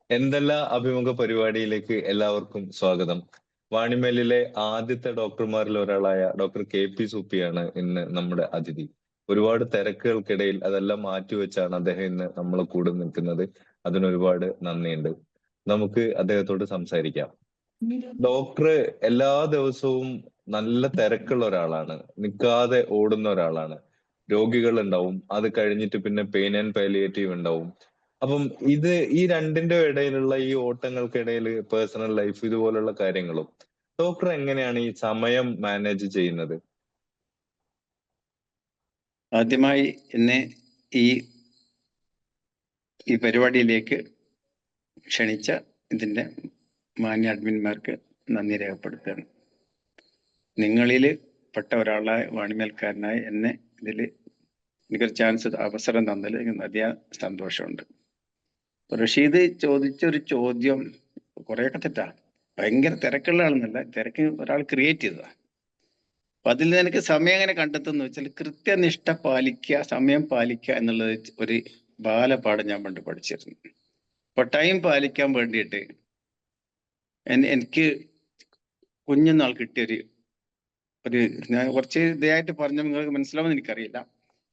എന്തെല്ലാം അഭിമുഖ പരിപാടിയിലേക്ക് എല്ലാവർക്കും സ്വാഗതം. വാണിമേലിലെ ആദ്യത്തെ ഡോക്ടർമാരിൽ ഒരാളായ ഡോക്ടർ കെ.പി. സൂപ്പിയാണ് ഇന്ന് നമ്മുടെ അതിഥി. ഒരുപാട് തിരക്കുകൾക്കിടയിൽ അതെല്ലാം മാറ്റിവെച്ചാണ് അദ്ദേഹം ഇന്ന് നമ്മളെ കൂടെ നിൽക്കുന്നത്. അതിനൊരുപാട് നന്ദിയുണ്ട്. നമുക്ക് അദ്ദേഹത്തോട് സംസാരിക്കാം. ഡോക്ടർ എല്ലാ ദിവസവും നല്ല തിരക്കുള്ള ഒരാളാണ്. നിൽക്കാതെ ഓടുന്ന ഒരാളാണ്. രോഗികൾ ഉണ്ടാവും. അത് കഴിഞ്ഞിട്ട് പിന്നെ പെയിൻ ആൻഡ് പാലിയേറ്റീവ് ഉണ്ടാവും. അപ്പം ഈ രണ്ടിന്റെ ഇടയിലുള്ള ഈ ഓട്ടങ്ങൾക്കിടയിൽ പേഴ്സണൽ ലൈഫ് ഇതുപോലുള്ള കാര്യങ്ങളും ഡോക്ടർ എങ്ങനെയാണ് ഈ സമയം മാനേജ് ചെയ്യുന്നത്? ആദ്യമായി എന്നെ ഈ ഈ പരിപാടിയിലേക്ക് ക്ഷണിച്ച ഇതിൻ്റെ മാന്യ അഡ്മിന്മാർക്ക് നന്ദി രേഖപ്പെടുത്തുകയാണ്. നിങ്ങളിൽ പെട്ട ഒരാളായ വാണിമേൽക്കാരനായ എന്നെ ഇതിൽ എനിക്കൊരു അവസരം തന്നതിൽ എനിക്ക് വലിയ സന്തോഷമുണ്ട്. റഷീദ് ചോദിച്ചൊരു ചോദ്യം കുറേയൊക്കെ തെറ്റാ. ഭയങ്കര തിരക്കുള്ള ആളെന്നല്ല, തിരക്ക് ഒരാൾ ക്രിയേറ്റ് ചെയ്തതാ. അപ്പൊ അതിൽ നിന്ന് എനിക്ക് സമയം എങ്ങനെ കണ്ടെത്തുന്ന വെച്ചാൽ കൃത്യനിഷ്ഠ പാലിക്കുക, സമയം പാലിക്കുക എന്നുള്ളത് ഒരു ബാലപാഠം ഞാൻ പണ്ട് പഠിച്ചിരുന്നു. അപ്പൊ ടൈം പാലിക്കാൻ വേണ്ടിയിട്ട് എനിക്ക് കുഞ്ഞുനാൾ കിട്ടിയൊരു ഒരു ഞാൻ കുറച്ച് ഇതായിട്ട് പറഞ്ഞ നിങ്ങൾക്ക് മനസ്സിലാവുമെന്ന് എനിക്കറിയില്ല.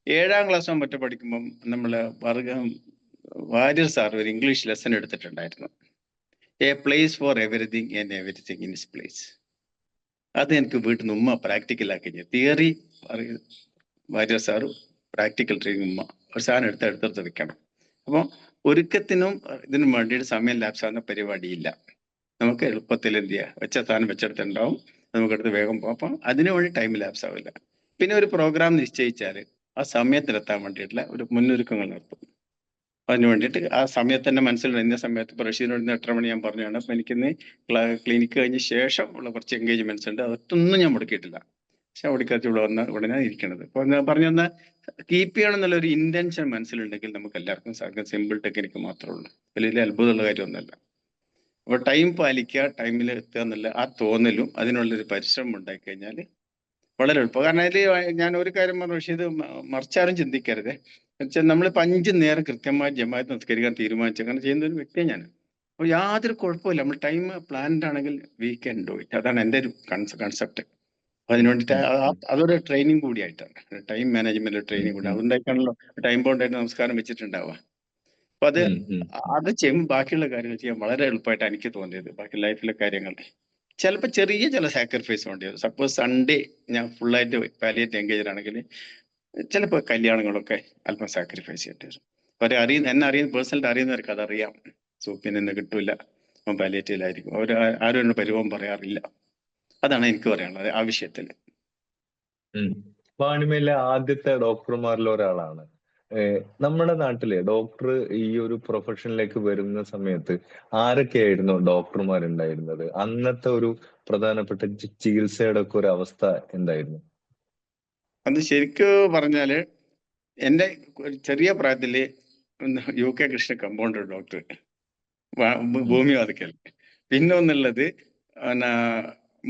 7ാം ക്ലാസ് മറ്റോ പഠിക്കുമ്പം നമ്മള് വാര്യർ സാർ ഒരു ഇംഗ്ലീഷ് ലെസൺ എടുത്തിട്ടുണ്ടായിരുന്നു. A place for everything and everything in its place. അത് എനിക്ക് വീട്ടിൽ നിന്ന് ഉമ്മ പ്രാക്ടിക്കലാക്കി. Theory Warrier sir, practical training ഉമ്മ. ഒരു സാധനം എടുത്തെടുത്ത് വെക്കണം. അപ്പോൾ ഒരുക്കത്തിനും ഇതിനും വേണ്ടിയിട്ട് സമയം ലാപ്സാകുന്ന പരിപാടിയില്ല. നമുക്ക് എളുപ്പത്തിൽ എന്ത് ചെയ്യുക, വെച്ച സാധനം വെച്ചെടുത്തുണ്ടാവും, നമുക്കെടുത്ത് വേഗം പോകാം. അപ്പം അതിനു വേണ്ടി ടൈം ലാപ്സ് ആവില്ല. പിന്നെ ഒരു പ്രോഗ്രാം നിശ്ചയിച്ചാൽ ആ സമയത്തിലെത്താൻ വേണ്ടിയിട്ടുള്ള ഒരു മുന്നൊരുക്കങ്ങൾ നടത്തും. അതിന് വേണ്ടിയിട്ട് ആ സമയത്ത് തന്നെ മനസ്സിലുണ്ട്. ഇന്ന സമയത്ത് ഇപ്പോൾ റഷീദിനോട് 8:30 മണി ഞാൻ പറഞ്ഞതാണ്. അപ്പം എനിക്കിന്ന് ക്ലിനിക്ക് കഴിഞ്ഞ ശേഷം ഉള്ള കുറച്ച് എൻഗേജ്മെന്റ്സ് ഉണ്ട്. അതൊന്നും ഞാൻ മുടക്കിയിട്ടില്ല. പക്ഷെ മുടക്കാത്ത ഇവിടെ വന്ന ഉടനെ ഇരിക്കണത്. അപ്പൊ പറഞ്ഞു തന്ന കീപ്പ് ചെയ്യണം എന്നുള്ള ഒരു ഇന്റൻഷൻ മനസ്സിലുണ്ടെങ്കിൽ നമുക്ക് എല്ലാവർക്കും സാധിക്കും. സിമ്പിൾ ടെക്നിക്ക് മാത്രമേ ഉള്ളൂ. വലിയ അത്ഭുതമുള്ള കാര്യമൊന്നുമല്ല. അപ്പൊ ടൈം പാലിക്കുക, ടൈമിൽ എത്തുക എന്നുള്ള ആ തോന്നലും അതിനുള്ളൊരു പരിശ്രമം ഉണ്ടായി കഴിഞ്ഞാൽ വളരെ എളുപ്പം. കാരണം അതിൽ ഞാൻ ഒരു കാര്യം പറഞ്ഞു, പക്ഷേ ഇത് മറിച്ചാരും ചിന്തിക്കരുത്. വെച്ചാൽ നമ്മളിപ്പോൾ 5 നേരം കൃത്യമായി ജമാഅത്ത് നിസ്കരിക്കാൻ തീരുമാനിച്ചു അങ്ങനെ ചെയ്യുന്ന ഒരു വ്യക്തിയാണ് ഞാൻ. അപ്പോൾ യാതൊരു കുഴപ്പമില്ല. നമ്മൾ ടൈം പ്ലാൻഡ് ആണെങ്കിൽ വി ക്യാൻ ഡു ഇറ്റ്. അതാണ് എൻ്റെ ഒരു കൺസെപ്റ്റ്. അതിന് വേണ്ടിയിട്ട് അതൊരു ട്രെയിനിങ് കൂടിയായിട്ടാണ്, ടൈം മാനേജ്മെന്റ് ട്രെയിനിങ് കൂടി. അതുകൊണ്ടായിട്ടാണല്ലോ ടൈം ബൗണ്ടായിട്ട് നമസ്കാരം വെച്ചിട്ടുണ്ടാവുക. അപ്പൊ അത് ബാക്കിയുള്ള കാര്യങ്ങൾ ചെയ്യാൻ വളരെ എളുപ്പമായിട്ട് എനിക്ക് തോന്നിയത്. ബാക്കി ലൈഫിലെ കാര്യങ്ങൾ ചിലപ്പോൾ ചില സാക്രിഫൈസ് വേണ്ടി വരും. സപ്പോസ് സൺഡേ ഞാൻ ഫുള്ളായിട്ട് പാലിയേറ്റ് എൻഗേജ് ആണെങ്കിൽ ചിലപ്പോൾ കല്യാണങ്ങളൊക്കെ അല്പം സാക്രിഫൈസ് ചെയ്യേണ്ടി വരും. എന്നെ അറിയുന്ന പേഴ്സണലായിട്ട് അറിയുന്നവർക്ക് അതറിയാം. സൂപ്പിൽ നിന്ന് കിട്ടൂല, അവൻ പാലിയേറ്റീവിലായിരിക്കും. ആരും എന്നെ പരിഭവം പറയാറില്ല. അതാണ് എനിക്ക് പറയാനുള്ളത് ആ വിഷയത്തിൽ. വാണിമേലിലെ ആദ്യത്തെ ഡോക്ടർമാരിൽ ഒരാളാണ്. നമ്മുടെ നാട്ടിലെ ഡോക്ടർ ഈ ഒരു പ്രൊഫഷനിലേക്ക് വരുന്ന സമയത്ത് ആരൊക്കെയായിരുന്നു ഡോക്ടർമാരുണ്ടായിരുന്നത്? അന്നത്തെ ഒരു പ്രധാനപ്പെട്ട ചികിത്സയുടെ ഒക്കെ ഒരു അവസ്ഥ എന്തായിരുന്നു? അത് ശരിക്കും പറഞ്ഞാല് എൻ്റെ ചെറിയ പ്രായത്തില് UK കൃഷ്ണ കമ്പൗണ്ടർ ഡോക്ടർ ഭൂമി വാതിക്കൽ. പിന്നെ ഒന്നുള്ളത്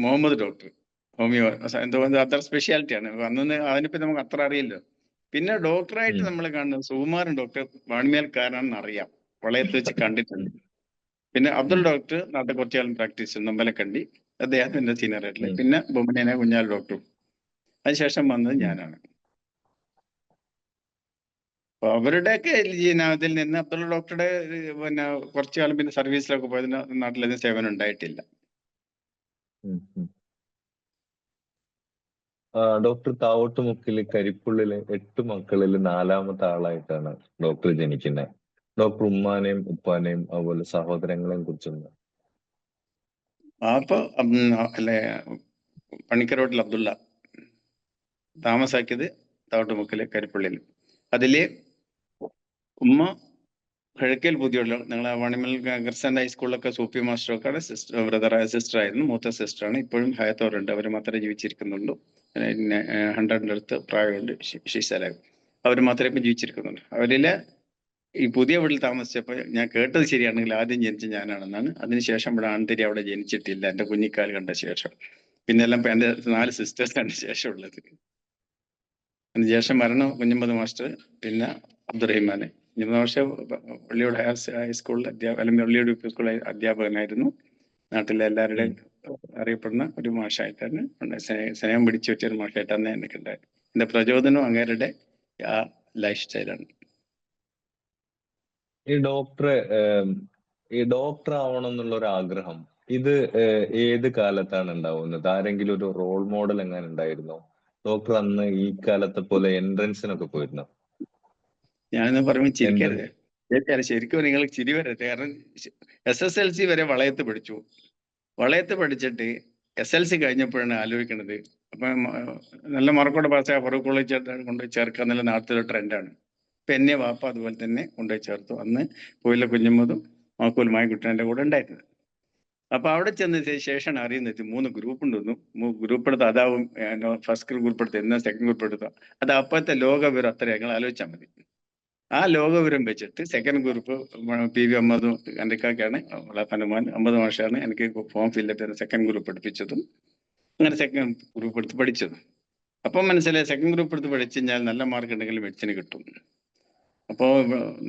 മുഹമ്മദ് ഡോക്ടർ ഹോമിയോ. എന്തോ അത്ര സ്പെഷ്യാലിറ്റിയാണ്. അന്നൊന്ന് അതിനിപ്പോ നമുക്ക് അത്ര അറിയില്ലോ. പിന്നെ ഡോക്ടറായിട്ട് നമ്മൾ കാണുന്നത് സുകുമാരൻ ഡോക്ടർ വാണിമേൽക്കാരനാണെന്ന് അറിയാം, വളയത്ത് വെച്ച് കണ്ടിട്ടുണ്ട്. പിന്നെ അബ്ദുൾ ഡോക്ടർ നാട്ടിൽ കുറച്ചുകാലം പ്രാക്ടീസ് ചെയ്യുന്നു, നമ്പലക്കണ്ടി. അദ്ദേഹത്തിന്റെ സീനിയർ ആയിട്ടുള്ള. പിന്നെ ബൊമ്മനേന കുഞ്ഞാൽ ഡോക്ടറും. അതിനുശേഷം വന്നത് ഞാനാണ്. അപ്പൊ അവരുടെയൊക്കെ ഇതിൽ നിന്ന് അബ്ദുൾ ഡോക്ടറുടെ പിന്നെ കുറച്ചു കാലം പിന്നെ സർവീസിലൊക്കെ പോയതിന് നാട്ടിലധികം സേവനം ഉണ്ടായിട്ടില്ല. ഡോക്ടർ താവോട്ടുമുക്കില് കരിപ്പുള്ളിലെ 8 മക്കളിൽ 4ാമത്തെ ആളായിട്ടാണ് ഡോക്ടർ ജനിക്കുന്നത്. ഡോക്ടർ ഉമ്മാനെയും ഉപ്പാനെയും അതുപോലെ സഹോദരങ്ങളെയും കുറിച്ചൊന്ന്. അപ്പൊ അല്ലെ പണിക്കരോട്ടിൽ അബ്ദുള്ള താമസാക്കിയത് താവോട്ടുമുക്കില് കരിപ്പുള്ളിയിൽ. അതില് ഉമ്മ കിഴക്കേൽ പുതിയുള്ള നിങ്ങളെ വാണിമൽ ക്രിസ്ത്യൻ ഹൈസ്കൂളിലൊക്കെ സൂപ്പി മാസ്റ്ററൊക്കെ സിസ്റ്റർ ആയിരുന്നു. മൂത്ത സിസ്റ്ററാണ്. ഇപ്പോഴും ഹയത്തോറുണ്ട്. അവർ മാത്രമേ ജീവിച്ചിരിക്കുന്നുള്ളൂ. പിന്നെ 100ന്റെ അടുത്ത് പ്രായമുണ്ട്. ഷീസലായി. അവർ മാത്രമേ ഇപ്പം ജീവിച്ചിരിക്കുന്നുള്ളൂ. അവരിലെ ഈ പുതിയ വീട്ടിൽ താമസിച്ചപ്പോൾ ഞാൻ കേട്ടത് ശരിയാണെങ്കിൽ ആദ്യം ജനിച്ച ഞാനാണെന്നാണ്. അതിനുശേഷം ഇവിടെ ആൺതരി അവിടെ ജനിച്ചിട്ടില്ല, എൻ്റെ കുഞ്ഞിക്കാൽ കണ്ട ശേഷം. പിന്നെ എല്ലാം എൻ്റെ 4 സിസ്റ്റേഴ്സാണ് ശേഷമുള്ളത്. അതിന് ശേഷം മരണം കുഞ്ഞമ്മദ് മാസ്റ്റർ, പിന്നെ അബ്ദുറഹിമാന്, പക്ഷേ പള്ളിയോട് ഹൈസ്കൂളിൽ അല്ലെങ്കിൽ പള്ളിയോട് യു പി സ്കൂളിൽ അധ്യാപകനായിരുന്നു. നാട്ടിലെ എല്ലാവരുടെയും അറിയപ്പെടുന്ന ഒരു മാഷായിട്ടാണ് സ്നേഹം പിടിച്ചു വെച്ച ഒരു മാഷായിട്ടാണ് എനിക്കുണ്ടായത്. എന്റെ പ്രചോദനം അങ്ങേരുടെ ആ ലൈഫ് സ്റ്റൈലാണ്. ഈ ഡോക്ടർ ആവണം എന്നുള്ള ഒരു ആഗ്രഹം ഇത് ഏത് കാലത്താണ് ഉണ്ടാവുന്നത്? ആരെങ്കിലും ഒരു റോൾ മോഡൽ എങ്ങനെ ഉണ്ടായിരുന്നോ? ഡോക്ടർ അന്ന് ഈ കാലത്തെ പോലെ എൻട്രൻസിനൊക്കെ പോയിരുന്നോ? ഞാനെന്ന് പറയുമ്പോൾ ചിരിക്കരുത്. ശരിക്കും നിങ്ങൾ ചിരി വരട്ടെ. കാരണം SSLC വരെ വളയത്ത് പഠിച്ചു. വളയത്ത് പഠിച്ചിട്ട് SLC കഴിഞ്ഞപ്പോഴാണ് ആലോചിക്കുന്നത്. അപ്പം നല്ല മാർക്കോടെ പാസ്സായ ഫറൂഖ് കോളേജ് കൊണ്ടുപോയി ചേർക്കുക എന്നുള്ള നാട്ടിലെ ട്രെൻഡാണ്. ഇപ്പൊ എന്നെ വാപ്പ അതുപോലെ തന്നെ കൊണ്ടുപോയി ചേർത്തു. അന്ന് പോയില്ല കുഞ്ഞമ്മതും മാക്കൂലുമായ കുട്ടൻ്റെ കൂടെ ഉണ്ടായിരുന്നത്. അപ്പൊ അവിടെ ചെന്നതിന് ശേഷമാണ് അറിയുന്നത് 3 ഗ്രൂപ്പ് ഉണ്ടെന്നും. ഗ്രൂപ്പ് എടുത്ത് അതാവും ഫസ്റ്റ് ഗ്രൂപ്പ് എടുത്ത് എന്നാ സെക്കൻഡ് ഗ്രൂപ്പ് എടുത്ത അത് അപ്പോഴത്തെ ലോക വിവരം അത്ര ഞങ്ങൾ ആലോചിച്ചാൽ മതി. ആ ലോക വിവരം വെച്ചിട്ട് സെക്കൻഡ് ഗ്രൂപ്പ് PV അഹമ്മദ് കണ്ടിക്കാക്കാണ് ഹനുമാൻ 50 മാഷാണ് എനിക്ക് ഫോം ഫില്ലപ്പ് ചെയ്ത് സെക്കൻഡ് ഗ്രൂപ്പ് പഠിപ്പിച്ചതും. അങ്ങനെ സെക്കൻഡ് ഗ്രൂപ്പ് എടുത്ത് പഠിച്ചതും. അപ്പം മനസ്സിലായി സെക്കൻഡ് ഗ്രൂപ്പ് എടുത്ത് പഠിച്ചു കഴിഞ്ഞാൽ നല്ല മാർക്ക് ഉണ്ടെങ്കിൽ മെഡിസിന് കിട്ടും. അപ്പോൾ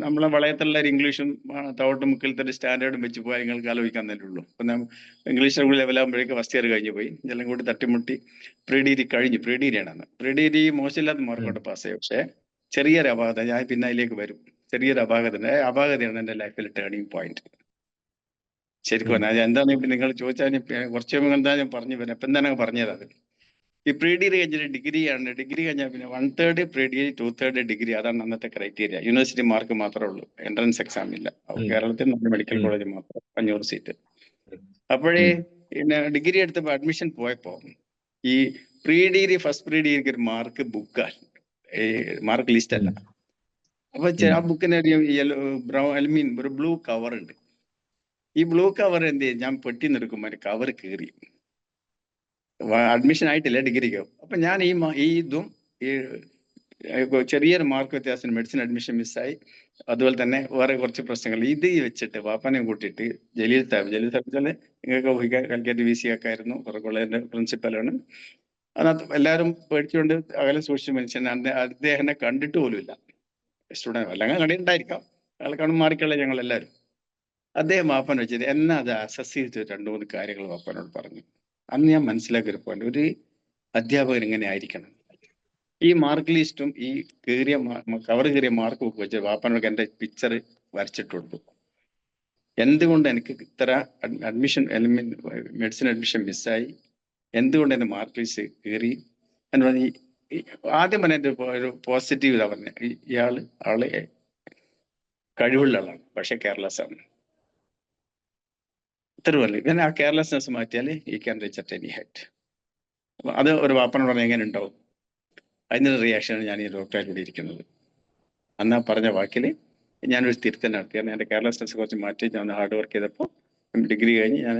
നമ്മളെ വളയത്തുള്ള ഒരു ഇംഗ്ലീഷും തവട്ടും മുക്കിലത്തെ സ്റ്റാൻഡേർഡും വെച്ച് പോയാൽ നിങ്ങൾക്ക് ആലോചിക്കാൻ തന്നെ ഉള്ളൂ. അപ്പം ഇംഗ്ലീഷ് ലെവലാകുമ്പോഴേക്ക് ഫസ്റ്റ് ഇയർ കഴിഞ്ഞു പോയി. ഇതെല്ലാം കൂടി തട്ടിമുട്ടി പ്രീ ഡിഗ്രി കഴിഞ്ഞു. പ്രീ ഡിഗ്രിയാണ് അന്ന്. പ്രീ ഡിഗ്രി മോശമില്ലാത്ത മാർക്കോട്ട് പാസ്സായി. പക്ഷേ ചെറിയൊരു അപാകത, ഞാൻ പിന്നെ അതിലേക്ക് വരും. ചെറിയൊരു അപാകതയാണ് എൻ്റെ ലൈഫിൽ ടേണിംഗ് പോയിന്റ്. ശരിക്കും പറഞ്ഞാൽ എന്താണ് നിങ്ങൾ ചോദിച്ചാൽ കുറച്ച് എന്താ ഞാൻ പറഞ്ഞു വരാം. ഇപ്പം എന്താണ് പറഞ്ഞത്? അത് ഈ പ്രീ ഡിഗ്രി കഴിഞ്ഞിട്ട് ഡിഗ്രിയാണ്. ഡിഗ്രി കഴിഞ്ഞാൽ പിന്നെ 1/3 പ്രീ ഡിഗ്രി 2/3 ഡിഗ്രി. അതാണ് അന്നത്തെ ക്രൈറ്റീരിയ. യൂണിവേഴ്സിറ്റി മാർക്ക് മാത്രമേ ഉള്ളൂ, എൻട്രൻസ് എക്സാം ഇല്ല. കേരളത്തിൽ നമ്മുടെ മെഡിക്കൽ കോളേജ് മാത്രം 500 സീറ്റ്. അപ്പോഴേ പിന്നെ ഡിഗ്രി എടുത്തപ്പോൾ അഡ്മിഷൻ പോയപ്പോ ഈ പ്രീ ഡിഗ്രി ഫസ്റ്റ് പ്രീ ഡിഗ്രിക്ക് ഒരു മാർക്ക് ബുക്കാണ്, മാർക്ക് ലിസ്റ്റ് അല്ല. അപ്പൊ ആ ബുക്കിന് ഒരു യെല്ലോ ബ്രൗൺ ഒരു ബ്ലൂ കവർ ഉണ്ട്. ഈ ബ്ലൂ കവർ എന്ത് ചെയ്യും? ഞാൻ പെട്ടി നിൽക്കുമ്പോൾ കവർ കീറി. അഡ്മിഷൻ ആയിട്ടില്ല ഡിഗ്രിക്കോ. അപ്പൊ ഞാൻ ഈ ഇതും ഈ ചെറിയൊരു മാർക്ക് വ്യത്യാസത്തിന് മെഡിസിൻ അഡ്മിഷൻ മിസ്സായി. അതുപോലെ തന്നെ വേറെ കുറച്ച് പ്രശ്നങ്ങൾ ഇത് വെച്ചിട്ട് വാപ്പനെ കൂട്ടിയിട്ട് ജലീൽ സാഹിബ് വെച്ചാൽ നിങ്ങൾക്ക് കാലിക്കറ്റ് VC ഒക്കെ ആയിരുന്നു, കോളേജിന്റെ പ്രിൻസിപ്പലാണ്. അതിനകത്ത് എല്ലാവരും പേടിച്ചുകൊണ്ട് അകലെ സൂക്ഷിച്ച മനുഷ്യൻ. അദ്ദേഹനെ കണ്ടിട്ട് പോലും ഇല്ല. സ്റ്റുഡൻറ് അല്ലെങ്കിൽ കണ്ടിട്ടുണ്ടായിരിക്കാം, അയാളെ കാണും മാറിക്കളെ ഞങ്ങൾ എല്ലാവരും. അദ്ദേഹം വാപ്പൻ വെച്ചിട്ട് എന്നെ അത് അസസ് ചെയ്തിട്ട് 2-3 കാര്യങ്ങൾ വാപ്പനോട് പറഞ്ഞു. അന്ന് ഞാൻ മനസ്സിലാക്കിയൊരു പോയിന്റ്, ഒരു അധ്യാപകൻ ഇങ്ങനെ ആയിരിക്കണം. ഈ മാർക്ക് ലിസ്റ്റും ഈ കവർ കീറിയ മാർക്ക് ബുക്ക് വെച്ച് വാപ്പനോട് എൻ്റെ പിക്ചർ വരച്ചിട്ട് കൊടുത്തു. എന്തുകൊണ്ട് എനിക്ക് ഇത്ര അഡ്മിഷൻ മെഡിസിൻ അഡ്മിഷൻ മിസ്സായി, എന്തുകൊണ്ട് എൻ്റെ മാർക്ക് ലിസ്റ്റ് കീറി എന്ന് പറഞ്ഞ് ആദ്യം പറഞ്ഞ ഒരു പോസിറ്റീവ് ഇതാ പറഞ്ഞ ആള് കഴിവുള്ള ആളാണ്, പക്ഷെ കെയർലെസ് ആണ്. ഇത്രയുമല്ല. ഇവൻ ആ കെയർലെസ്നെസ് മാറ്റിയാൽ ഈ can reach at any height. അത് ഒരു വാപ്പനോട് പറഞ്ഞാൽ എങ്ങനെ ഉണ്ടാവും? അതിനൊരു റിയാക്ഷനാണ് ഞാൻ ഈ ഡോക്ടറായിട്ട് കൂടി ഇരിക്കുന്നത്. അന്ന് പറഞ്ഞ വാക്കിൽ ഞാനൊരു തിരുത്തൽ നടത്തി. കാരണം എൻ്റെ കെയർലെസ്നെസ് കുറച്ച് മാറ്റി ഞാൻ ഹാർഡ് വർക്ക് ചെയ്തപ്പോൾ ഡിഗ്രി കഴിഞ്ഞ് ഞാൻ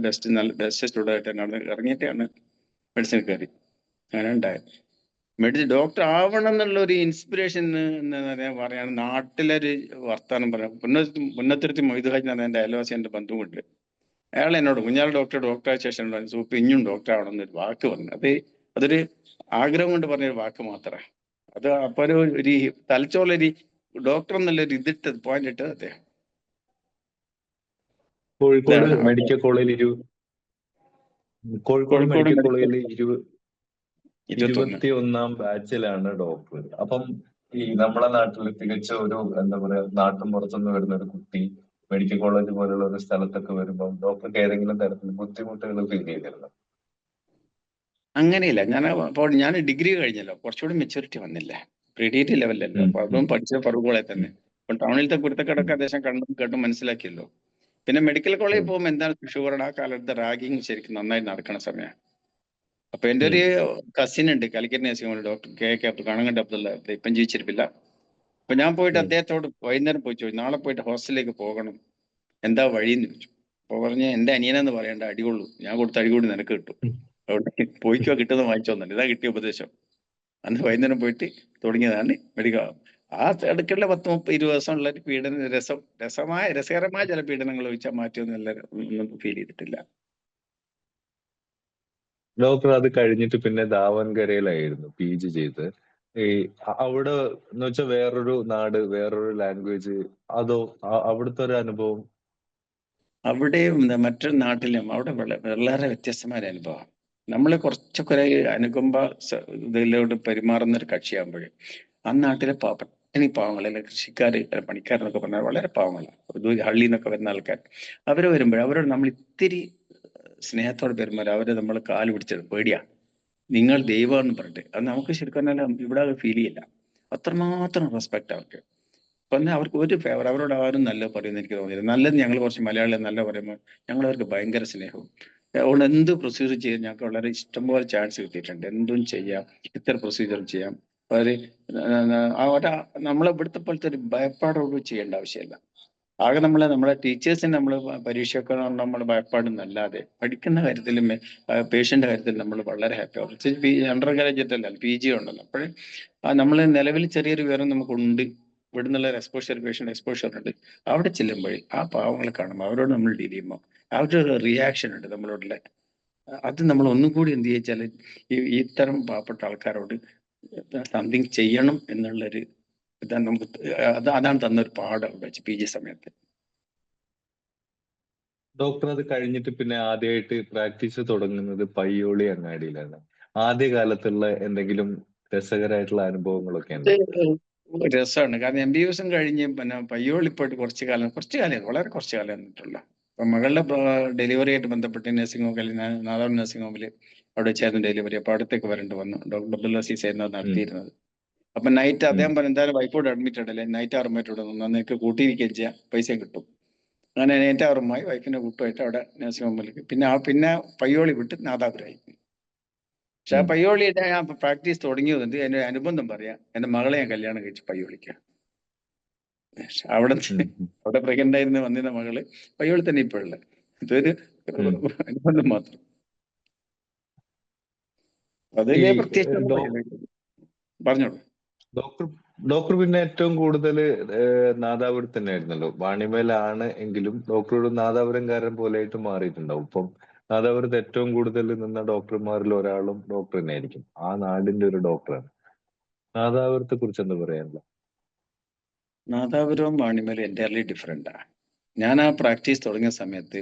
ബെസ്റ്റ് സ്റ്റുഡൻ്റ് ആയിട്ട് ഇറങ്ങിയിട്ടാണ് മെഡിസിൻ കയറി. അങ്ങനെ ഉണ്ടായത്. ഡോക്ടർ ആവണം എന്നുള്ള ഒരു ഇൻസ്പിറേഷൻ എന്ന് പറയാൻ നാട്ടിലൊരു വർത്താനം പറയാം. മുന്നത്തിരുത്തി മൊയ്ത് ഹാജ് എന്ന് എൻ്റെ അയൽവാസി എൻ്റെ ബന്ധുവുണ്ട്. അയാൾ എന്നോട് കുഞ്ഞാൽ ഡോക്ടറായ ശേഷം സൂപ്പ് ഇനിയും ഡോക്ടർ ആവണം എന്നൊരു വാക്ക് പറഞ്ഞു. അതൊരു ആഗ്രഹം കൊണ്ട് പറഞ്ഞൊരു വാക്ക് മാത്രമേ. അത് അപ്പൊ ഒരു തലച്ചോറിലൊരു ഡോക്ടർ എന്നുള്ളൊരു ഇതിട്ടത് പോയിന്റ് ഇട്ടത് അദ്ദേഹം. കോഴിക്കോട് മെഡിക്കൽ കോളേജിൽ 21ാം ബാച്ചിലാണ് ഡോക്ടർ. അപ്പം ഈ നമ്മളെ നാട്ടിൽ തികച്ച ഒരു എന്താ പറയാ നാട്ടും പുറത്തുനിന്ന് വരുന്ന ഒരു കുട്ടി മെഡിക്കൽ കോളേജ് പോലുള്ള ഒരു സ്ഥലത്തൊക്കെ വരുമ്പോൾ ഡോക്ടർക്ക് ഏതെങ്കിലും തരത്തിൽ ബുദ്ധിമുട്ടുകൾ ഫീൽ ചെയ്തിരുന്നു? അങ്ങനെയില്ല. ഞാൻ ഡിഗ്രി കഴിഞ്ഞല്ലോ, കുറച്ചുകൂടി മെച്ചൂരിറ്റി വന്നില്ലേ, പ്രീ ഡിഗ്രി ലെവലല്ലോ. അപ്പൊ അതും പഠിച്ച ഫറൂഖ് കോളേജിൽ തന്നെ. അപ്പൊ ടൗണിലത്തെ കുരുത്തക്കടൊക്കെ അദ്ദേഹം കേട്ടും മനസ്സിലാക്കിയല്ലോ. പിന്നെ മെഡിക്കൽ കോളേജിൽ പോകുമ്പോൾ എന്താണ് ഷുഗറുടെ ആ കാലത്ത് റാഗിങ് ശരിക്കും നന്നായി നടക്കുന്ന സമയമാണ്. അപ്പൊ എൻ്റെ ഒരു കസിൻ ഉണ്ട് കാലിക്കറ്റ് നഴ്സിംഗ് ഡോക്ടർ KK കണങ്ങണ്ട് അബ്ദുള്ള, ഇപ്പം ജീവിച്ചിരിപ്പില്ല. അപ്പൊ ഞാൻ പോയിട്ട് അദ്ദേഹത്തോട് വൈകുന്നേരം പോയി ചോദിച്ചു, നാളെ പോയിട്ട് ഹോസ്റ്റലിലേക്ക് പോകണം, എന്താ വഴിയെന്ന് ചോദിച്ചു. അപ്പൊ പറഞ്ഞ് എൻ്റെ അനിയനെന്ന് പറയേണ്ട, അടികൊള്ളൂ, ഞാൻ കൊടുത്ത അടി കൂടി നിനക്ക് കിട്ടും, അവിടെ പോയിക്കോ, കിട്ടുന്ന വാങ്ങിച്ചോന്നല്ല, ഇതാ കിട്ടിയ ഉപദേശം. അന്ന് വൈകുന്നേരം പോയിട്ട് തുടങ്ങിയതാണ് മെഡിക്കൽ. ആ അടുക്കള 10-30-20 ദിവസമുള്ള രസകരമായ ചില പീഡനങ്ങൾ ചോദിച്ചാൽ മാറ്റിയൊന്നും ഒന്നും ഫീൽ ചെയ്തിട്ടില്ല. ഡോക്ടർ അത് കഴിഞ്ഞിട്ട് പിന്നെ ദാവൻകരയിലായിരുന്നു PG ചെയ്ത്. ഈ അവിടെ എന്ന് വെച്ചാൽ വേറൊരു നാട്, വേറൊരു ലാംഗ്വേജ്, അതോ അവിടുത്തെ ഒരു അനുഭവം? അവിടെയും മറ്റൊരു നാട്ടിലും അവിടെ വളരെ വ്യത്യസ്തമായ ഒരു അനുഭവം. നമ്മൾ കുറച്ചൊക്കെ ഒരു അനുകമ്പ ഇതിലോട്ട് പെരുമാറുന്ന ഒരു കക്ഷിയാകുമ്പോഴേ ആ നാട്ടിലെ പട്ടിണി പാവങ്ങൾ, അല്ലെങ്കിൽ കൃഷിക്കാർ, പണിക്കാരെന്നൊക്കെ പറഞ്ഞാൽ വളരെ പാവങ്ങളാണ്. ഹള്ളിയിൽ നിന്നൊക്കെ വരുന്ന ആൾക്കാർ. അവർ വരുമ്പോൾ അവരോട് നമ്മൾ ഇത്തിരി സ്നേഹത്തോടെ പെരുമാറും. അവരെ നമ്മൾ കാല് പിടിച്ചത് പേടിയാ. നിങ്ങൾ ദൈവമെന്ന് പറഞ്ഞിട്ട് അത് നമുക്ക് ശരിക്കും പറഞ്ഞാൽ ഇവിടെ അത് ഫീൽ ചെയ്യില്ല. അത്രമാത്രം റെസ്പെക്ട് അവർക്ക്. പറഞ്ഞാൽ അവർക്ക് ഒരു ഫേവർ, അവരോട് ആരും നല്ല പറയുമെന്ന് എനിക്ക് തോന്നിയില്ല. നല്ലത് ഞങ്ങൾ കുറച്ച് മലയാളികൾ നല്ല പറയുമ്പോൾ ഞങ്ങൾ അവർക്ക് ഭയങ്കര സ്നേഹവും. അതുകൊണ്ട് എന്ത് പ്രൊസീജിയർ ചെയ്യാൻ ഞങ്ങൾക്ക് വളരെ ഇഷ്ടംപോലെ ചാൻസ് കിട്ടിയിട്ടുണ്ട്. എന്തും ചെയ്യാം, ഇത്ര പ്രൊസീജിയർ ചെയ്യാം. അവര് നമ്മളെ ഇവിടുത്തെ പോലത്തെ ഒരു ഭയപ്പാടോട് ചെയ്യേണ്ട ആവശ്യമില്ല. ആകെ നമ്മളെ ടീച്ചേഴ്സിന് നമ്മൾ പരീക്ഷയൊക്കെ നമ്മൾ ഭയപ്പാടുന്നല്ലാതെ പഠിക്കുന്ന കാര്യത്തിലും പേഷ്യന്റ് കാര്യത്തിൽ നമ്മൾ വളരെ ഹാപ്പി ആവും. അണ്ടർ ഗ്രാജുവേറ്റ് അല്ല, PG ഉണ്ടല്ലോ. അപ്പോഴേ നമ്മൾ നിലവിൽ ചെറിയൊരു വിവരം നമുക്കുണ്ട്. ഇവിടെ നിന്നുള്ള എക്സ്പോഷർ, പേഷ്യന്റ് എക്സ്പോഷർ ഉണ്ട്. അവിടെ ചെല്ലുമ്പോൾ ആ പാവങ്ങളെ കാണുമ്പോൾ അവരോട് നമ്മൾ ഡീൽ ചെയ്യുമ്പോൾ അവരുടെ ഒരു റിയാക്ഷൻ ഉണ്ട് നമ്മളോടുള്ള. അത് നമ്മൾ ഒന്നും കൂടി എന്ത് ചെയ്യിച്ചാൽ ഇത്തരം പാവപ്പെട്ട ആൾക്കാരോട് സംതിങ് ചെയ്യണം എന്നുള്ളൊരു ഇതാണ് നമുക്ക്. അതാണ് തന്നൊരു പാഠം അവിടെ വെച്ച് PG സമയത്ത്. ഡോക്ടർ അത് കഴിഞ്ഞിട്ട് പിന്നെ ആദ്യമായിട്ട് പ്രാക്ടീസ് തുടങ്ങുന്നത് പയ്യോളി അങ്ങാടിയിലാണ്. ആദ്യ കാലത്തുള്ള എന്തെങ്കിലും രസകരമായിട്ടുള്ള അനുഭവങ്ങളൊക്കെ ഉണ്ടോ? രസമാണ്. കാരണം MBBS കഴിഞ്ഞ് പിന്നെ പയ്യോളി പോയിട്ട് കുറച്ചു കാലം വളരെ കുറച്ചു കാലം നിന്നിട്ടുള്ള. അപ്പൊ മകളുടെ ഡെലിവറി ആയിട്ട് ബന്ധപ്പെട്ട് നഴ്സിംഗ് ഹോം, നാദാപുരം നഴ്സിംഗ് ഹോമിൽ അവിടെ വെച്ചായിരുന്നു ഡെലിവറി. അപ്പൊ അടുത്തേക്ക് വരേണ്ടി വന്നു. ഡോക്ടർ അബ്ദുൽ അസീസ് ആയിരുന്നു അത് ഉം, നടത്തിയിരുന്നത്. അപ്പൊ നൈറ്റ് ഉം, അദ്ദേഹം പറഞ്ഞു എന്തായാലും വൈഫോട് അഡ്മിറ്റ് ഉണ്ടല്ലേ, നൈറ്റ് 6 ഇവിടെ നിന്ന് നിങ്ങൾക്ക് കൂട്ടിയിരിക്കുകയും ചെയ്യാം, പൈസയും കിട്ടും. അങ്ങനെ നൈറ്റ് 6 വൈഫിനെ കൂട്ടുമായിട്ട് അവിടെ നഴ്സിംഗ് ഹോമിലേക്ക്, പിന്നെ പയ്യോളി വിട്ട് നാദാപുരമായി. പക്ഷെ ആ ഉം, പയ്യോളിയുടെ ഞാൻ പ്രാക്ടീസ് തുടങ്ങിയത് എന്റെ അനുബന്ധം പറയാം. എന്റെ മകളെ ഞാൻ കല്യാണം കഴിച്ചു പയ്യോളിക്കാണ്. അവിടെ ഉം, ഉം, അവിടെ പ്രഗ്നന്റ് ആയിരുന്ന വന്നിരുന്ന മകള് പയ്യോളി തന്നെ ഇപ്പോഴുള്ള. ഇതൊരു ഉം. അനുബന്ധം മാത്രം. ഈ അതിലെ പ്രത്യേകിച്ച് ഡോ പറഞ്ഞോളൂ. ഡോക്ടർ ഡോക്ടർ പിന്നെ ഏറ്റവും കൂടുതൽ നാദാപുരത്ത് തന്നെയായിരുന്നല്ലോ. വാണിമേലാണ് എങ്കിലും ഡോക്ടർ ഒരു നാദാപുരംകാരൻ പോലെയായിട്ട് മാറിയിട്ടുണ്ടാവും. ഇപ്പം നാദാപുരത്ത് ഏറ്റവും കൂടുതൽ നിന്ന ഡോക്ടർമാരിൽ ഒരാളും ഡോക്ടർ തന്നെയായിരിക്കും. ആ നാടിന്റെ ഒരു ഡോക്ടറാണ്. നാദാപുരത്തെ കുറിച്ച് എന്താ പറയാനുള്ളത്? നാദാപുരവും വാണിമേലും എൻറ്റയർലി ഡിഫറെന്റാ. ഞാൻ ആ പ്രാക്ടീസ് തുടങ്ങിയ സമയത്ത്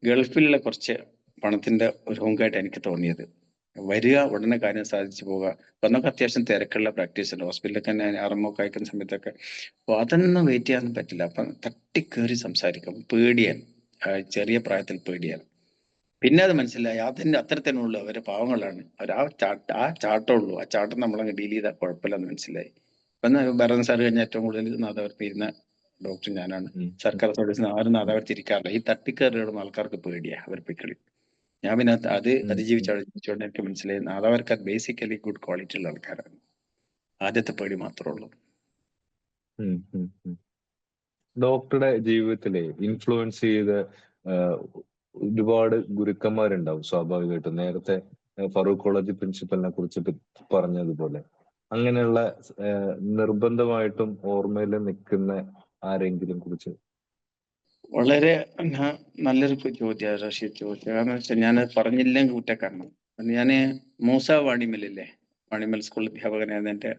ഗൾഫിലുള്ള കുറച്ച് പണത്തിന്റെ ഒരു ഹുങ്കായിട്ട് എനിക്ക് തോന്നിയത്. വരിക, ഉടനെ കാര്യം സാധിച്ചു പോവുക. അപ്പൊ അന്നൊക്കെ അത്യാവശ്യം തിരക്കുള്ള പ്രാക്ടീസ് ഉണ്ട്. ഹോസ്പിറ്റലിലൊക്കെ തന്നെ RMO അയക്കുന്ന സമയത്തൊക്കെ. അപ്പൊ അതൊന്നും വെയിറ്റ് ചെയ്യാൻ പറ്റില്ല. അപ്പൊ തട്ടിക്കേറി സംസാരിക്കും, പേടിയാണ്. ചെറിയ പ്രായത്തിൽ പേടിയാണ്. പിന്നെ അത് മനസ്സിലായി അതിന്റെ അത്തരത്തിനുള്ള അവര് പാവങ്ങളാണ്. അവർ ആ ചാട്ടമുള്ളൂ. ആ ചാട്ടം നമ്മളങ്ങ് ഡീൽ ചെയ്താൽ കുഴപ്പമില്ലെന്ന് മനസ്സിലായി. അപ്പൊ ഭരതൻ സാർ കഴിഞ്ഞ ഏറ്റവും കൂടുതൽ നാദാപുരത്ത് ഇരുന്ന ഡോക്ടർ ഞാനാണ്. ഉം, സർക്കാർ സർവീസിന് ആരും ഉം, നാദാപുരത്ത് ഇരിക്കാറില്ല. ഈ തട്ടിക്കയറിയുള്ള ആൾക്കാർക്ക് പേടിയാ, അവർ പൊയ്ക്കളി. ഞാൻ പിന്നെ അത് ഉം, അതിജീവിച്ച് ഉം, അവിടെ ജീവിച്ചുകൊണ്ട് എനിക്ക് മനസ്സിലായി നാദാപുരക്കാർ ബേസിക്കലി ഗുഡ് ക്വാളിറ്റി ഉള്ള ആൾക്കാരാണ്. ആദ്യത്തെ പേടി മാത്രമേ ഉള്ളൂ. ഉം, ഉം, ഉം. ഡോക്ടറുടെ ജീവിതത്തിലെ ഇൻഫ്ലുവൻസ് ചെയ്ത ആഹ്, ഒരുപാട് ഗുരുക്കന്മാരുണ്ടാവും സ്വാഭാവികമായിട്ടും. നേരത്തെ ഫറൂഖ് കോളേജ് പ്രിൻസിപ്പലിനെ കുറിച്ചിട്ട് പറഞ്ഞതുപോലെ അങ്ങനെയുള്ള നിർബന്ധമായിട്ടും ഓർമ്മയിൽ നിൽക്കുന്ന ആരെങ്കിലും കുറിച്ച്? വളരെ നല്ലൊരു ചോദ്യമാണ് റഷീദ് ചോദിച്ചത്. കാരണം വെച്ചാൽ ഞാൻ പറഞ്ഞില്ലെങ്കിൽ കുറ്റക്കാരണം. ഞാന് മൂസ വാണിമലില്ലേ, വാണിമൽ സ്കൂൾ അധ്യാപകനായിരുന്ന എൻ്റെ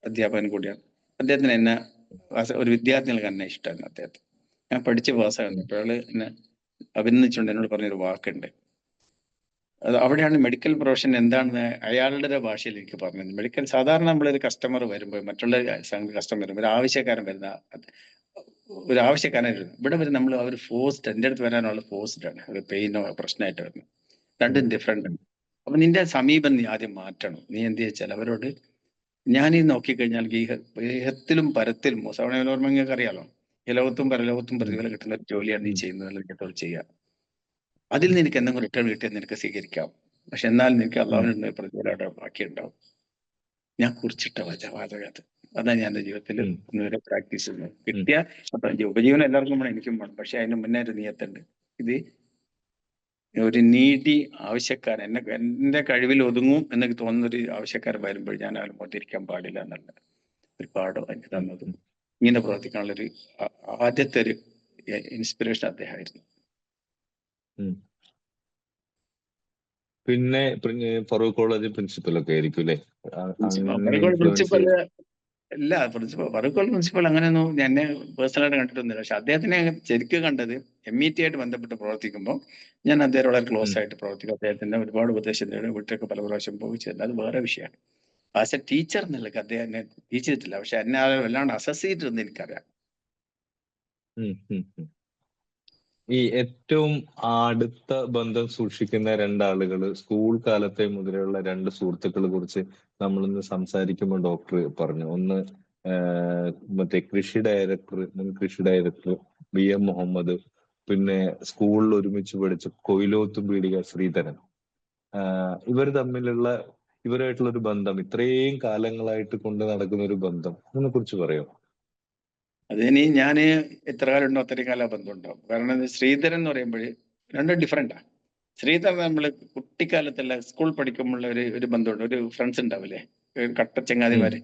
അധ്യാപകൻ കൂടിയാണ്. അദ്ദേഹത്തിന് എന്നെ ഒരു വിദ്യാർത്ഥികൾക്ക് എന്നെ ഇഷ്ടമായിരുന്നു അദ്ദേഹത്തെ. ഞാൻ പഠിച്ച് പാസ്സാകുന്നു. അപ്പോൾ അയാള് എന്നെ അഭിനന്ദിച്ചുകൊണ്ട് എന്നോട് പറഞ്ഞൊരു വാക്കുണ്ട്. അത് അവിടെയാണ് മെഡിക്കൽ പ്രൊഫഷൻ എന്താണെന്ന് അയാളുടെ ഭാഷയിൽ എനിക്ക് പറഞ്ഞത്. മെഡിക്കൽ സാധാരണ നമ്മളൊരു കസ്റ്റമർ വരുമ്പോൾ, മറ്റുള്ള കസ്റ്റമർ വരുമ്പോൾ, ഒരു ആവശ്യക്കാരൻ വരുന്ന ഒരു ആവശ്യക്കാരനായിട്ട് ഇവിടെ വരും നമ്മൾ. അവർ ഫോഴ്സ്ഡ്, എൻ്റെ അടുത്ത് വരാനുള്ള ഫോഴ്സ്ഡ് ആണ്. ഒരു പെയിനോ പ്രശ്നമായിട്ട് വരുന്നത്. ഉം, രണ്ടും ഡിഫറെന്റ് ആണ്. അപ്പൊ നിന്റെ സമീപനം നീ ആദ്യം മാറ്റണം. നീ എന്ത് വെച്ചാൽ അവരോട് ഞാൻ ഈ നോക്കിക്കഴിഞ്ഞാൽ ഗേഹത്തിലും പരത്തിലും സവണയോർമ്മ നിങ്ങൾക്ക് അറിയാലോ, ഈ ലോകത്തും പരലോകത്തും ഉം, പ്രതിഫലം കിട്ടുന്ന ഒരു ജോലിയാണ് നീ ഉം, ചെയ്യുന്നത്. അല്ലെങ്കിൽ ചെയ്യുക. അതിൽ നിനക്ക് എന്തെങ്കിലും റിട്ടേൺ കിട്ടിയാൽ നിനക്ക് സ്വീകരിക്കാം. പക്ഷെ എന്നാൽ നിനക്ക് ഉം, അള്ളാഹുവിന്റെ പ്രതിഫലം അവിടെ ബാക്കിയുണ്ടാവും. ഞാൻ കുറിച്ചിട്ട വാചകത് അതാണ് ഞാൻ എൻ്റെ ജീവിതത്തിൽ ഉം, ഇന്നുവരെ പ്രാക്ടീസ് ചെയ്യുന്നത്. ഉം, കിട്ടിയ ഉപജീവനം എല്ലാവർക്കും വേണം, എനിക്കും വേണം. പക്ഷെ അതിന് മുന്നേ ഒരു നിയത്തുണ്ട്. ഇത് ഒരു നീതി ആവശ്യക്കാരൻ, എന്റെ കഴിവിൽ ഒതുങ്ങും എന്നൊക്കെ തോന്നുന്ന ഒരു ആവശ്യക്കാരൻ വരുമ്പോൾ ഞാൻ അവരെ മുതിരിക്കാൻ പാടില്ല എന്നുള്ള ഒരു പാഠം എനിക്ക് ഉം, തന്നതും ഉം, ഇങ്ങനെ പ്രവർത്തിക്കാനുള്ള ഒരു ആദ്യത്തെ ഒരു ഇൻസ്പിറേഷൻ അദ്ദേഹമായിരുന്നു. ഉം. പിന്നെ ഫറൂഖ് കോളേജ് പ്രിൻസിപ്പൽ ഒക്കെ ആയിരിക്കും അല്ലെ? അങ്ങനെ ഫറൂഖ് ഇൻഫ്ലുവൻസ് പ്രിൻസിപ്പൽ ഇല്ല, ഫറൂഖ് പ്രിൻസിപ്പൽ അങ്ങനെയൊന്നും എന്നെ പേഴ്സണലായിട്ട് കണ്ടിട്ടൊന്നുമില്ല. പക്ഷെ അദ്ദേഹത്തിനെ ശരിക്കും കണ്ടത് MET ആയിട്ട് ബന്ധപ്പെട്ട് പ്രവർത്തിക്കുമ്പോൾ ഞാൻ അദ്ദേഹം വളരെ ക്ലോസ് ആയിട്ട് പ്രവർത്തിക്കും. അദ്ദേഹത്തിന്റെ ഒരുപാട് ഉപദേശത്തിന്റെ വീട്ടിലൊക്കെ പല പ്രാവശ്യം പോയി ചേർന്ന്, അത് വേറെ വിഷയമാണ്. ആസ് എ ടീച്ചർ എന്നുള്ളത് അദ്ദേഹം എന്നെ ടീച്ച് ചെയ്തിട്ടില്ല. പക്ഷെ എന്നെ വല്ലാണ്ട് അസസ് ചെയ്തിരുന്ന് എനിക്കറിയാം. ഈ ഏറ്റവും അടുത്ത ബന്ധം സൂക്ഷിക്കുന്ന രണ്ടാളുകൾ, സ്കൂൾ കാലത്തെ മുതലുള്ള രണ്ട് സുഹൃത്തുക്കളെ കുറിച്ച് നമ്മളിന്ന് സംസാരിക്കുമ്പോൾ ഡോക്ടർ പറഞ്ഞു. ഒന്ന് മറ്റേ മുൻ കൃഷി ഡയറക്ടർ VM മുഹമ്മദ്, പിന്നെ സ്കൂളിൽ ഒരുമിച്ച് പഠിച്ച കൊയിലോത്ത് പീടിക ശ്രീധരൻ. ഇവർ തമ്മിലുള്ള ഇവരായിട്ടുള്ള ഒരു ബന്ധം, ഇത്രയും കാലങ്ങളായിട്ട് കൊണ്ട് നടക്കുന്ന ഒരു ബന്ധം, അതിനെ കുറിച്ച് പറയോ? അതിനി ഞാൻ എത്ര കാലം ഉണ്ടോ അത്രയും കാലം ബന്ധം ഉണ്ടാവും. കാരണം ശ്രീധരൻ എന്ന് പറയുമ്പോൾ രണ്ടും ഡിഫറെന്റാ. ശ്രീധരൻ നമ്മൾ കുട്ടിക്കാലത്തുള്ള സ്കൂൾ പഠിക്കുമ്പോഴുള്ള ഒരു ബന്ധമുണ്ട്, ഒരു ഫ്രണ്ട്സ് ഉണ്ടാവില്ലേ, കട്ട ചങ്ങാതിമാര്,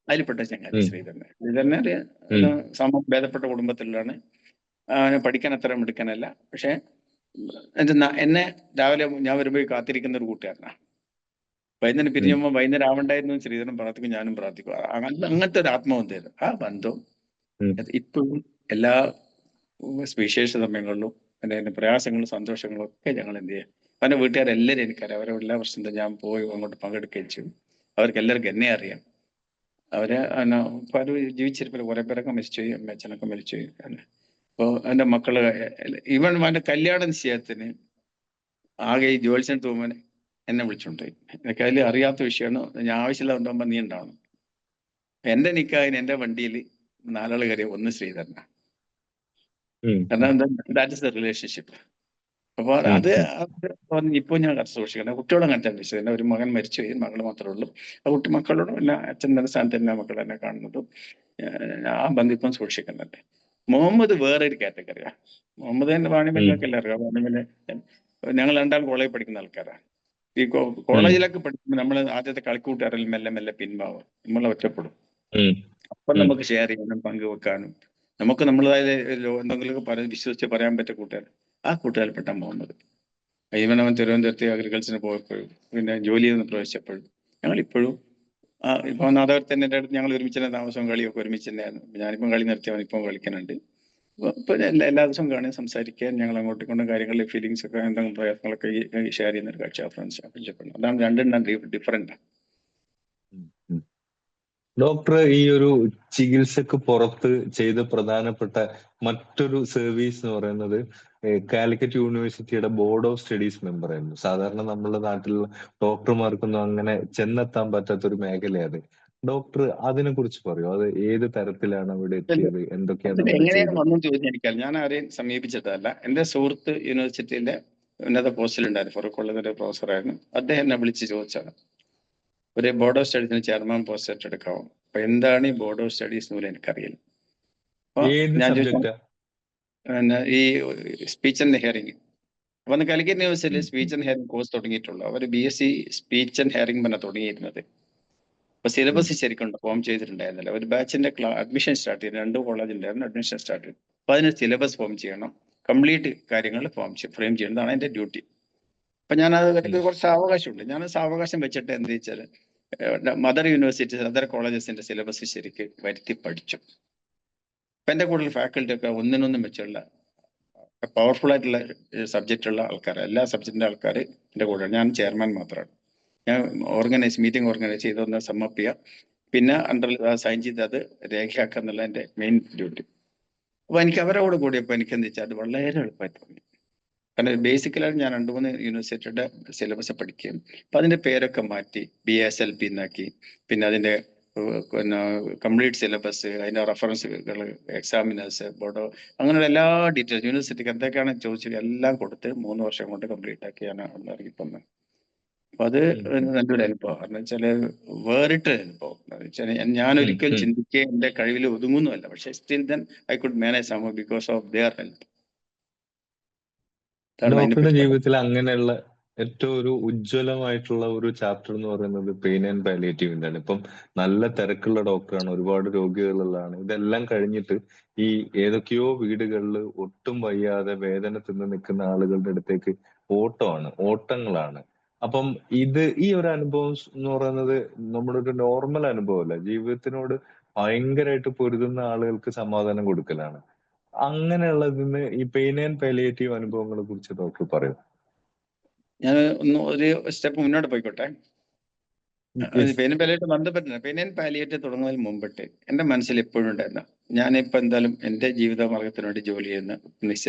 അതിൽപ്പെട്ട ചങ്ങാതി ശ്രീധരൻ. ശ്രീധരന് ഒരു ഭേദപ്പെട്ട കുടുംബത്തിലാണ്. അവന് പഠിക്കാൻ അത്ര മിടുക്കനല്ല. പക്ഷെ എന്നെ രാവിലെ ഞാൻ വരുമ്പോൾ കാത്തിരിക്കുന്ന ഒരു കൂട്ടുകാരനാണ്. വൈകുന്നേരം പിരിയുമ്പോൾ വൈകുന്നേരം ആവണ്ടായിരുന്നു ശ്രീധരൻ പ്രാർത്ഥിക്കും, ഞാനും പ്രാർത്ഥിക്കും. അങ്ങനത്തെ ഒരു ആത്മബന്ധം, ആ ബന്ധം ഇപ്പോഴും എല്ലാ വിശേഷ സമയങ്ങളിലും എൻ്റെ പ്രയാസങ്ങളും സന്തോഷങ്ങളും ഒക്കെ ഞങ്ങൾ എന്ത് ചെയ്യാം, അവൻ്റെ വീട്ടുകാരെല്ലാവരും എനിക്കറിയാം. അവരെ എല്ലാ പ്രശ്നത്തിലും ഞാൻ പോയി അങ്ങോട്ട് പങ്കെടുക്കുകയും ചെയ്യും. അവർക്ക് എല്ലാവർക്കും എന്നെ അറിയാം. അവരെ പല ജീവിച്ചിരിപ്പിൽ കുറെ പേരൊക്കെ മരിച്ചുപോയി, അമ്മച്ചനൊക്കെ മരിച്ചുപോയി. അപ്പോൾ എൻ്റെ മക്കള് ഈവൻ അവൻ്റെ കല്യാണ നിശ്ചയത്തിന് ആകെ ഈ ജോത്സ്യൻ തൂമൻ എന്നെ വിളിച്ചുകൊണ്ടുപോയി. എനിക്ക് അതിൽ അറിയാത്ത വിഷയമാണ്. ഞാൻ ആവശ്യമില്ലാതുണ്ടാകുമ്പോൾ നീ ഉണ്ടാവണം. എൻ്റെ നിക്കാഹിന് എൻ്റെ വണ്ടിയിൽ 4 ആൾ കയറിയ ഒന്ന് ശ്രീധരനാണ്. കാരണം ദാറ്റ് ഇസ് ദ റിലേഷൻഷിപ്പ്. അപ്പൊ അത് ഇപ്പൊ ഞാൻ സൂക്ഷിക്കണം. കുട്ടികളെ അങ്ങനത്തെ വിഷയം. ഒരു മകൻ മരിച്ചു, മകൾ മാത്രമേ ഉള്ളൂ. ആ മക്കളോടും എല്ലാ അച്ഛൻ്റെ സ്ഥാനത്ത് തന്നെ മക്കൾ എന്നെ കാണുന്നതും ആ ബന്ധിപ്പം സൂക്ഷിക്കുന്നുണ്ട്. മുഹമ്മദ് വേറൊരു കാറ്റഗറിയാണ്. മുഹമ്മദ് തന്നെ വാണിമലൊക്കെ അല്ലേ അറിയാം. വാണിമല ഞങ്ങൾ രണ്ടാൾ കോളേജിൽ പഠിക്കുന്ന ആൾക്കാരാണ്. ഈ കോളേജിലൊക്കെ പഠിക്കുമ്പോൾ നമ്മൾ ആദ്യത്തെ കളിക്കൂട്ടുകാരിൽ മെല്ലെ മെല്ലെ പിൻവാവും, നമ്മൾ ഒറ്റപ്പെടും. അപ്പം നമുക്ക് ഷെയർ ചെയ്യാനും പങ്കുവെക്കാനും നമുക്ക് നമ്മളതായ എന്തെങ്കിലുമൊക്കെ വിശ്വസിച്ച് പറയാൻ പറ്റിയ കൂട്ടുകാർ, ആ കൂട്ടുകാരിൽപ്പെട്ട മുഹമ്മദ്. അവൻ തിരുവനന്തപുരത്ത് അഗ്രികൾച്ചറിന് പോയപ്പോഴും പിന്നെ ജോലി ചെയ്ത് പ്രവേശിച്ചപ്പോഴും ഞങ്ങൾ ഇപ്പോഴും ഇപ്പൊ നാദാപുരത്ത് തന്നെ എൻ്റെ അടുത്ത് ഞങ്ങൾ ഒരുമിച്ച് തന്നെ താമസവും കളിയൊക്കെ ഒരുമിച്ച് തന്നെയായിരുന്നു. ഞാനിപ്പം കളി നിർത്തിയവൻ ഇപ്പം കളിക്കുന്നുണ്ട്. ഇപ്പൊ എല്ലാ ദിവസവും കാണാൻ സംസാരിക്കാൻ ഞങ്ങൾ അങ്ങോട്ടും ഇങ്ങോട്ടും കാര്യങ്ങളിൽ ഫീലിങ്സ് ഒക്കെ എന്തെങ്കിലും പ്രയത്നങ്ങളൊക്കെ ഷെയർ ചെയ്യുന്ന ഒരു കാഴ്ച ഫ്രണ്ട്ഷിപ്പ്. അതാണ് രണ്ടും ഡിഫറെന്റ്. ഡോക്ടർ ഈ ഒരു ചികിത്സക്ക് പുറത്ത് ചെയ്ത പ്രധാനപ്പെട്ട മറ്റൊരു സർവീസ് എന്ന് പറയുന്നത് കാലിക്കറ്റ് യൂണിവേഴ്സിറ്റിയുടെ ബോർഡ് ഓഫ് സ്റ്റഡീസ് മെമ്പർ ആയിരുന്നു. സാധാരണ നമ്മുടെ നാട്ടിലുള്ള ഡോക്ടർമാർക്കൊന്നും അങ്ങനെ ചെന്നെത്താൻ പറ്റാത്ത ഒരു മേഖലയാണ്. ഡോക്ടർ അതിനെ കുറിച്ച് പറയോ? അത് ഏത് തരത്തിലാണ് അവിടെ എത്തിയത്, എന്തൊക്കെയാണ് എങ്ങനെയാണ് വന്നെന്ന് ചോദിച്ചാൽ എനിക്കല്ല. ഞാൻ ആരെയും സമീപിച്ചിട്ടല്ല. എൻ്റെ സുഹൃത്ത് യൂണിവേഴ്സിറ്റിയിലെ ഉന്നത പോസ്റ്റിലുണ്ടായിരുന്നു, ഫറൂഖ് കോളേജിന്റെ പ്രൊഫസറായിരുന്നു. അദ്ദേഹം എന്നെ വിളിച്ച് ചോദിച്ചാണ്, ഒരു ബോർഡ് ഓഫ് സ്റ്റഡീസിന് ചെയർമാൻ പോസ്റ്റ് ഏറ്റെടുക്കാവും. അപ്പൊ എന്താണ് ഈ ബോർഡ് ഓഫ് സ്റ്റഡീസ് എന്ന് എനിക്കറിയില്ല. അപ്പൊ ഞാൻ ചോദിച്ചു, ഈ സ്പീച്ച് ആൻഡ് ഹിയറിംഗ്. അപ്പൊ അന്ന് കാലിക്കറ്റ് യൂണിവേഴ്സിറ്റിയിൽ സ്പീച്ച് ആൻഡ് ഹിയറിംഗ് കോഴ്സ് തുടങ്ങിയിട്ടുള്ളൂ. അവർ BSc സ്പീച്ച് ആൻഡ് ഹിയറിംഗ് പറഞ്ഞ തുടങ്ങിയിരുന്നത്. അപ്പൊ സിലബസ് ശരിക്കും ഫോം ചെയ്തിട്ടുണ്ടായിരുന്നില്ല. ഒരു ബാച്ചിന്റെ അഡ്മിഷൻ സ്റ്റാർട്ട് ചെയ്തു. 2 കോളേജിലായിരുന്നു അഡ്മിഷൻ സ്റ്റാർട്ട് ചെയ്തു. അപ്പൊ അതിന് സിലബസ് ഫോം ചെയ്യണം, കംപ്ലീറ്റ് കാര്യങ്ങൾ ഫ്രെയിം ചെയ്യുന്നതാണ് എന്റെ ഡ്യൂട്ടി. അപ്പൊ എനിക്ക് കുറച്ച് സാവകാശമുണ്ട്. ഞാൻ സാവകാശം വെച്ചിട്ട് എന്ത് വെച്ചാൽ മദർ കോളേജസിന്റെ സിലബസ് ശരിക്ക് വരുത്തി പഠിച്ചു. അപ്പൊ എന്റെ കൂടുതൽ ഫാക്കൽറ്റി ഒക്കെ ഒന്നിനൊന്നും വെച്ചുള്ള പവർഫുൾ ആയിട്ടുള്ള സബ്ജക്റ്റ് ഉള്ള ആൾക്കാർ, എല്ലാ സബ്ജക്റ്റിന്റെ ആൾക്കാർ എന്റെ കൂടെ. ഞാൻ ചെയർമാൻ മാത്രമാണ്. ഞാൻ മീറ്റിംഗ് ഓർഗനൈസ് ചെയ്തൊന്ന് സമ്മപ്പ് ചെയ്യുക, പിന്നെ അണ്ടർ സൈൻ ചെയ്ത് അത് രേഖയാക്കുക എന്നുള്ള എൻ്റെ മെയിൻ ഡ്യൂട്ടി. അപ്പൊ എനിക്ക് അവരുടെ കൂടെ കൂടിയപ്പോൾ എനിക്ക് എന്താ വെച്ചാൽ അത് വളരെ എളുപ്പമായി തോന്നി. കാരണം ബേസിക്കലായിട്ട് ഞാൻ 2-3 യൂണിവേഴ്സിറ്റിയുടെ സിലബസ് പഠിക്കുകയും അപ്പൊ അതിന്റെ പേരൊക്കെ മാറ്റി BSLP എന്നാക്കി. പിന്നെ അതിന്റെ പിന്നെ കംപ്ലീറ്റ് സിലബസ്, അതിന്റെ റെഫറൻസുകൾ, എക്സാമിനേഴ്സ്, ബോർഡോ, അങ്ങനെയുള്ള എല്ലാ ഡീറ്റെയിൽസ് യൂണിവേഴ്സിറ്റിക്ക് എന്തൊക്കെയാണ് ചോദിച്ചത് എല്ലാം കൊടുത്ത് 3 വർഷം കൊണ്ട് കംപ്ലീറ്റ് ആക്കിയാണ് ഇറങ്ങിപ്പോന്നത്. അപ്പൊ അത് നല്ലൊരു അനുഭവം. കാരണം വെച്ചാല് വേറിട്ടൊരു അനുഭവം. ഞാൻ ഒരിക്കലും ചിന്തിക്കുക എന്റെ കഴിവിൽ ഒതുങ്ങുന്നതല്ല. പക്ഷെ still then I could manage സംഭവം ബിക്കോസ് ഓഫ് ദെയർ ഹെൽപ്പ്. ഡോക്ടറുടെ ജീവിതത്തിൽ അങ്ങനെയുള്ള ഏറ്റവും ഒരു ഉജ്ജ്വലമായിട്ടുള്ള ഒരു ചാപ്റ്റർ എന്ന് പറയുന്നത് പെയിൻ ആൻഡ് പാലിയേറ്റീവിന്റെ ആണ്. ഇപ്പം നല്ല തിരക്കുള്ള ഡോക്ടറാണ്, ഒരുപാട് രോഗികളുള്ളതാണ്. ഇതെല്ലാം കഴിഞ്ഞിട്ട് ഈ ഏതൊക്കെയോ വീടുകളിൽ ഒട്ടും വയ്യാതെ വേദന തിന്ന് നിൽക്കുന്ന ആളുകളുടെ അടുത്തേക്ക് ഓട്ടങ്ങളാണ്. അപ്പം ഈ ഒരു അനുഭവം എന്ന് പറയുന്നത് നമ്മുടെ ഒരു നോർമൽ അനുഭവമല്ല. ജീവിതത്തിനോട് ഭയങ്കരമായിട്ട് പൊരുതുന്ന ആളുകൾക്ക് സമാധാനം കൊടുക്കലാണ്. അങ്ങനെയുള്ളതിന്ന് ഈ പെയിൻ ആൻഡ് പാലിയേറ്റീവ് അനുഭവങ്ങളെ കുറിച്ച് ഡോക്ടർ പറയും. ഞാൻ ഒന്ന് ഒരു സ്റ്റെപ്പ് മുന്നോട്ട് പോയിക്കോട്ടെ. യെസ്. പെയിൻ പാലിയേറ്റ് ബന്ധപ്പെട്ടില്ല. പെയിൻ ആൻഡ് പാലിയേറ്റ് തുടങ്ങുന്നതിന് മുമ്പിട്ട് എന്റെ മനസ്സിൽ എപ്പോഴും ഉണ്ടായിരുന്ന, ഞാനിപ്പോ എന്തായാലും എന്റെ ജീവിത മാർഗത്തിന് വേണ്ടി ജോലി ചെയ്യുന്ന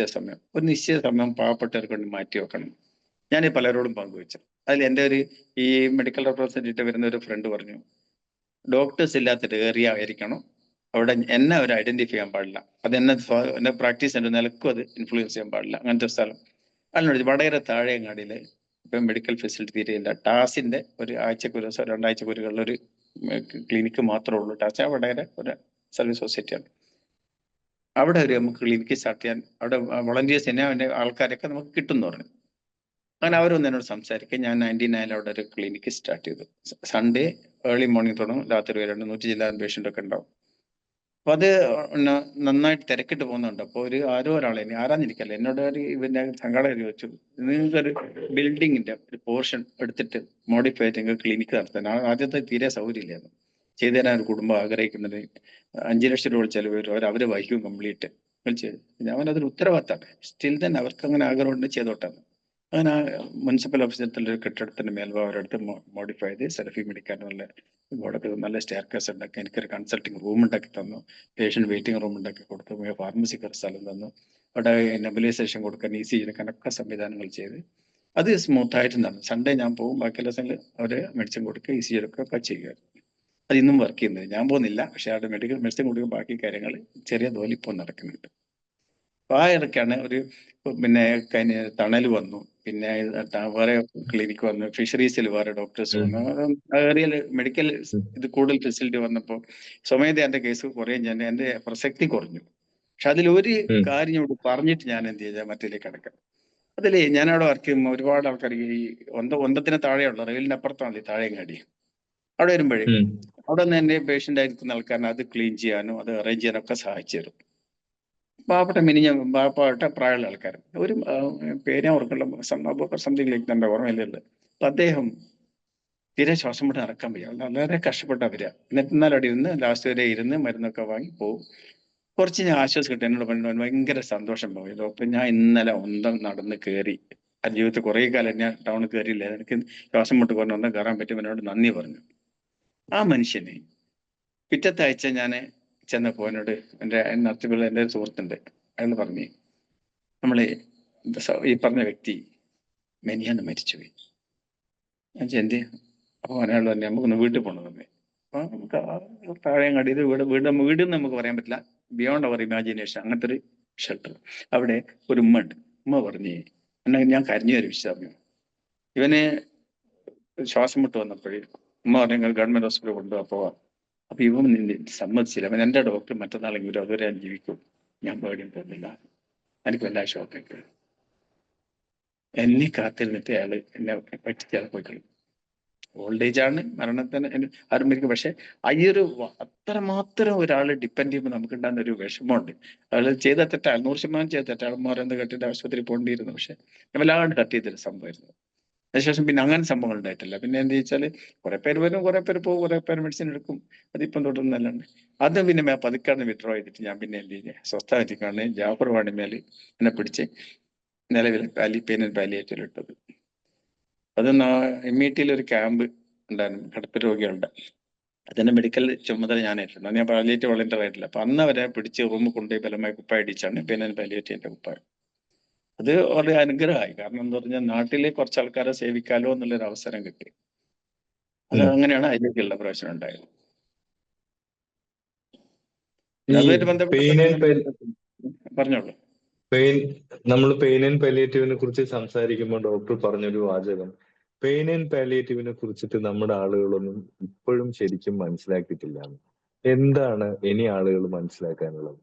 ഒരു നിശ്ചിത സമയം പാവപ്പെട്ടവർക്ക് വേണ്ടി മാറ്റി വെക്കണം. ഞാൻ പലരോടും പങ്കുവെച്ചു. അതിൽ എന്റെ ഈ മെഡിക്കൽ റെപ്രസെന്റേറ്റീവ് വരുന്ന ഒരു ഫ്രണ്ട് പറഞ്ഞു, ഡോക്ടേഴ്സ് ഇല്ലാത്തൊരു ഏറിയ ആയിരിക്കണം അവിടെ, എന്നെ അവർ ഐഡന്റിഫൈ ചെയ്യാൻ പാടില്ല, അത് എന്നെ പ്രാക്ടീസ് ചെയ്യുന്ന നിലക്കും അത് ഇൻഫ്ലുവൻസ് ചെയ്യാൻ പാടില്ല, അങ്ങനത്തെ സ്ഥലം. അതിനോട് വടകര താഴെയങ്ങാടിയില് ഇപ്പം മെഡിക്കൽ ഫെസിലിറ്റി തീരെയില്ല. ടാസിന്റെ ഒരു ആഴ്ചക്ക് ഒരു ദിവസം 2 ആഴ്ചക്കുള്ള ഒരു ക്ലിനിക്ക് മാത്രമേ ഉള്ളൂ. ടാസ് വടകര ഒരു സർവീസ് സൊസൈറ്റിയാണ്. അവിടെ നമുക്ക് ക്ലിനിക്ക് സ്റ്റാർട്ട് ചെയ്യാൻ അവിടെ വളണ്ടിയേഴ്സ് തന്നെ അതിന്റെ ആൾക്കാരൊക്കെ നമുക്ക് കിട്ടും എന്ന് പറഞ്ഞു. അങ്ങനെ അവരൊന്ന് എന്നോട് സംസാരിക്കുക. ഞാൻ 99 അവിടെ ഒരു ക്ലിനിക്ക് സ്റ്റാർട്ട് ചെയ്തു. സൺഡേ ഏർലി മോർണിംഗ് തുടങ്ങും, രാത്രി വരെ 100 ചില്ലാൻ പേഷ്യൻ്റ് ഒക്കെ ഉണ്ടാവും. അപ്പൊ അത് നന്നായിട്ട് തിരക്കിട്ട് പോകുന്നുണ്ട്. അപ്പൊ ആരോ ഒരാളെ ആരാന്നിരിക്കല്ല എന്നോട് പിന്നെ സംഘാടകർ ചോദിച്ചു, നിങ്ങൾക്കൊരു ബിൽഡിങ്ങിന്റെ ഒരു പോർഷൻ എടുത്തിട്ട് മോഡിഫൈ ചെയ്ത് ക്ലിനിക്ക് നടത്താൻ. ആദ്യത്തെ തീരെ സൗകര്യമില്ലായിരുന്നു. ചെയ്തു തരാൻ ഒരു കുടുംബം ആഗ്രഹിക്കുന്നത് 5 ലക്ഷം രൂപ ചെലവ് വരും, അവര് വഹിക്കും കംപ്ലീറ്റ്. ഞാൻ അതൊരു ഉത്തരവാദിത്തമാണ്. സ്റ്റിൽ തന്നെ അവർക്ക് അങ്ങനെ ആഗ്രഹമുണ്ട്, ചെയ്തോട്ടാണ്. അങ്ങനെ മുനിസിപ്പൽ ഓഫീസിൽ ഒരു കെട്ടിടത്തിന്റെ മേൽഭാഗം അവരടുത്ത് മോഡിഫൈ ചെയ്ത് സെൽഫി മേടിക്കാൻ നല്ല സ്റ്റെയർ കേസ് ഉണ്ടാക്കി, എനിക്കൊരു കൺസൾട്ടിങ് റൂം ഉണ്ടാക്കി തന്നു, പേഷ്യന്റ് വെയിറ്റിംഗ് റൂം ഉണ്ടാക്കി കൊടുത്തു, ഫാർമസിക്ക് ഒരു സ്ഥലം തന്നു, അവിടെ നെബുലൈസേഷൻ കൊടുക്കാൻ ECG എടുക്കാനൊക്കെ സംവിധാനങ്ങൾ ചെയ്ത് അത് സ്മൂത്ത് ആയിട്ട് നടന്നു. സൺഡേ ഞാൻ പോകും, ബാക്കിയുള്ള ദിവസങ്ങളിൽ അവര് മെഡിസിൻ കൊടുക്കുക, ECG എടുക്കുക ചെയ്യുക. അത് ഇന്നും വർക്ക് ചെയ്യുന്നത്. ഞാൻ പോകുന്നില്ല, പക്ഷെ അവിടെ മെഡിസിൻ കൊടുക്കുക, ബാക്കി കാര്യങ്ങൾ ചെറിയ തോതിൽ ഇപ്പോൾ നടക്കുന്നുണ്ട്. അപ്പൊ ആ ഇടയ്ക്കാണ് പിന്നെ തണൽ വന്നു, പിന്നെ വേറെ ക്ലിനിക്ക് വന്നു, ഫിഷറീസിൽ വേറെ ഡോക്ടേഴ്സ് വന്നു, ഏറിയൽ മെഡിക്കൽ ഇത് കൂടുതൽ ഫെസിലിറ്റി വന്നപ്പോൾ സ്വമേധ എന്റെ കേസ് കുറേ എന്റെ പ്രസക്തി കുറഞ്ഞു. പക്ഷെ അതിലൊരു കാര്യം ഇവിടെ പറഞ്ഞിട്ട് ഞാൻ എന്ത് ചെയ്താൽ മറ്റേലേക്ക് കിടക്കാം. അതിലേ ഞാൻ അവിടെ വർക്ക് ചെയ്യുമ്പോൾ ഒരുപാട് ആൾക്കാർ ഈ ഒന്തത്തിന് താഴെയുള്ള റെയിലിന്റെ അപ്പുറത്താണ് ഈ താഴെങ്ങാടി. അവിടെ വരുമ്പോഴേ അവിടെ നിന്ന് എന്റെ പേഷ്യന്റ് ആയിരിക്കുന്ന ആൾക്കാരനെ അത് ക്ലീൻ ചെയ്യാനും അത് അറേഞ്ച് ചെയ്യാനൊക്കെ സഹായിച്ചു തരും. പാവപ്പെട്ട പ്രായമുള്ള ആൾക്കാർ. ഒരു പേര് ഓർക്കുള്ള സംതിങ് ലൈക്ക് നമ്മുടെ ഓർമ്മയിലുള്ളത്. അപ്പൊ അദ്ദേഹം തീരെ ശ്വാസം മുട്ട് നടക്കാൻ വയ്യ, വളരെ കഷ്ടപ്പെട്ടാ വരിക. എന്നാലും അവിടെ ഇരുന്ന് ലാസ്റ്റ് വരെ ഇരുന്ന് മരുന്നൊക്കെ വാങ്ങി പോകും. കുറച്ച് ഞാൻ ആശ്വാസം കിട്ടും. എന്നോട് പറഞ്ഞു ഭയങ്കര സന്തോഷം പോയി, ഡോക്ടർ ഞാൻ ഇന്നലെ നടന്ന് കയറി. ആ ജീവിതത്തിൽ കുറേ കാലം ഞാൻ ടൗണിൽ കയറിയില്ല, എനിക്ക് ശ്വാസം മുട്ട് കൊണ്ട് ഒന്നും കയറാൻ പറ്റും, എന്നോട് നന്ദി പറഞ്ഞു. ആ മനുഷ്യന് പിറ്റത്തെ ആഴ്ച ഞാൻ ചെന്നപ്പോ എന്നോട് നടത്തിപ്പുള്ള എൻ്റെ ഒരു സുഹൃത്തുണ്ട്, അയാൾ പറഞ്ഞു, നമ്മളെ ഈ പറഞ്ഞ വ്യക്തി മെനിയാന്ന് മരിച്ചുപോയി. ഞാൻ എന്ത്? അപ്പൊ അയാൾ പറഞ്ഞു, നമുക്കൊന്ന് വീട്ടിൽ പോകണം തന്നെ. അപ്പൊ നമുക്ക് താഴെങ്ങാടി വീട് നമുക്ക് പറയാൻ പറ്റില്ല, ബിയോണ്ട് അവർ ഇമാജിനേഷൻ, അങ്ങനത്തെ ഒരു ഷെൽട്ടർ. അവിടെ ഒരു ഉമ്മ ഉണ്ട്. ഉമ്മ പറഞ്ഞു, എന്നെ ഞാൻ കരഞ്ഞു ഒരു വിശ്വാസം. ഇവന് ശ്വാസം മുട്ട് വന്നപ്പോഴേ ഉമ്മ പറഞ്ഞു ഗവൺമെന്റ് ഹോസ്പിറ്റലിൽ കൊണ്ടുപോകാൻ പോവാം. അപ്പൊ ഇവൻ സമ്മതിച്ചില്ല. അവൻ എന്റെ ഡോക്ടർ മറ്റന്നാളെങ്കിലും അതുവരെ ഞാൻ ജീവിക്കും, ഞാൻ പേടിയും പോകുന്നില്ല, എനിക്ക് വല്ല ഷോക്കൊക്കെ. എന്നെ കാത്തിരുന്നിട്ട് അയാള് എന്നെ പറ്റിച്ച് പോയി കളി. ഓൾഡ് ഏജ് ആണ്, മരണത്തിന് ആരും മരിക്കും. പക്ഷെ അത്രമാത്രം ഒരാൾ ഡിപ്പെൻഡ് ചെയ്യുമ്പോൾ നമുക്ക് ഉണ്ടാകുന്ന ഒരു വിഷമമുണ്ട്. അയാൾ ചെയ്ത തെറ്റാ, 100% ചെയ്ത തെറ്റാ. ആൾമാരെന്ത് കെട്ടിട്ട് ആശുപത്രി പോകേണ്ടിയിരുന്നു. പക്ഷെ വല്ലാണ്ട് കട്ട് ചെയ്തൊരു സംഭവമായിരുന്നു. അതിനുശേഷം പിന്നെ അങ്ങനെ സംഭവങ്ങൾ ഉണ്ടായിട്ടില്ല. പിന്നെ എന്താ വെച്ചാൽ കുറെ പേര് വരും, കുറെ പേര് പോകും, കുറെ പേര് മെഡിസിൻ എടുക്കും, അതിപ്പം തുടർന്നല്ലാണ്ട്. അത് പിന്നെ പതുക്കാണ് വിഡ്രോ ചെയ്തിട്ട് ഞാൻ പിന്നെ എന്ത് ചെയ്തേ, സ്വസ്ഥാനത്തേക്കാണ് ജാഫർ വാണിമേൽ എന്നെ പിടിച്ച് നിലവിൽ പെയിൻ ആൻഡ് പാലിയേറ്റീവിൽ ഇട്ടത്. അത് MET ഒരു ക്യാമ്പ് ഉണ്ടായിരുന്നു കിടപ്പ് രോഗികളുടെ. അതിന്റെ മെഡിക്കൽ ചുമതല ഞാനായിരുന്നു. ഞാൻ പാലിയേറ്റീവ് വളണ്ടിയർ ആയിട്ടില്ല. അപ്പൊ അന്ന് അവരെ പിടിച്ച് റൂമിൽ കൊണ്ടുപോയി ബലമായി കുപ്പായ അടിച്ചാണ് പെയിൻ ആൻഡ് പാലിയേറ്റീവിന്റെ കുപ്പായം. അത് വളരെ അനുഗ്രഹമായി. കാരണം എന്താ പറഞ്ഞാൽ നാട്ടിലെ കുറച്ച് ആൾക്കാരെ സേവിക്കാലോ എന്നുള്ളൊരു അവസരം കിട്ടി. അത് അങ്ങനെയാണ് അതിലേക്കുള്ള പ്രവേശനം ഉണ്ടായത്. അതുമായിട്ട് ബന്ധപ്പെട്ട് പറഞ്ഞോളൂ. നമ്മൾ പെയിൻ ആൻഡ് പാലിയേറ്റീവിനെ കുറിച്ച് സംസാരിക്കുമ്പോൾ ഡോക്ടർ പറഞ്ഞൊരു വാചകം, പെയിൻ ആൻഡ് പാലിയേറ്റീവിനെ കുറിച്ചിട്ട് നമ്മുടെ ആളുകളൊന്നും ഇപ്പോഴും ശരിക്കും മനസ്സിലാക്കിയിട്ടില്ല. എന്താണ് ഇനി ആളുകൾ മനസ്സിലാക്കാനുള്ളത്?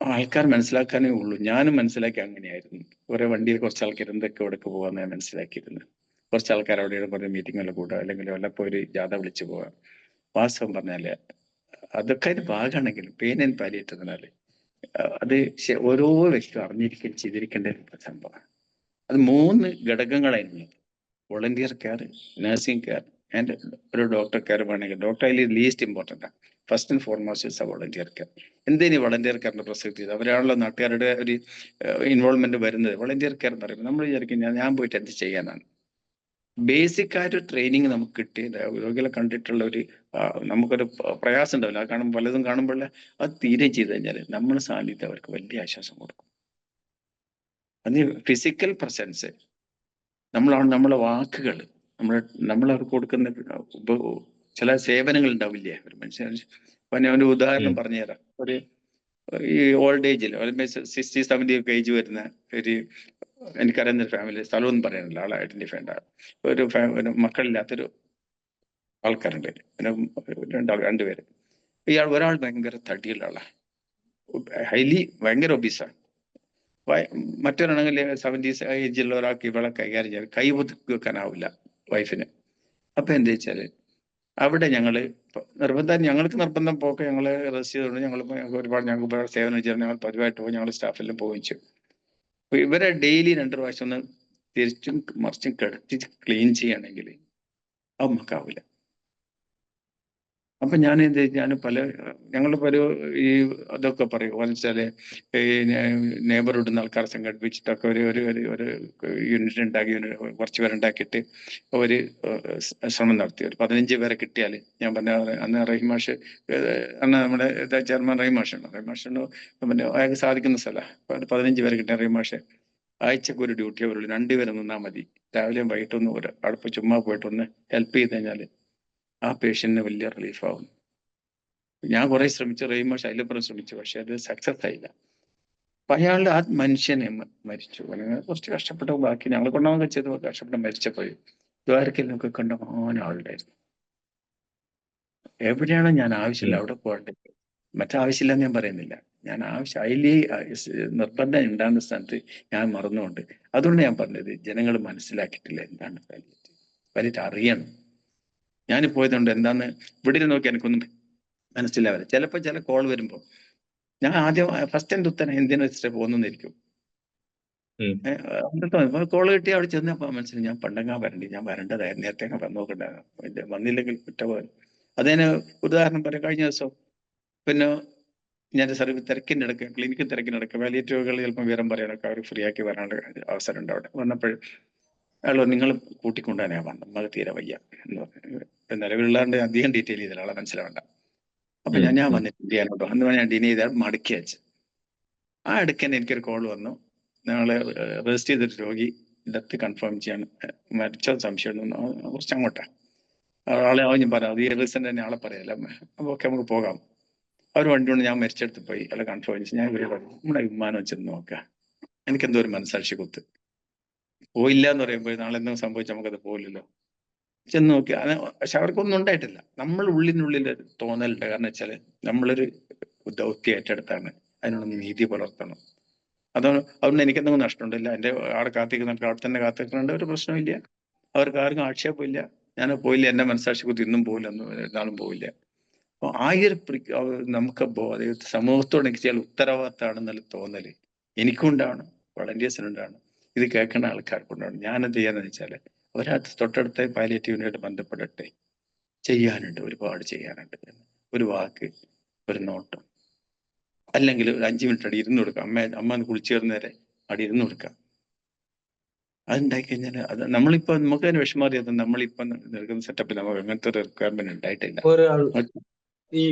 ആൾക്കാർ മനസ്സിലാക്കാനേ ഉള്ളൂ. ഞാനും മനസ്സിലാക്കി അങ്ങനെയായിരുന്നു. കുറെ വണ്ടിയിൽ കുറച്ച് ആൾക്കാർ എന്തൊക്കെ എവിടേക്ക് പോകാന്ന് ഞാൻ മനസ്സിലാക്കിയിരുന്നു. കുറച്ച് ആൾക്കാർ അവിടെ കുറേ മീറ്റിങ്ങുകൾ കൂടുക, അല്ലെങ്കിൽ വല്ലപ്പോൾ ഒരു ജാഥ വിളിച്ചു പോകാം. വാസ്തവം പറഞ്ഞാല് അതൊക്കെ അതിന്റെ ഭാഗമാണെങ്കിലും പെയിൻ ആൻഡ് പാലിയേറ്റീവ് എന്നാൽ അത് ഓരോ വ്യക്തിയും അറിഞ്ഞിരിക്കുകയും ചെയ്തിരിക്കേണ്ട ഒരു സംഭവമാണ്. അത് 3 ഘടകങ്ങളായിരുന്നു. Volunteer care, nursing care and ഒരു ഡോക്ടർ കെയർ വേണമെങ്കിൽ ഡോക്ടർ അതിൽ ലീസ്റ്റ് ഇമ്പോർട്ടൻ്റ് ആണ്. First and foremost is a volunteer care. എന്തിനു വോളണ്ടിയർ കെയറിന്റെ പ്രസക്തി? അവരാണല്ലോ നാട്ടുകാരുടെ ഒരു ഇൻവോൾവ്മെന്റ് വരുന്നത്. വോളണ്ടിയർ കെയർ എന്ന് പറയുമ്പോൾ നമ്മൾ വിചാരിക്കും ഞാൻ പോയിട്ട് എന്ത് ചെയ്യാനാണ്. ബേസിക് ആയിട്ട് ട്രെയിനിങ് നമുക്ക് കിട്ടി രോഗികളെ കണ്ടിട്ടുള്ള ഒരു നമുക്കൊരു പ്രയാസം ഉണ്ടാവില്ല. അത് കാണുമ്പോൾ പലതും കാണുമ്പോൾ അത് തീരെ ചെയ്ത് കഴിഞ്ഞാൽ നമ്മുടെ സാന്നിധ്യം അവർക്ക് വലിയ ആശ്വാസം കൊടുക്കും. അത് ഫിസിക്കൽ പ്രസൻസ്, നമ്മളെ വാക്കുകൾ, നമ്മൾ അവർക്ക് കൊടുക്കുന്ന ചില സേവനങ്ങൾ ഉണ്ടാവില്ലേ ഒരു മനുഷ്യൻ. ഞാൻ ഒരു ഉദാഹരണം പറഞ്ഞു തരാം. ഒരു ഈ ഓൾഡ് ഏജിൽ 60-70 ഒക്കെ ഏജ് വരുന്ന ഒരു എനിക്കറിയുന്ന ഒരു ഫാമിലി, സ്ഥലമൊന്നും പറയാനില്ല, ആളെ ഐഡന്റിഫൈ ഉണ്ടാകും. ഒരു മക്കളില്ലാത്തൊരു ആൾക്കാരുണ്ട്, രണ്ടുപേര്. ഒരാൾ ഭയങ്കര തടിയുള്ള ആളാണ്, ഭയങ്കര ഒബീസാണ്. മറ്റൊരാണെങ്കിൽ 70 ഏജിലുള്ള ഒരാൾക്ക് ഇവളെ കൈകാര്യം ചെയ്യാൻ കൈ ഒതുക്കി വെക്കാനാവില്ല വൈഫിന്. അപ്പൊ എന്താ വെച്ചാല് അവിടെ ഞങ്ങൾക്ക് നിർബന്ധം പോക്ക് ഞങ്ങള് റെസ്റ്റ് ചെയ്തുകൊണ്ട് ഞങ്ങൾക്ക് സേവനം ചെയ്ത് ഞങ്ങൾ പതിവായിട്ട് പോയി ഞങ്ങൾ സ്റ്റാഫെല്ലാം പോയിച്ചു. അപ്പൊ ഇവരെ ഡെയിലി 2 പ്രാവശ്യം ഒന്ന് തിരിച്ചും മറിച്ചും കിടത്തി ക്ലീൻ ചെയ്യണമെങ്കിൽ അത് നമുക്കാവില്ല. അപ്പൊ ഞാൻ ഈ അതൊക്കെ പറയും വെച്ചാല് ഈ നെയ്ബർഹുഡ് ആൾക്കാരെ സംഘടിപ്പിച്ചിട്ടൊക്കെ ഒരു യൂണിറ്റ് ഉണ്ടാക്കി, കുറച്ച് പേരുണ്ടാക്കിയിട്ട് ഒരു ശ്രമം നടത്തി. ഒരു 15 പേരെ കിട്ടിയാൽ, ഞാൻ പറഞ്ഞ അന്ന് റഹീമാഷ്, അന്ന് നമ്മുടെ ചെയർമാൻ റഹീമാഷുണ്ട്, പിന്നെ അയാൾക്ക് സാധിക്കുന്ന സ്ഥലമാണ്. 15 പേരെ കിട്ടിയ റഹീമാഷ് ആഴ്ചക്ക് ഒരു ഡ്യൂട്ടി അവരുള്ളൂ, 2 പേര് നിന്നാൽ മതി. രാവിലെയും വൈകിട്ടൊന്ന് അടുപ്പ് ചുമ്മാ പോയിട്ടൊന്ന് ഹെൽപ്പ് ചെയ്ത് കഴിഞ്ഞാൽ ആ പേഷ്യന്റിന് വലിയ റിലീഫാവും. ഞാൻ കുറെ ശ്രമിച്ചു, റഹീമാഷ് അതിലപ്പുറം ശ്രമിച്ചു, പക്ഷെ അത് സക്സസ് ആയില്ല. അപ്പൊ അയാളുടെ ആ മനുഷ്യനെ മരിച്ചു. കുറച്ച് കഷ്ടപ്പെട്ട ബാക്കി ഞങ്ങൾ കൊണ്ടാവാൻ വെച്ചത് കഷ്ടപ്പെട്ട് മരിച്ചപ്പോയി ദ്വാരക്കലിനൊക്കെ കണ്ടമാനം ആളുണ്ടായിരുന്നു. എവിടെയാണോ ഞാൻ ആവശ്യമില്ല അവിടെ പോകേണ്ടത്, മറ്റാവശ്യമില്ലെന്ന് ഞാൻ പറയുന്നില്ല, ഞാൻ നിർബന്ധം ഉണ്ടാകുന്ന സ്ഥലത്ത് ഞാൻ മറന്നുകൊണ്ട്. അതുകൊണ്ട് ഞാൻ പറഞ്ഞത് ജനങ്ങൾ മനസ്സിലാക്കിയിട്ടില്ല എന്താണ് പാലിയേറ്റീവ് അറിയണം. ഞാൻ പോയതുകൊണ്ട് എന്താന്ന് ഇവിടെ നോക്കി എനിക്കൊന്നും മനസ്സിലാവില്ല. ചിലപ്പോൾ ചില കോൾ വരുമ്പോൾ ഞാൻ ആദ്യം ഫസ്റ്റ് എൻ്റെ ഉത്തരം എന്തിനു വെച്ചിട്ട് പോകുന്നിരിക്കും. കോള് കിട്ടി അവിടെ ചെന്നപ്പോ മനസ്സിലായി ഞാൻ പണ്ടങ്ങാൻ വരണ്ടി, ഞാൻ വരേണ്ടതായിരുന്നു, നേരത്തെ നോക്കണ്ടായിരുന്നു, വന്നില്ലെങ്കിൽ കുറ്റപോലെ. അതിന് ഉദാഹരണം പറയാം. കഴിഞ്ഞ ദിവസം പിന്നെ ഞാൻ തിരക്കിനിടയ്ക്ക്, ക്ലിനിക്ക് തിരക്കിനിടയ്ക്ക് പാലിയേറ്റീവുകൾ ചിലപ്പോൾ വിവരം പറയാനൊക്കെ അവർ ഫ്രീ ആക്കി വരാനുള്ള അവസരം ഉണ്ട്. അവിടെ വന്നപ്പോൾ അയാൾ നിങ്ങൾ കൂട്ടിക്കൊണ്ടുതന്നെയാ വന്നത്, നമുക്ക് തീരെ വയ്യ എന്ന് പറഞ്ഞു. നിലവിലുള്ളതുകൊണ്ട് അധികം ഡീറ്റെയിൽ ചെയ്തില്ല, ആളെ മനസ്സിലാവണ്ട. അപ്പൊ ഞാൻ വന്നിട്ട് ചെയ്യാനോട്ടോ അന്ന് ഞാൻ ഡിനേ ചെയ്താൽ മടക്കി വെച്ച്. ആ ഇടയ്ക്ക് എനിക്കൊരു കോൾ വന്നു, ഞങ്ങള് രജിസ്റ്റർ ചെയ്തൊരു രോഗി ഡെത്ത് കൺഫേം ചെയ്യാൻ മരിച്ച സംശയം കുറച്ച് അങ്ങോട്ടാണ്. ആളെ ഞാൻ പറയാം, അത് ഈ റീസെന്റ് തന്നെ ആളെ പറയാല്ല. അപ്പൊ ഓക്കെ നമുക്ക് പോകാം. അവർ വണ്ടി കൊണ്ട് ഞാൻ മരിച്ചെടുത്ത് പോയി, അല്ല കൺഫേം ചെയ്തു. ഞാൻ ഇവര് പറഞ്ഞു നമ്മുടെ വിമാനം ചെന്ന് നോക്കാം. എനിക്കെന്തോ ഒരു മനസാക്ഷി കുത്ത്, പോയില്ല എന്ന് പറയുമ്പോൾ നാളെ എന്തെങ്കിലും സംഭവിച്ചാൽ നമുക്കത് പോയില്ലല്ലോ. ചെന്ന് നോക്കി. പക്ഷെ അവർക്കൊന്നും ഉണ്ടായിട്ടില്ല. നമ്മൾ ഉള്ളിനുള്ളിൽ തോന്നലുണ്ട്. കാരണം വെച്ചാല് നമ്മളൊരു ദൗത്യം ഏറ്റെടുത്താണ്, അതിനോടൊന്ന് നീതി പുലർത്തണം. അതുകൊണ്ട് എനിക്കെന്തെങ്കിലും നഷ്ടമുണ്ടില്ല. എൻ്റെ അവിടെ കാത്തിക്കുന്ന അവിടെ തന്നെ കാത്തിക്കുന്നുണ്ട്, ഒരു പ്രശ്നമില്ല, അവർക്ക് ആർക്കും ആക്ഷേപമില്ല. ഞാൻ പോയില്ല, എൻ്റെ മനസാക്ഷി കുത്തി ഇന്നും പോയില്ല, എന്നാളും പോയില്ല. അപ്പൊ നമുക്ക് സമൂഹത്തോട് എനിക്ക് ചെയ്യാൻ ഉത്തരവാദിത്തമാണെന്നുള്ള തോന്നല് എനിക്കും ഉണ്ടാവണം, വളണ്ടിയേഴ്സിനുണ്ടാവണം, ഇത് കേൾക്കുന്ന ആൾക്കാർക്കുണ്ടാവണം. ഞാനെന്ത് ചെയ്യാന്ന് വെച്ചാൽ അവരത് തൊട്ടടുത്ത പാലിയേറ്റീവിനായിട്ട് ബന്ധപ്പെടട്ടെ. ചെയ്യാനുണ്ട്, ഒരുപാട് ചെയ്യാനുണ്ട്. ഒരു വാക്ക്, ഒരു നോട്ടം, അല്ലെങ്കിൽ ഒരു 5 മിനിറ്റ് അടി ഇരുന്ന് കൊടുക്കാം. അമ്മ കുളിച്ചു കയറുന്നേരെ അടി ഇരുന്ന് കൊടുക്കാം. അതുണ്ടായി കഴിഞ്ഞാൽ അത് നമ്മളിപ്പോ നമുക്ക് തന്നെ വിഷമം അറിയാതെ നമ്മളിപ്പം നിൽക്കുന്ന സെറ്റപ്പിൽ നമുക്ക് അങ്ങനത്തെ ഒരു റിക്വയർമെന്റ് ഉണ്ടായിട്ടില്ല. ഒരാൾ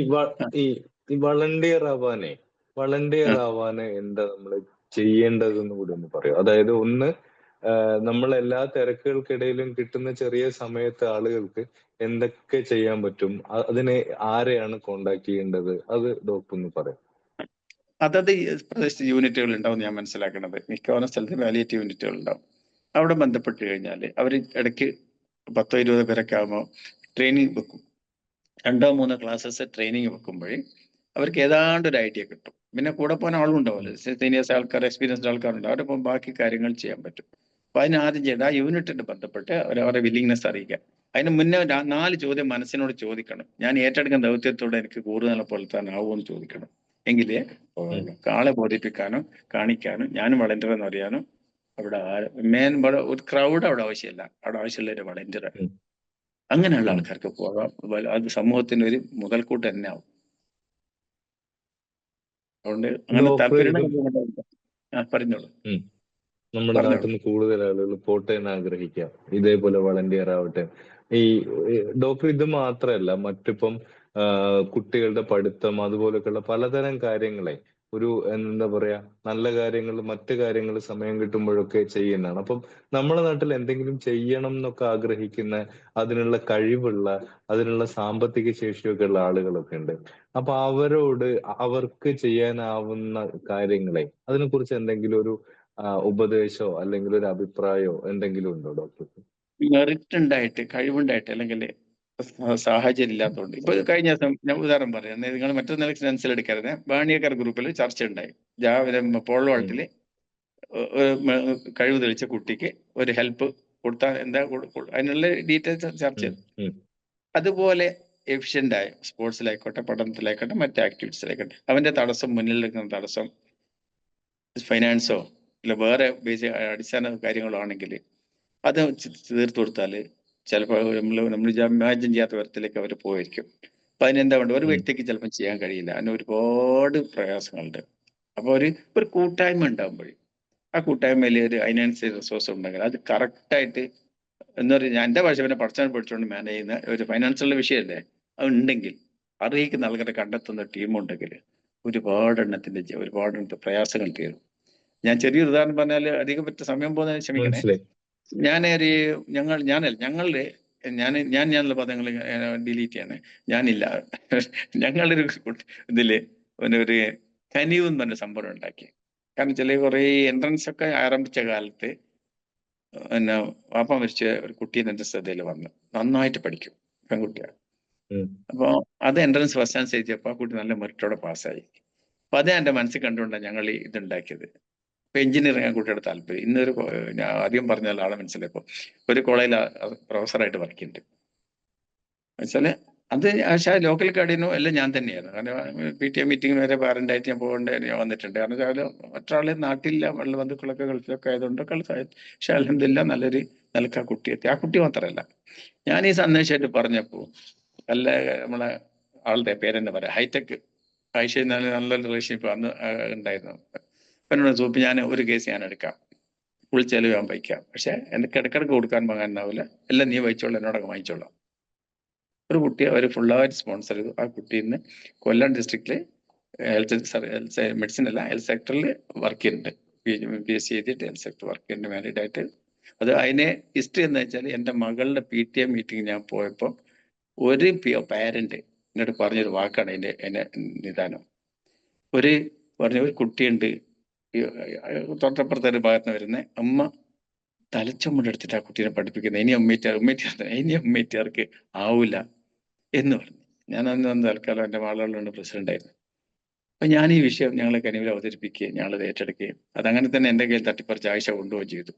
ഈ വളണ്ടിയർ ആവാന് എന്താ നമ്മൾ ചെയ്യേണ്ടതെന്ന് കൂടി ഒന്ന് പറയൂ. അതായത് ഒന്ന്, നമ്മൾ എല്ലാ തിരക്കുകൾക്കിടയിലും കിട്ടുന്ന ചെറിയ സമയത്ത് ആളുകൾക്ക് എന്തൊക്കെ ചെയ്യാൻ പറ്റും, അതിനെ ആരെയാണ് കോണ്ടാക്ട് ചെയ്യേണ്ടത്, അത് ഡോക്ടർ ഒന്ന് പറയാം. അതത് പ്രദേശത്ത് യൂണിറ്റുകൾ ഉണ്ടാവും ഞാൻ മനസ്സിലാക്കുന്നത്. മിക്കവാറും സ്ഥലത്ത് പാലിയേറ്റീവ് യൂണിറ്റുകൾ ഉണ്ടാവും. അവിടെ ബന്ധപ്പെട്ട് കഴിഞ്ഞാൽ അവർ ഇടയ്ക്ക് 10-20 പേരൊക്കെ ആകുമ്പോൾ ട്രെയിനിങ് വെക്കും. 2-3 ക്ലാസ്സസ് ട്രെയിനിങ് വെക്കുമ്പോൾ അവർക്ക് ഏതാണ്ട് ഒരു ഐഡിയ കിട്ടും. പിന്നെ കൂടെ പോകാൻ ആളും ഉണ്ടാവുമല്ലോ, സീനിയേഴ്സ് ആൾക്കാർ, എക്സ്പീരിയൻസ്ഡ് ആൾക്കാരുണ്ട്. അവരൊപ്പം ബാക്കി കാര്യങ്ങൾ ചെയ്യാൻ പറ്റും. അപ്പൊ അതിന് ആദ്യം ചെയ്യേണ്ട ആ യൂണിറ്റിട്ട് ബന്ധപ്പെട്ട് അവരവരുടെ വില്ലിങ്നെസ് അറിയിക്കുക. അതിന് മുന്നേ 4 ചോദ്യം മനസ്സിനോട് ചോദിക്കണം. ഞാൻ ഏറ്റെടുക്കുന്ന ദൗത്യത്തോടെ എനിക്ക് കൂടുതൽ പുലർത്താനാവുമെന്ന് ചോദിക്കണം. എങ്കിലേ ആളെ ബോധിപ്പിക്കാനോ കാണിക്കാനോ ഞാനും വളണ്ടിയർ എന്ന് അറിയാനോ അവിടെ ഒരു ക്രൗഡ് അവിടെ ആവശ്യമില്ല. അവിടെ ആവശ്യമുള്ള ഒരു വളണ്ടിയർ. ഉം, അങ്ങനെയുള്ള ഉം. ആൾക്കാർക്ക് പോകാം. അത് സമൂഹത്തിന് ഒരു മുതൽക്കൂട്ട് തന്നെ ആവും. അതുകൊണ്ട് അങ്ങനെ ഡോക്ടർ ഇത് താല്പര്യം പറഞ്ഞോളൂ. ഉം, നമ്മുടെ നാട്ടിൽ പറഞ്ഞോളൂ. നിന്ന് കൂടുതൽ ആളുകൾ പോട്ടെ എന്ന് ആഗ്രഹിക്കാം, ഇതേപോലെ വളണ്ടിയർ ആവട്ടെ. ഈ ഡോക്ടർ ഇത് മാത്രമല്ല, മറ്റിപ്പം കുട്ടികളുടെ പഠിത്തം അതുപോലൊക്കെയുള്ള പലതരം കാര്യങ്ങളെ ഒരു എന്താ പറയാ നല്ല കാര്യങ്ങൾ മറ്റു കാര്യങ്ങൾ സമയം കിട്ടുമ്പോഴൊക്കെ ചെയ്യുന്നതാണ്. അപ്പം നമ്മുടെ നാട്ടിൽ എന്തെങ്കിലും ചെയ്യണം എന്നൊക്കെ ആഗ്രഹിക്കുന്ന, അതിനുള്ള കഴിവുള്ള, അതിനുള്ള സാമ്പത്തിക ശേഷിയൊക്കെ ഉള്ള ആളുകളൊക്കെ ഉണ്ട്. അപ്പൊ അവരോട് അവർക്ക് ചെയ്യാനാവുന്ന കാര്യങ്ങളെ അതിനെക്കുറിച്ച് എന്തെങ്കിലും ഒരു ഉപദേശമോ അല്ലെങ്കിൽ ഒരു അഭിപ്രായമോ എന്തെങ്കിലും ഉണ്ടോ ഡോക്ടർക്ക്? മെറിറ്റ് ഉണ്ടായിട്ട്, കഴിവുണ്ടായിട്ട്, അല്ലെങ്കിൽ സാഹചര്യം ഇല്ലാത്തതുകൊണ്ട്. ഇപ്പൊ കഴിഞ്ഞ ദിവസം ഞാൻ ഉദാഹരണം പറയാം. നിങ്ങൾ മറ്റൊരു നിലയ്ക്ക് മനസ്സിലെടുക്കരുത്. വാണിയക്കാർ ഗ്രൂപ്പിൽ ചർച്ച ഉണ്ടായി. രാവിലെ ഉം, പോളവളത്തില് കഴിവ് തെളിച്ച കുട്ടിക്ക് ഒരു ഹെൽപ്പ് കൊടുത്താൽ എന്താ അതിനുള്ള ഡീറ്റെയിൽസ് ചർച്ച ഉം, ചെയ്തു. ഉം, അതുപോലെ എഫിഷ്യന്റ് ആയ സ്പോർട്സിലായിക്കോട്ടെ, പഠനത്തിലായിക്കോട്ടെ, മറ്റ് ആക്ടിവിറ്റീസിലായിക്കോട്ടെ, അവന്റെ തടസ്സം, മുന്നിൽ നിൽക്കുന്ന തടസ്സം ഫൈനാൻസോ അല്ല വേറെ അടിസ്ഥാന കാര്യങ്ങളോ ആണെങ്കിൽ അത് തീർത്തു കൊടുത്താല് ചിലപ്പോൾ നമ്മൾ ഇമാജിൻ ചെയ്യാത്ത തരത്തിലേക്ക് അവർ പോയിരിക്കും. അപ്പൊ അതിനെന്താ വേണ്ട, ഒരു ഉം, വ്യക്തിക്ക് ചിലപ്പോൾ ചെയ്യാൻ കഴിയില്ല. അതിന് ഒരുപാട് പ്രയാസങ്ങളുണ്ട്. അപ്പൊ ഒരു കൂട്ടായ്മ ഉണ്ടാകുമ്പോഴേ, ആ കൂട്ടായ്മയിൽ അതിനനുസരിച്ച് റിസോഴ്സ് ഉണ്ടെങ്കിൽ അത് കറക്റ്റായിട്ട്, എന്താ പറയുക, ഞാൻ എൻ്റെ ഭാഷ പിന്നെ പഠിച്ചാൽ പഠിച്ചുകൊണ്ട് മാനേജ് ചെയ്യുന്ന ഒരു ഫൈനാൻസുള്ള വിഷയമല്ലേ, അത് ഉണ്ടെങ്കിൽ അറിയിക്കുന്ന ആൾക്കാരെ കണ്ടെത്തുന്ന ടീമുണ്ടെങ്കിൽ ഒരുപാട് പ്രയാസങ്ങൾ തീരും. ഞാൻ ചെറിയൊരു ഉദാഹരണം പറഞ്ഞാൽ അധികം പറ്റ സമയം പോകുന്നതിന് ക്ഷമിക്കണേ. മനസ്സിലായി. ഞാനൊരു ഞങ്ങളുടെ ഞാനുള്ള പദങ്ങൾ ഡിലീറ്റ് ചെയ്യണേ. ഞാനില്ല. ഞങ്ങളൊരു ഇതില് ഒരു കനിവ് എന്ന് പറഞ്ഞ സംഭവം ഉണ്ടാക്കി. കാരണം ചില കുറെ എൻട്രൻസ് ഒക്കെ ആരംഭിച്ച കാലത്ത് പിന്നെ വാപ്പ മരിച്ച ഒരു കുട്ടി എന്റെ ശ്രദ്ധയിൽ വന്നു. നന്നായിട്ട് പഠിക്കും, പെൺകുട്ടിയാണ്. ഉം, അപ്പോൾ അത് എൻട്രൻസ് ഫസ്റ്റ് ചാൻസ് എഴുതിയപ്പോൾ ആ കുട്ടി നല്ല മെറിറ്റോടെ പാസ്സായി. അപ്പൊ അതേ എന്റെ മനസ്സിൽ കണ്ടുകൊണ്ടാണ് ഞങ്ങൾ ഇതുണ്ടാക്കിയത്. ഇപ്പൊ എഞ്ചിനീയറിംഗ് ആ കുട്ടിയുടെ താല്പര്യം. ഞാൻ ആദ്യം പറഞ്ഞ ആളെ മനസ്സിലായപ്പോ ഒരു കോളേജിൽ പ്രൊഫസറായിട്ട് വർക്ക് ചെയ്യുന്നുണ്ട്. വെച്ചാല് അത് പക്ഷേ ലോക്കൽ കടീനോ എല്ലാം ഞാൻ തന്നെയായിരുന്നു. കാരണം PTA മീറ്റിംഗ് വരെ പാരന്റ് ആയിട്ട് ഞാൻ ഞാൻ വന്നിട്ടുണ്ട്. കാരണം വെച്ചാൽ മറ്റൊരാളെ നാട്ടിലില്ല, ഉള്ള ബന്ധുക്കളൊക്കെ ഗൾഫിലൊക്കെ ആയതുകൊണ്ട് പക്ഷെ അൽഹംദുലില്ലാ നല്ലൊരു നിലക്ക് ആ കുട്ടി എത്തി. ആ കുട്ടി മാത്രമല്ല, ഞാൻ ഈ സന്ദേശമായിട്ട് പറഞ്ഞപ്പോ നല്ല നമ്മളെ ആളുടെ പേരെന്നെ പറയാം, ഹൈടെക് ആയിഷ, നല്ലൊരു റിലേഷൻഷിപ്പ് അന്ന് ഉണ്ടായിരുന്നു. അപ്പൊ എന്നോട് സൂപ്പി, ഞാൻ ഒരു കേസ് ഞാൻ എടുക്കാം, ഫുൾ ചെലവ് ഞാൻ വഹിക്കാം, പക്ഷെ എനിക്ക് ഇടക്കിടക്ക് കൊടുക്കാൻ വാങ്ങാനാവില്ല, എല്ലാം നീ വഹിച്ചോളാം, എന്നോടൊക്കെ വാങ്ങിച്ചോളാം. ഒരു കുട്ടിയെ അവർ ഫുള്ളായിട്ട് സ്പോൺസർ ചെയ്തു. ആ കുട്ടി ഇന്ന് കൊല്ലം ഡിസ്ട്രിക്റ്റില് മെഡിസിൻ അല്ല, ഹെൽത്ത് സെക്ടറിൽ വർക്ക് ചെയ്യുന്നുണ്ട്. PSC ചെയ്തിട്ട് ഹെൽത്ത് സെക്ടർ വർക്ക് ചെയ്യുന്നുണ്ട്, മാരീഡ് ആയിട്ട്. അത് അതിനെ ഹിസ്റ്ററി എന്ന് വെച്ചാൽ, എൻ്റെ മകളുടെ PTA മീറ്റിംഗ് ഞാൻ പോയപ്പോൾ ഒരു പാരന്റ് എന്നോട് പറഞ്ഞൊരു വാക്കാണ് അതിന്റെ നിദാനം. ഒരു കുട്ടിയുണ്ട്, തൊട്ടപ്പുറത്തെ ഒരു ഭാഗത്ത് നിന്ന് വരുന്ന അമ്മ തലച്ചുമടെടുത്തിട്ട് ആ കുട്ടീനെ പഠിപ്പിക്കുന്നത്. ഇനി അമ്മേറ്റാർക്ക് ആവൂല എന്ന് പറഞ്ഞു. ഞാൻ അന്ന് തൽക്കാലം എൻ്റെ മാളുകളിലാണ് പ്രസിഡന്റ് ആയിരുന്നു. അപ്പൊ ഞാൻ ഈ വിഷയം ഞങ്ങളെ കനിവിൽ അവതരിപ്പിക്കുകയും ഞങ്ങളത് ഏറ്റെടുക്കുകയും അതങ്ങനെ തന്നെ എൻ്റെ കയ്യിൽ തട്ടിപ്പറിച്ച് ആയിഷ കൊണ്ടുപോവുകയും ചെയ്തു.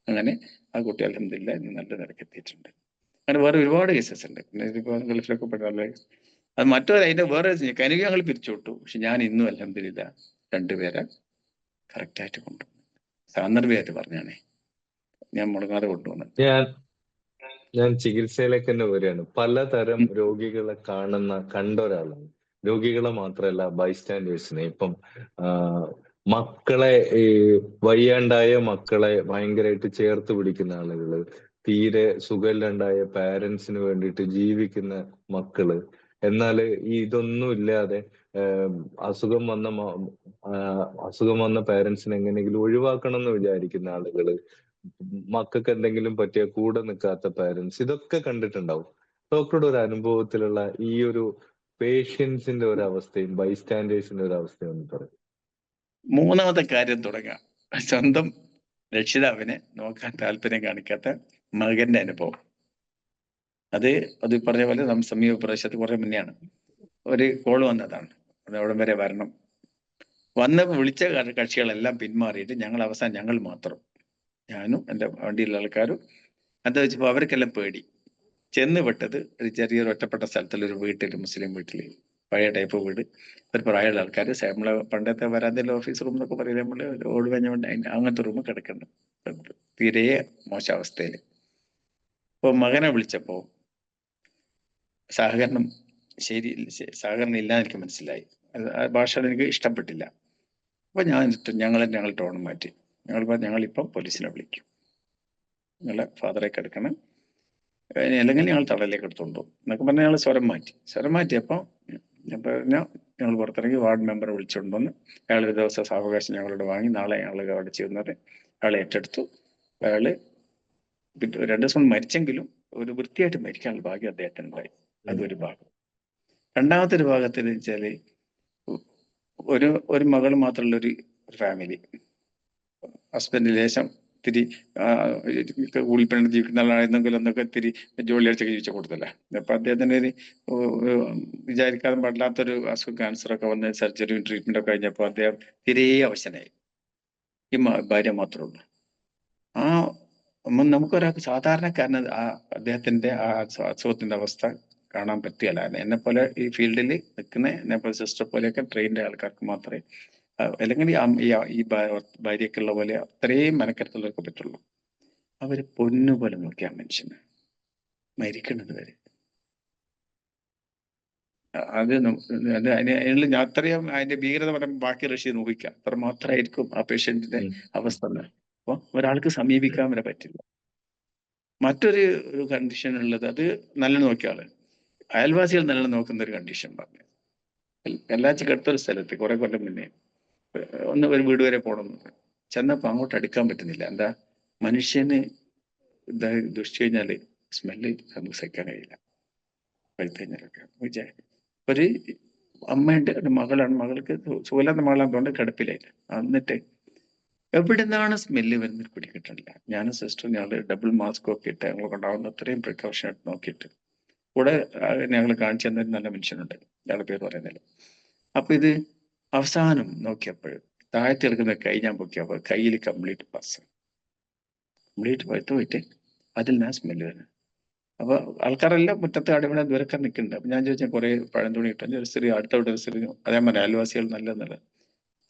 അങ്ങനെ ആ കുട്ടി അൽഹംദുലില്ലാ ഇന്ന് നല്ല നിലക്ക് എത്തിയിട്ടുണ്ട്. അങ്ങനെ വേറെ ഒരുപാട് കേസസ് ഉണ്ട്. പിന്നെ ഇതിപ്പോ ഗൾഫിലൊക്കെ പെട്ടാൽ അത് അതിന്റെ വേറെ കനിവ് ഞങ്ങൾ പിരിച്ചുവിട്ടു. പക്ഷെ ഞാൻ ഇന്നും അൽഹംദുലില്ലാ രണ്ടുപേരെ കറക്റ്റായിട്ട് കൊണ്ടുപോകും. സാന്ദർഭികമായിട്ട് പറഞ്ഞാണേ, ഞാൻ മുടങ്ങാതെ കൊണ്ടുപോകുന്നുണ്ട്. ഞാൻ ഞാൻ ചികിത്സയിലേക്ക് തന്നെ വരികയാണ്. പലതരം രോഗികളെ കണ്ട ഒരാളാണ്. രോഗികളെ മാത്രമല്ല, ബൈസ്റ്റാൻഡേഴ്സിനെ. ഇപ്പം ആ, മക്കളെ ഈ വയ്യാണ്ടായ മക്കളെ ഭയങ്കരമായിട്ട് ചേർത്ത് പിടിക്കുന്ന ആളുകള്, തീരെ സുഖമില്ലാണ്ടായ പാരന്റ്സിന് വേണ്ടിയിട്ട് ജീവിക്കുന്ന മക്കള്. എന്നാല് ഈ ഇതൊന്നും ഇല്ലാതെ ഏഹ്, അസുഖം വന്ന അസുഖം വന്ന പാരന്റ്സിനെ എങ്ങനെയെങ്കിലും ഒഴിവാക്കണം എന്ന് വിചാരിക്കുന്ന ആളുകള്, മക്കൾക്ക് എന്തെങ്കിലും പറ്റിയ കൂടെ നിൽക്കാത്ത പാരന്റ്സ്, ഇതൊക്കെ കണ്ടിട്ടുണ്ടാവും. ഡോക്ടറുടെ ഒരു അനുഭവത്തിലുള്ള ഈ ഒരു പേഷ്യൻസിന്റെ ഒരു അവസ്ഥയും ബൈസ്റ്റാൻഡേഴ്സിന്റെ ഒരു അവസ്ഥയും ഒന്ന് പറയും. മൂന്നാമത്തെ കാര്യം തുടങ്ങാം. സ്വന്തം രക്ഷിതാവിനെ നോക്കാൻ താല്പര്യം കാണിക്കാത്ത മകന്റെ അനുഭവം. അത് പറഞ്ഞ പോലെ സമീപ പ്രദേശത്ത് കുറെ മുന്നെയാണ് ഒരു കോൾ വന്നതാണ്. അത് അവിടം വരെ വരണം. വിളിച്ച കക്ഷികളെല്ലാം പിന്മാറിയിട്ട് ഞങ്ങൾ മാത്രം, ഞാനും എൻ്റെ വണ്ടിയിലുള്ള ആൾക്കാരും. എന്താ വെച്ചപ്പോ അവർക്കെല്ലാം പേടി. ചെന്ന് പെട്ടത് ഒരു ചെറിയൊരു ഒറ്റപ്പെട്ട സ്ഥലത്തുള്ള ഒരു വീട്ടിൽ, മുസ്ലിം വീട്ടിൽ. പഴയ ടൈപ്പ് വീട്, ഒരു പ്രായമുള്ള ആൾക്കാർ, നമ്മളെ പണ്ടത്തെ വരാന്തയിലെ ഓഫീസ് റൂം എന്നൊക്കെ പറയുന്നത്, നമ്മൾ ഓട് കഴിഞ്ഞുകൊണ്ട് അതിൻ്റെ അങ്ങനത്തെ റൂം കിടക്കുന്നുണ്ട്, തീരെ മോശാവസ്ഥയിൽ. അപ്പോൾ മകനെ വിളിച്ചപ്പോൾ സഹകരണം സഹകരണം ഇല്ലാന്ന് എനിക്ക് മനസ്സിലായി. ആ ഭാഷ എനിക്ക് ഇഷ്ടപ്പെട്ടില്ല. അപ്പോൾ ഞങ്ങൾ ടോൺ മാറ്റി. ഞങ്ങളിപ്പം പോലീസിനെ വിളിക്കും, നിങ്ങളെ ഫാദറെ കിടക്കണം, അല്ലെങ്കിൽ ഞങ്ങൾ തടലിലേക്ക് എടുത്തുകൊണ്ടു എന്നൊക്കെ പറഞ്ഞാൽ ഞങ്ങൾ സ്വരം മാറ്റിയപ്പോൾ ഞങ്ങൾ പുറത്തിറങ്ങി വാർഡ് മെമ്പറെ വിളിച്ചുകൊണ്ടുവന്ന് അയാൾ ഒരു ദിവസം സാവകാശം ഞങ്ങളോട് വാങ്ങി, നാളെ ഞങ്ങൾ അവിടെ ചെയ്യുന്നത് അയാളെ ഏറ്റെടുത്തു. അയാൾ 2 ദിവസം മരിച്ചെങ്കിലും ഒരു വൃത്തിയായിട്ട് മരിക്കാനുള്ള ഭാഗ്യം അദ്ദേഹത്തിന് ഉണ്ടായി. അതൊരു ഭാഗം. രണ്ടാമത്തെ ഒരു ഭാഗത്തിൽ വെച്ചാല് ഒരു മകൾ മാത്രമുള്ള ഒരു ഫാമിലി, ഹസ്ബൻഡ് ലേശം ഇത്തിരി കൂലിപ്പണി ജീവിക്കുന്ന ആളായിരുന്നെങ്കിലും എന്നൊക്കെ ഇത്തിരി ജോലി അടിച്ചൊക്കെ ജീവിച്ച കൊടുത്തല്ല. അപ്പൊ അദ്ദേഹത്തിന് ഒരു വിചാരിക്കാതെ പാടില്ലാത്തൊരു അസുഖം, ക്യാൻസറൊക്കെ വന്ന് സർജറിയും ട്രീറ്റ്മെന്റ് ഒക്കെ കഴിഞ്ഞപ്പോൾ അദ്ദേഹം തീരെ അവശനായി. ഈ ഭാര്യ മാത്രമേ ഉള്ളൂ. ആ നമുക്കൊരാൾക്ക് സാധാരണക്കാരന് അദ്ദേഹത്തിന്റെ ആ അസുഖത്തിന്റെ അവസ്ഥ കാണാൻ പറ്റിയല്ല. എന്നെ പോലെ ഈ ഫീൽഡിൽ നിൽക്കുന്ന എന്നെ പോലെ സിസ്റ്റർ പോലെയൊക്കെ ട്രെയിൻഡ് ആൾക്കാർക്ക് മാത്രമേ, അല്ലെങ്കിൽ ഈ ഭാര്യക്കുള്ള പോലെ അത്രയും മെനക്കെടുത്തുള്ളവർക്ക് പറ്റുള്ളൂ. അവര് പൊന്നുപോലെ നോക്കിയ മനുഷ്യന് മരിക്കുന്നത് വരെ. അതിന് അത്രയും അതിന്റെ ഭീകരത പറയുമ്പോൾ ബാക്കി റഷ്യ നോക്കിക്കാം, അത്ര മാത്രമായിരിക്കും ആ പേഷ്യന്റിന്റെ അവസ്ഥ. അപ്പൊ ഒരാൾക്ക് സമീപിക്കാൻ വരെ പറ്റില്ല. മറ്റൊരു കണ്ടീഷൻ ഉള്ളത്, അത് നല്ല നോക്കിയ ആള്, അയൽവാസികൾ നല്ല നോക്കുന്ന ഒരു കണ്ടീഷൻ പറഞ്ഞു. എല്ലാച്ചും അടുത്തൊരു സ്ഥലത്ത് കുറെ കൊല്ലം മുന്നേ ഒരു വീട് വരെ പോകണം. ചെന്നപ്പോ അങ്ങോട്ട് അടുക്കാൻ പറ്റുന്നില്ല. എന്താ, മനുഷ്യന് ദുഷിച്ചു കഴിഞ്ഞാല് സ്മെല്ല് നമുക്ക് സഹിക്കാൻ കഴിയില്ല. പഴുത്ത് കഴിഞ്ഞാലൊക്കെ ഒരു അമ്മയുണ്ട്, ഒരു മകളാണ്, മകൾക്ക് സുഖമില്ലാത്ത മകളാണെന്നുകൊണ്ട് കിടപ്പിലായില്ല. എന്നിട്ട് എവിടുന്നാണ് സ്മെല്ല് വരുന്നത് പിടിക്കിട്ടില്ല. ഞാനും സിസ്റ്റർ ഞങ്ങൾ ഡബിൾ മാസ്ക് ഒക്കെ ഇട്ട് ഞങ്ങൾക്ക് ഉണ്ടാവുന്ന അത്രയും പ്രിക്കോഷൻ ആയിട്ട് നോക്കിയിട്ട് കൂടെ ഞങ്ങൾ കാണിച്ചു തന്നൊരു നല്ല മനുഷ്യനുണ്ട്, ഇയാളുടെ പേര് പറയുന്നില്ല. അപ്പൊ ഇത് അവസാനം നോക്കിയപ്പോൾ താഴത്ത് എടുക്കുന്ന കൈ ഞാൻ പൊക്കിയപ്പോൾ കയ്യിൽ കംപ്ലീറ്റ് പഴുത്ത് പോയിട്ട് അതിൽ നിന്നാ സ്മെല്ല് വരുന്നത്. അപ്പൊ ആൾക്കാരെല്ലാം മുറ്റത്ത് അടിമണ ദൂരക്കാൻ നിൽക്കുന്നുണ്ട്. അപ്പൊ ഞാൻ ചോദിച്ചാൽ കുറെ പഴം തുണി ഇട്ടു. ഒരു സ്ത്രീ അടുത്തോട്ട് ഒരു സ്ത്രീ, അതേപോലെ അയൽവാസികൾ നല്ല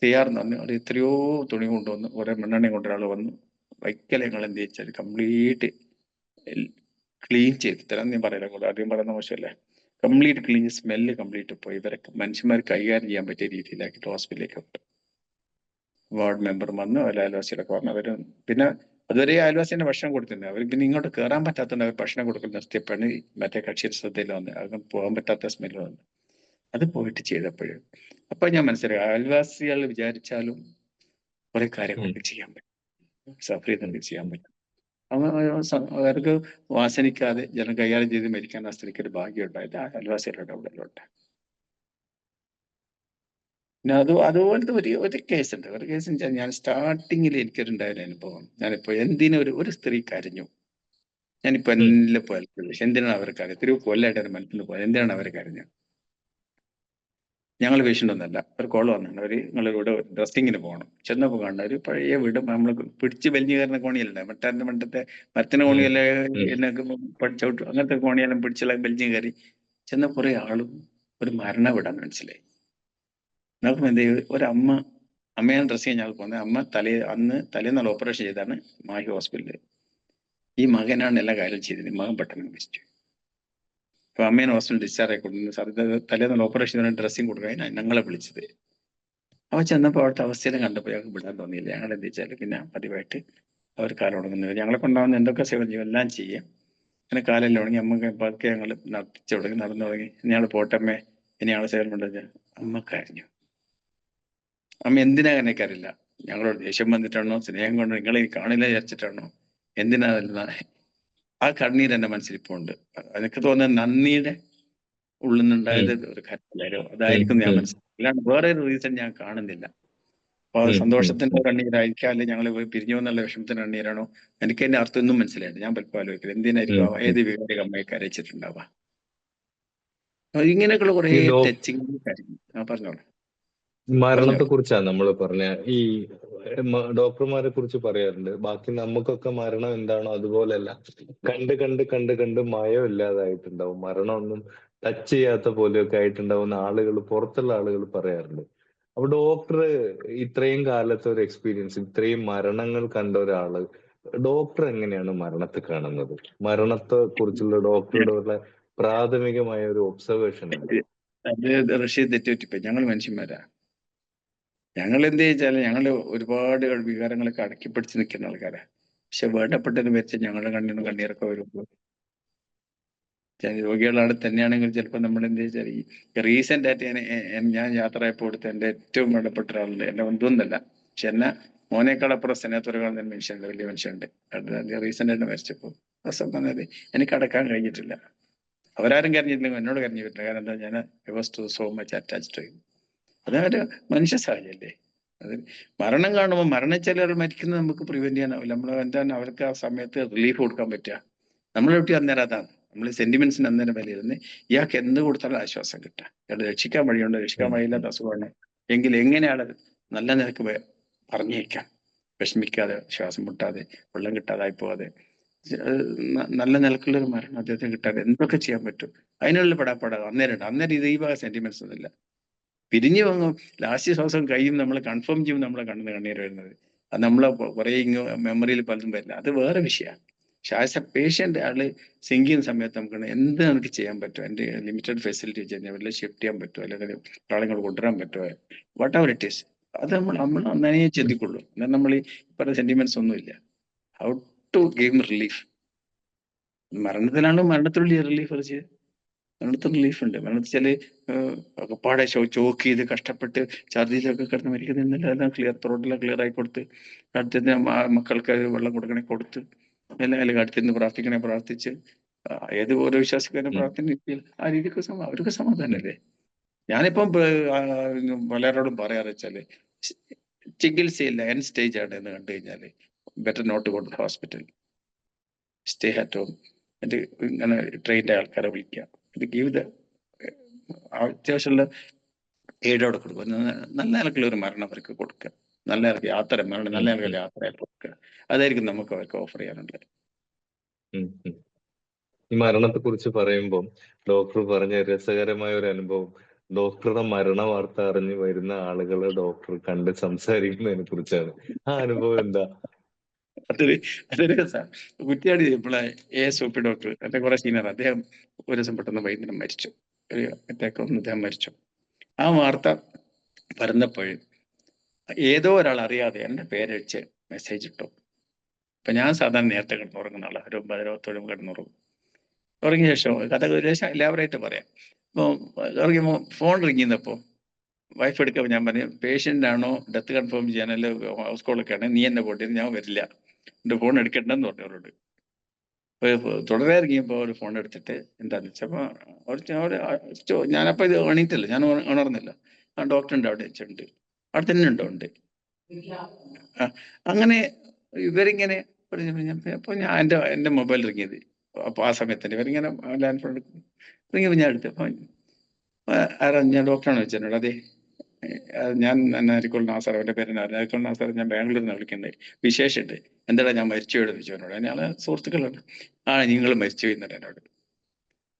തയ്യാറെന്ന് പറഞ്ഞു. അത് എത്രയോ തുണി കൊണ്ടുവന്ന് കുറെ മണ്ണെണ്ണയും കൊണ്ട് ഒരാൾ വന്നു. വൈക്കലെ ഞങ്ങൾ എന്ത് വെച്ചാൽ കംപ്ലീറ്റ് ക്ലീൻ ചെയ്ത് തരാൻ ഞാൻ പറയില്ല, കൂടെ ആദ്യം പറയുന്ന മോശമല്ലേ, കംപ്ലീറ്റ് ക്ലീൻ, സ്മെല്ല് കംപ്ലീറ്റ് പോയി. ഇവരെ മനുഷ്യന്മാർ കൈകാര്യം ചെയ്യാൻ പറ്റിയ രീതിയിലാക്കിയിട്ട് ഹോസ്പിറ്റലിലേക്ക് വിട്ടു. വാർഡ് മെമ്പർ വന്നു, അയൽവാസികളൊക്കെ പറഞ്ഞു. അവര് പിന്നെ അതുവരെ അയൽവാസിന്റെ ഭക്ഷണം കൊടുത്തിട്ടുണ്ട്. അവർ പിന്നെ ഇങ്ങോട്ട് കയറാൻ പറ്റാത്തതുകൊണ്ട് അവർ ഭക്ഷണം കൊടുക്കൽ നിർത്തിയപ്പോഴാണ് മറ്റേ കക്ഷിയുടെ ശ്രദ്ധയിൽ വന്ന് അവർക്ക് പോകാൻ പറ്റാത്ത സ്മെല്ല് വന്നു. അത് പോയിട്ട് ചെയ്തപ്പോഴും അപ്പൊ ഞാൻ മനസ്സിലായി, അയൽവാസികൾ വിചാരിച്ചാലും കുറെ കാര്യങ്ങളൊക്കെ ചെയ്യാൻ പറ്റും, സഫർ ചെയ്തൊക്കെ ചെയ്യാൻ പറ്റും. അവർക്ക് വാസനിക്കാതെ ജനം കൈകാര്യം ചെയ്ത് മരിക്കാൻ ആ സ്ത്രീക്ക് ഒരു ഭാഗ്യം ഉണ്ടായത് ആ അയൽവാസികളുടെ ഉള്ളിലുണ്ട്. പിന്നെ അതുപോലത്തെ ഒരു കേസ് ഉണ്ട്. ഒരു കേസ് വെച്ചാൽ ഞാൻ സ്റ്റാർട്ടിങ്ങിൽ എനിക്കൊരുണ്ടായ അനുഭവം. ഞാനിപ്പോ ഒരു സ്ത്രീ കരഞ്ഞു. ഞാനിപ്പോ എല്ലാം പോയാൽ എന്തിനാണ് അവർ കരഞ്ഞത്? എത്രയോ കൊല്ലമായിട്ട് അവർ മനസ്സിൽ പോയത്, എന്തിനാണ് അവർ കരഞ്ഞത്? ഞങ്ങൾ പേഷ്യൻ്റ് ഒന്നല്ല, ഒരു കോൾ വന്നിട്ടുണ്ട്. നിങ്ങൾ ഇവിടെ ഡ്രസ്സിങ്ങിന് പോകണം. ചെന്നപ്പോൾ കണ്ട ഒരു പഴയ വീട്, നമ്മൾ പിടിച്ച് വലിഞ്ഞു കയറുന്ന കോണിയല്ലേ, മറ്റത്തെ മരത്തിന് കോണിയല്ലേ, എന്നെ പഠിച്ചോട്ടു അങ്ങനത്തെ കോണിയെല്ലാം പിടിച്ചുള്ള വലിഞ്ഞു കയറി ചെന്ന കുറെ ആളും ഒരു മരണ വീടാന്ന് മനസ്സിലായി. നോക്കുമ്പോൾ എന്ത് ചെയ്യും, അമ്മയാണ് ഡ്രസ് ചെയ്യാൻ ഞങ്ങൾ പോകുന്നത്. അമ്മ തലേന്നാൾ ഓപ്പറേഷൻ ചെയ്താണ് മാഹി ഹോസ്പിറ്റലിൽ. ഈ മകനാണ് എല്ലാ കാര്യം ചെയ്തത്. മകൻ പെട്ടെന്ന് മരിച്ചു. അപ്പൊ അമ്മേനെ ഹോസ്പിറ്റലിൽ ഡിസ്ചാർജ് ആയിക്കൊണ്ടിരുന്നു. തലേന്നാൾ ഓപ്പറേഷൻ ചെയ്ത ഡ്രസ്സിങ് കൊടുക്കാൻ ഞങ്ങളെ വിളിച്ചത്. അവ ചെന്നപ്പോൾ അവിടുത്തെ അവസ്ഥയിലും കണ്ടപ്പോൾ ഞങ്ങൾക്ക് വിടാൻ തോന്നിയില്ല. ഞങ്ങൾ എന്ത് വെച്ചാൽ പിന്നെ പതിവായിട്ട് അവർ കാലം ഉടങ്ങുന്നത് ഞങ്ങളെ കൊണ്ടാവുന്ന എന്തൊക്കെ സേവനം ചെയ്യും എല്ലാം ചെയ്യാം. അങ്ങനെ കാലെല്ലാം ഉടങ്ങി അമ്മക്ക് പതുക്കെ ഞങ്ങൾ നടന്നു തുടങ്ങി. ഞങ്ങൾ പോട്ടമ്മേ, ഇനി ഞങ്ങളെ സേവനം ഉണ്ടെന്ന് അമ്മ കരഞ്ഞു. അമ്മ എന്തിനാ അങ്ങനെ കരയില്ല, ഞങ്ങളോട് ദേഷ്യം വന്നിട്ടാണോ, സ്നേഹം കൊണ്ടോ, നിങ്ങളെ കാണില്ല വിചാരിച്ചിട്ടാണോ, എന്തിനാ? ആ കണ്ണീര് എന്റെ മനസ്സിൽ ഇപ്പോൾ ഉണ്ട്. എനിക്ക് തോന്നുന്നത് നന്ദിയുടെ ഉള്ളിൽ നിന്നുണ്ടായത് ഒരു കരച്ചിലായോ അതായിരിക്കും ഞാൻ മനസ്സിലാക്കി. അല്ലാണ്ട് വേറെ ഒരു റീസൺ ഞാൻ കാണുന്നില്ല. അപ്പൊ അത് സന്തോഷത്തിന്റെ കണ്ണീരായിരിക്കാം, അല്ലെങ്കിൽ ഞങ്ങൾ പിരിഞ്ഞു എന്നുള്ള വിഷമത്തിന്റെ കണ്ണീരാണോ, എനിക്ക് അതിന്റെ അർത്ഥം ഒന്നും മനസ്സിലായിട്ട് ഞാൻ പലപ്പോഴും ആലോചിക്കുന്നത് എന്തിനായിരിക്കും ഏത് വികാരി അമ്മയെ കരയിച്ചിട്ടുണ്ടാവുക. ഇങ്ങനെയൊക്കെയുള്ള കുറെ ടച്ചിങ് കാര്യം പറഞ്ഞോളൂ. മരണത്തെ കുറിച്ചാണ് നമ്മൾ പറഞ്ഞ. ഈ ഡോക്ടർമാരെ കുറിച്ച് പറയാറുണ്ട്, ബാക്കി നമുക്കൊക്കെ മരണം എന്താണോ അതുപോലെയല്ല. കണ്ട് കണ്ട് കണ്ട് കണ്ട് മയം ഇല്ലാതായിട്ടുണ്ടാവും. മരണമൊന്നും ടച്ച് ചെയ്യാത്ത പോലെയൊക്കെ ആയിട്ടുണ്ടാവുന്ന ആളുകൾ, പുറത്തുള്ള ആളുകൾ പറയാറുണ്ട്. അപ്പൊ ഡോക്ടർ ഇത്രയും കാലത്തെ ഒരു എക്സ്പീരിയൻസ്, ഇത്രയും മരണങ്ങൾ കണ്ട ഒരാള്, ഡോക്ടർ എങ്ങനെയാണ് മരണത്തെ കാണുന്നത്? മരണത്തെ കുറിച്ചുള്ള ഡോക്ടറുടെ ഉള്ള പ്രാഥമികമായ ഒരു ഒബ്സർവേഷൻ എന്താ? അത് റഷീദ് തെറ്റുപറ്റിപ്പോ. ഞങ്ങൾ മനുഷ്യന്മാരാ. ഞങ്ങൾ എന്ത് ചോദിച്ചാൽ ഞങ്ങൾ ഒരുപാട് വികാരങ്ങളൊക്കെ അടക്കി പിടിച്ച് നിൽക്കുന്ന ആൾക്കാരാ. പക്ഷെ വേണ്ടപ്പെട്ടത് വെച്ച് ഞങ്ങളുടെ കണ്ണിനും കണ്ണീരൊക്കെ വരുമ്പോൾ രോഗികളവിടെ തന്നെയാണെങ്കിൽ ചിലപ്പോൾ നമ്മൾ എന്ത് വെച്ചാൽ ഈ റീസെന്റ് ആയിട്ട് ഞാൻ യാത്രയപ്പോൾ എടുത്ത എൻ്റെ ഏറ്റവും വേണ്ടപ്പെട്ട ഒരാളുണ്ട്. എന്റെ ബന്ധുവൊന്നല്ല, പക്ഷെ എന്നെ മോനേക്കാളപ്പുറം സ്നേഹത്തോടെ കാണുന്ന മനുഷ്യനുണ്ട്, വലിയ മനുഷ്യനുണ്ട്. റീസെന്റ് ആയിട്ട് മരിച്ചപ്പോൾ പ്രസവം പറഞ്ഞത് എനിക്ക് അടക്കാൻ കഴിഞ്ഞിട്ടില്ല. അവരാരും കരഞ്ഞിട്ടില്ലെങ്കിൽ എന്നോട് കരഞ്ഞു പറ്റില്ല. കാരണം എന്താ, ഞാൻ I was to so much attached to him. അതൊരു മനുഷ്യ സഹജല്ലേ. അത് മരണം കാണുമ്പോൾ മരണിച്ചാൽ മരിക്കുന്നത് നമുക്ക് പ്രിവെന്റ് ചെയ്യാനാവില്ല. നമ്മൾ എന്താണ് അവർക്ക് ആ സമയത്ത് റിലീഫ് കൊടുക്കാൻ പറ്റുക? നമ്മളൊട്ടി അന്നേരം അതാണ് നമ്മൾ സെന്റിമെന്റ്സിന് അന്നേരം വിലയിരുന്ന് ഇയാൾക്ക് എന്ത് കൊടുത്താലും ആശ്വാസം കിട്ടുക. ഇയാളെ രക്ഷിക്കാൻ വഴിയുണ്ട്, രക്ഷിക്കാൻ വഴിയില്ലാത്ത അസുഖമാണ് എങ്കിൽ എങ്ങനെയാണ് നല്ല നിരക്ക് പറഞ്ഞേക്കാം, വിഷമിക്കാതെ, ശ്വാസം മുട്ടാതെ, വെള്ളം കിട്ടാതായി പോവാതെ നല്ല നിലക്കുള്ള ഒരു മരണം അദ്ദേഹത്തിന് കിട്ടാതെ എന്തൊക്കെ ചെയ്യാൻ പറ്റും? അതിനുള്ള പെടാപ്പാടാ അന്നേരം ഇത് ഈ ഭാഗം സെന്റിമെന്റ്സ് ഒന്നുമില്ല. പിരിഞ്ഞു വാങ്ങും, ലാസ്റ്റ് ശ്വാസം കഴിയും, നമ്മൾ കൺഫേം ചെയ്യും നമ്മളെ കണ്ണിന് കണ്ണീര് വരുന്നത്. അത് നമ്മളെ കുറെ മെമ്മറിയിൽ പലതും വരില്ല, അത് വേറെ വിഷയമാണ്. പക്ഷെ ആസ് എ പേഷ്യന്റ് ആള് സിങ്ക് ചെയ്യുന്ന സമയത്ത് നമുക്ക് എന്ത് നമുക്ക് ചെയ്യാൻ പറ്റും, എൻ്റെ ലിമിറ്റഡ് ഫെസിലിറ്റി വെച്ച് കഴിഞ്ഞാൽ വല്ല ഷിഫ്റ്റ് ചെയ്യാൻ പറ്റുമോ, അല്ലെങ്കിൽ ആളുകൾ കൊണ്ടുവരാൻ പറ്റുമോ, വാട്ട് എവർ ഇറ്റ് ഈസ്, അത് നമ്മൾ നന്നേ ചിന്തിക്കുള്ളൂ. എന്നാൽ നമ്മൾ ഈ പറഞ്ഞ സെന്റിമെന്റ്സ് ഒന്നുമില്ല. How to give relief. മരണത്തിലുള്ള റിലീഫ് ചെയ്ത് മരണത്തിൽ റിലീഫ് ഉണ്ട്. മരണത്തില് ഒക്കെപ്പാടെ ചോക്ക് ചെയ്ത് കഷ്ടപ്പെട്ട് ഛർദിയിലൊക്കെ കിടന്ന് മരിക്കുന്നില്ല. എല്ലാം ക്ലിയർ, ത്രോട്ടെല്ലാം ക്ലിയർ ആയി കൊടുത്ത് അടുത്ത മക്കൾക്ക് വെള്ളം കൊടുക്കണേ കൊടുത്ത്, അല്ലെങ്കിൽ അടുത്തിരുന്ന് പ്രാർത്ഥിക്കണേ പ്രാർത്ഥിച്ച്, ഏത് ഓരോ വിശ്വാസിക്കാരും പ്രാർത്ഥന ആ രീതിക്ക് അവർക്ക് സമാധാനല്ലേ. ഞാനിപ്പം പലരോടും പറയാറ് വെച്ചാല് ചികിത്സയില്ല, എൻ സ്റ്റേജ് ആണ് എന്ന് കണ്ടു കഴിഞ്ഞാല് better not go to hospital, stay at home. എന്നിട്ട് ഇങ്ങനെ ട്രെയിൻ്റെ ആൾക്കാരെ വിളിക്കുക, ഇത് ഗീവ് ദ അത്യാവശ്യമുള്ള എയ്ഡോടെ കൊടുക്കുക, നല്ല നിലക്കുള്ള ഒരു മരണം അവർക്ക് കൊടുക്കുക, നല്ല നിലക്ക് യാത്ര, നല്ല നിലക്കുള്ള യാത്ര കൊടുക്കുക. അതായിരിക്കും നമുക്ക് അവർക്ക് ഓഫർ ചെയ്യാനുള്ളത്. ഈ മരണത്തെ കുറിച്ച് പറയുമ്പോൾ ഡോക്ടർ പറഞ്ഞ രസകരമായ ഒരു അനുഭവം, ഡോക്ടറുടെ മരണ വാർത്ത അറിഞ്ഞ് വരുന്ന ആളുകളെ ഡോക്ടർ കണ്ട് സംസാരിക്കുന്നതിനെ കുറിച്ചാണ്. ആ അനുഭവം എന്താ? അതൊരു രസമാണ്. കുറ്റിയാടി ഇപ്പോളെ ASOP ഡോക്ടർ, എന്റെ കുറെ സീനിയർ, അദ്ദേഹം ഒരു ദിവസം പെട്ടെന്ന് വൈകുന്നേരം മരിച്ചു. ഒരു അറ്റാക്ക് വന്ന് അദ്ദേഹം മരിച്ചു. ആ വാർത്ത പറഞ്ഞപ്പോൾ ഏതോ ഒരാൾ അറിയാതെ എന്റെ പേരടിച്ച് മെസ്സേജ് ഇട്ടു. അപ്പൊ ഞാൻ സാധാരണ നേരത്തെ കിടന്നുറങ്ങുന്ന ആളാണ്, ഒരു 9:30 കിടന്നുറങ്ങും. ഉറങ്ങിയ ശേഷം കഥ ഏകദേശം എല്ലാവരായിട്ട് പറയാം. അപ്പോൾ ഉറങ്ങിയപ്പോൾ ഫോൺ റിങ്ങിന്നപ്പോൾ വൈഫ് എടുക്കുമ്പോൾ ഞാൻ പറഞ്ഞു, പേഷ്യൻ്റ് ആണോ, ഡെത്ത് കൺഫേം ചെയ്യാനല്ലോ ഹൗസ് കോളൊക്കെ ആണ്, നീ എന്നെ പോട്ടിന് ഞാൻ വരില്ല, എൻ്റെ ഫോൺ എടുക്കണ്ടെന്ന് പറഞ്ഞു അവരോട്. തുടരെ ഇറങ്ങിയപ്പോൾ ഒരു ഫോൺ എടുത്തിട്ട് എന്താന്ന് വെച്ചപ്പോൾ ഞാനപ്പോൾ ഇത് എണീറ്റില്ല, ഞാൻ ഉണർന്നില്ല. ആ ഡോക്ടർ ഉണ്ട് അവിടെ വെച്ചിട്ടുണ്ട്, അവിടെ തന്നെ ഉണ്ടോ? ഉണ്ട്. അങ്ങനെ ഇവരിങ്ങനെ അപ്പോൾ ഞാൻ എൻ്റെ മൊബൈൽ ഇറങ്ങിയത്, അപ്പോൾ ആ സമയത്ത് ഇവരിങ്ങനെ ലാൻഡ് ഫോൺ എടുക്കും. ഇറങ്ങിയപ്പോൾ ഞാൻ എടുത്തു. അപ്പോൾ ആരാ, ഞാൻ ഡോക്ടറാണ് വെച്ചിട്ടുണ്ട്. അതെ, ഞാൻ അരിക്കോൾ നാസർ, അവൻ്റെ പേര് അരിക്കോൾ നാസർ, ഞാൻ ബാംഗ്ലൂരിൽ നിന്ന് വിളിക്കുന്നത്, വിശേഷമുണ്ട്. എന്താടാ ഞാൻ മരിച്ചു പോയെന്ന് ചോദിച്ചു എന്നോട്. ഞങ്ങളെ സുഹൃത്തുക്കളുണ്ട്. നിങ്ങൾ മരിച്ചു പോയിന്നുണ്ട് എന്നോട്.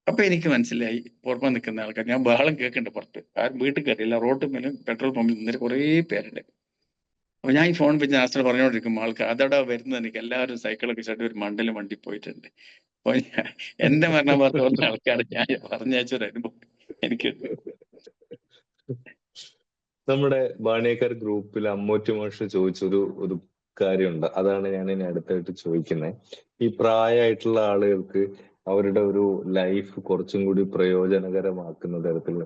അപ്പൊ എനിക്ക് മനസ്സിലായി ഓർമ്മ നിൽക്കുന്ന ആൾക്കാർ. ഞാൻ ബഹളം കേൾക്കുന്നുണ്ട് പുറത്ത്, ആരും വീട്ടിൽ കയറിയില്ല, റോഡ് മേലും പെട്രോൾ പമ്പിൽ നിന്നിട്ട് കുറേ പേരുണ്ട്. അപ്പൊ ഞാൻ ഈ ഫോൺ വെച്ച് നാസർ പറഞ്ഞുകൊണ്ടിരിക്കും, ആൾക്കാർ അതവിടെ വരുന്നത് എനിക്ക് എല്ലാവരും സൈക്കിളൊക്കെ ചാട്ടി ഒരു മണ്ടല് വണ്ടി പോയിട്ടുണ്ട്. അപ്പൊ എന്റെ മരണ വാർത്ത പറഞ്ഞ ആൾക്കാർ ഞാൻ പറഞ്ഞയച്ചൊരു അനുഭവം എനിക്കുണ്ട്. നമ്മുടെ ബാണിയക്കാർ ഗ്രൂപ്പിൽ അമ്മൂറ്റി മാഷ് ചോദിച്ചൊരു ഒരു കാര്യമുണ്ട്, അതാണ് ഞാൻ ഇനി അടുത്തായിട്ട് ചോദിക്കുന്നത്. ഈ പ്രായമായിട്ടുള്ള ആളുകൾക്ക് അവരുടെ ഒരു ലൈഫ് കുറച്ചും കൂടി പ്രയോജനകരമാക്കുന്ന തരത്തിൽ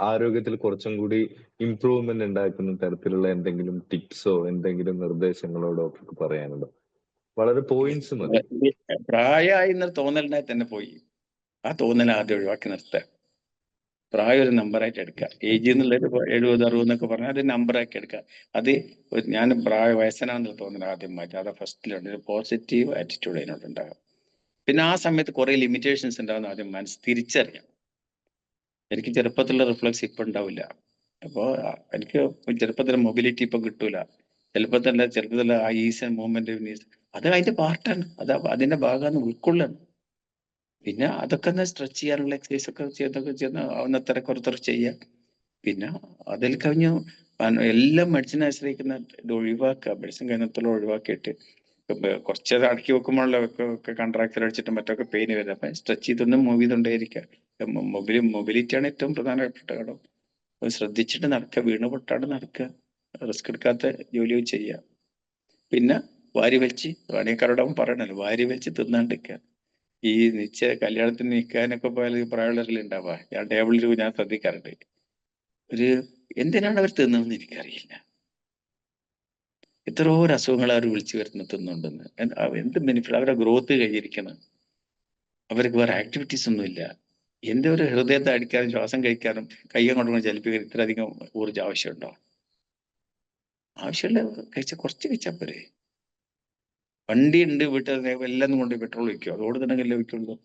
ആരോഗ്യത്തിൽ കുറച്ചും കൂടി ഇംപ്രൂവ്മെന്റ് ഉണ്ടാക്കുന്ന തരത്തിലുള്ള എന്തെങ്കിലും ടിപ്സോ എന്തെങ്കിലും നിർദ്ദേശങ്ങളോ ഡോക്ടർക്ക് പറയാനുണ്ടോ? വളരെ പോയിന്റ്സ് മതി. പ്രായമായി എന്നൊരു തോന്നലുണ്ടായി തന്നെ പോയി, ആ തോന്നൽ ആദ്യം ഒഴിവാക്കി നിർത്തുക. പ്രായം ഒരു നമ്പറായിട്ട് എടുക്കുക. ഏജ് എന്നുള്ളത് 70, 60 എന്നൊക്കെ പറഞ്ഞാൽ അത് നമ്പറാക്കി എടുക്കുക. അത് ഞാൻ വയസ്സനാണെന്ന് തോന്നൽ ആദ്യം മാറ്റി. അത് ഫസ്റ്റിലുണ്ട്. ഒരു പോസിറ്റീവ് ആറ്റിറ്റ്യൂഡ് അതിനോട് ഉണ്ടാകും. പിന്നെ ആ സമയത്ത് കുറെ ലിമിറ്റേഷൻസ് ഉണ്ടാകുന്ന ആദ്യം തിരിച്ചറിയാം. എനിക്ക് ചെറുപ്പത്തിലുള്ള റിഫ്ലക്സ് ഇപ്പൊ ഉണ്ടാവില്ല. അപ്പോൾ എനിക്ക് ചെറുപ്പത്തിലെ മൊബിലിറ്റി ഇപ്പൊ കിട്ടൂല. ചെറുപ്പത്തിലെ ആ ഈസ് ആൻഡ് മൂവ്മെന്റ്, അത് അതിന്റെ പാർട്ടാണ്, അത് അതിന്റെ ഭാഗമാണ്, ഉൾക്കൊള്ളാണ്. പിന്നെ അതൊക്കെ ഒന്ന് സ്ട്രെച്ച് ചെയ്യാനുള്ള എക്സസൈസ് ഒക്കെ ചെയ്യുന്ന ആവുന്നത്ര കുറച്ചൊരു ചെയ്യുക. പിന്നെ അതിൽ കവിഞ്ഞു എല്ലാം മെഡിസിനെ ആശ്രയിക്കുന്ന ഇത് ഒഴിവാക്കുക. മെഡിസിൻ കഴിയുന്നിടത്തോളം ഒഴിവാക്കിയിട്ട് കുറച്ച് അടക്കി വെക്കുമ്പോഴല്ലോ ഒക്കെ കൺട്രാക്ചർ അടിച്ചിട്ട് മറ്റൊക്കെ പെയിൻ വരുന്നത്. അപ്പൊ സ്ട്രെച്ച് ചെയ്തൊന്നും മൂവ് ചെയ്തുകൊണ്ടേയിരിക്കുക. മൊബിലിറ്റിയാണ് ഏറ്റവും പ്രധാനപ്പെട്ട ഘടകം. അത് ശ്രദ്ധിച്ചിട്ട് നടക്കുക, വീണ് പൊട്ടാണ്ട് നടക്കുക, റിസ്ക് എടുക്കാത്ത ജോലികൾ ചെയ്യുക. പിന്നെ വാരി വലിച്ച് പണിക്കാരോടാവും പറയണല്ലോ, വാരി വലിച്ച് തിന്നാണ്ടിരിക്കുക. ഈ കല്യാണത്തിന് നിൽക്കാനൊക്കെ പോയാൽ പ്രായമുള്ളവരിൽ ഉണ്ടാവുക. ഞാൻ ടേബിളിൽ ഞാൻ ശ്രദ്ധിക്കാറുണ്ട്. ഒരു എന്തിനാണ് അവർ തിന്നതെന്ന് എനിക്കറിയില്ല. എത്രയോ അസുഖങ്ങൾ അവർ വിളിച്ചു വരുന്ന തിന്നുണ്ടെന്ന്. എന്ത് ബെനിഫിറ്റ്? അവരുടെ ഗ്രോത്ത് കഴിഞ്ഞിരിക്കണം. അവർക്ക് വേറെ ആക്ടിവിറ്റീസ് ഒന്നുമില്ല. എന്റെ ഒരു ഹൃദയത്തെ അടിക്കാനും ശ്വാസം കഴിക്കാനും കയ്യം കൊണ്ടുകൊണ്ട് ചലിപ്പിക്കാൻ ഇത്രയധികം ഊർജ്ജം ആവശ്യമുണ്ടോ? ആവശ്യമുള്ള കുറച്ച് കഴിച്ചാൽ പോരെ. വണ്ടി ഉണ്ട് വീട്ടിൽ, എല്ലാം കൊണ്ട് പെട്രോൾ വയ്ക്കും, അതോട് തന്നെ കല്ല് വയ്ക്കുള്ളൂ.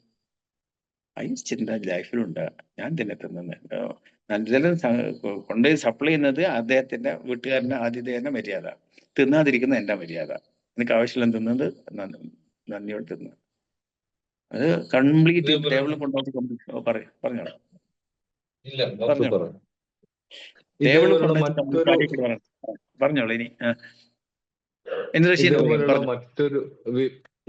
ആ ചിന്ത ലൈഫിലുണ്ട്. ഞാൻ തന്നെ തിന്നുന്നത് ഇതെല്ലാം കൊണ്ടുപോയി സപ്ലൈ ചെയ്യുന്നത് അദ്ദേഹത്തിന്റെ വീട്ടുകാരന്റെ ആദ്യത്തെ മര്യാദ. തിന്നാതിരിക്കുന്ന എന്റെ മര്യാദ. എനിക്ക് ആവശ്യമില്ല തിന്നത് നന്ദിയോട് തിന്നു. അത് കംപ്ലീറ്റ് ടേബിളിൽ കൊണ്ടുപോയി പറഞ്ഞോളൂ. ഇല്ല, ഡോക്ടർ പറഞ്ഞു. ടേബിളിൽ ഇതേപോലുള്ള കൊണ്ടുപോയി പറഞ്ഞോളൂ ഇനി.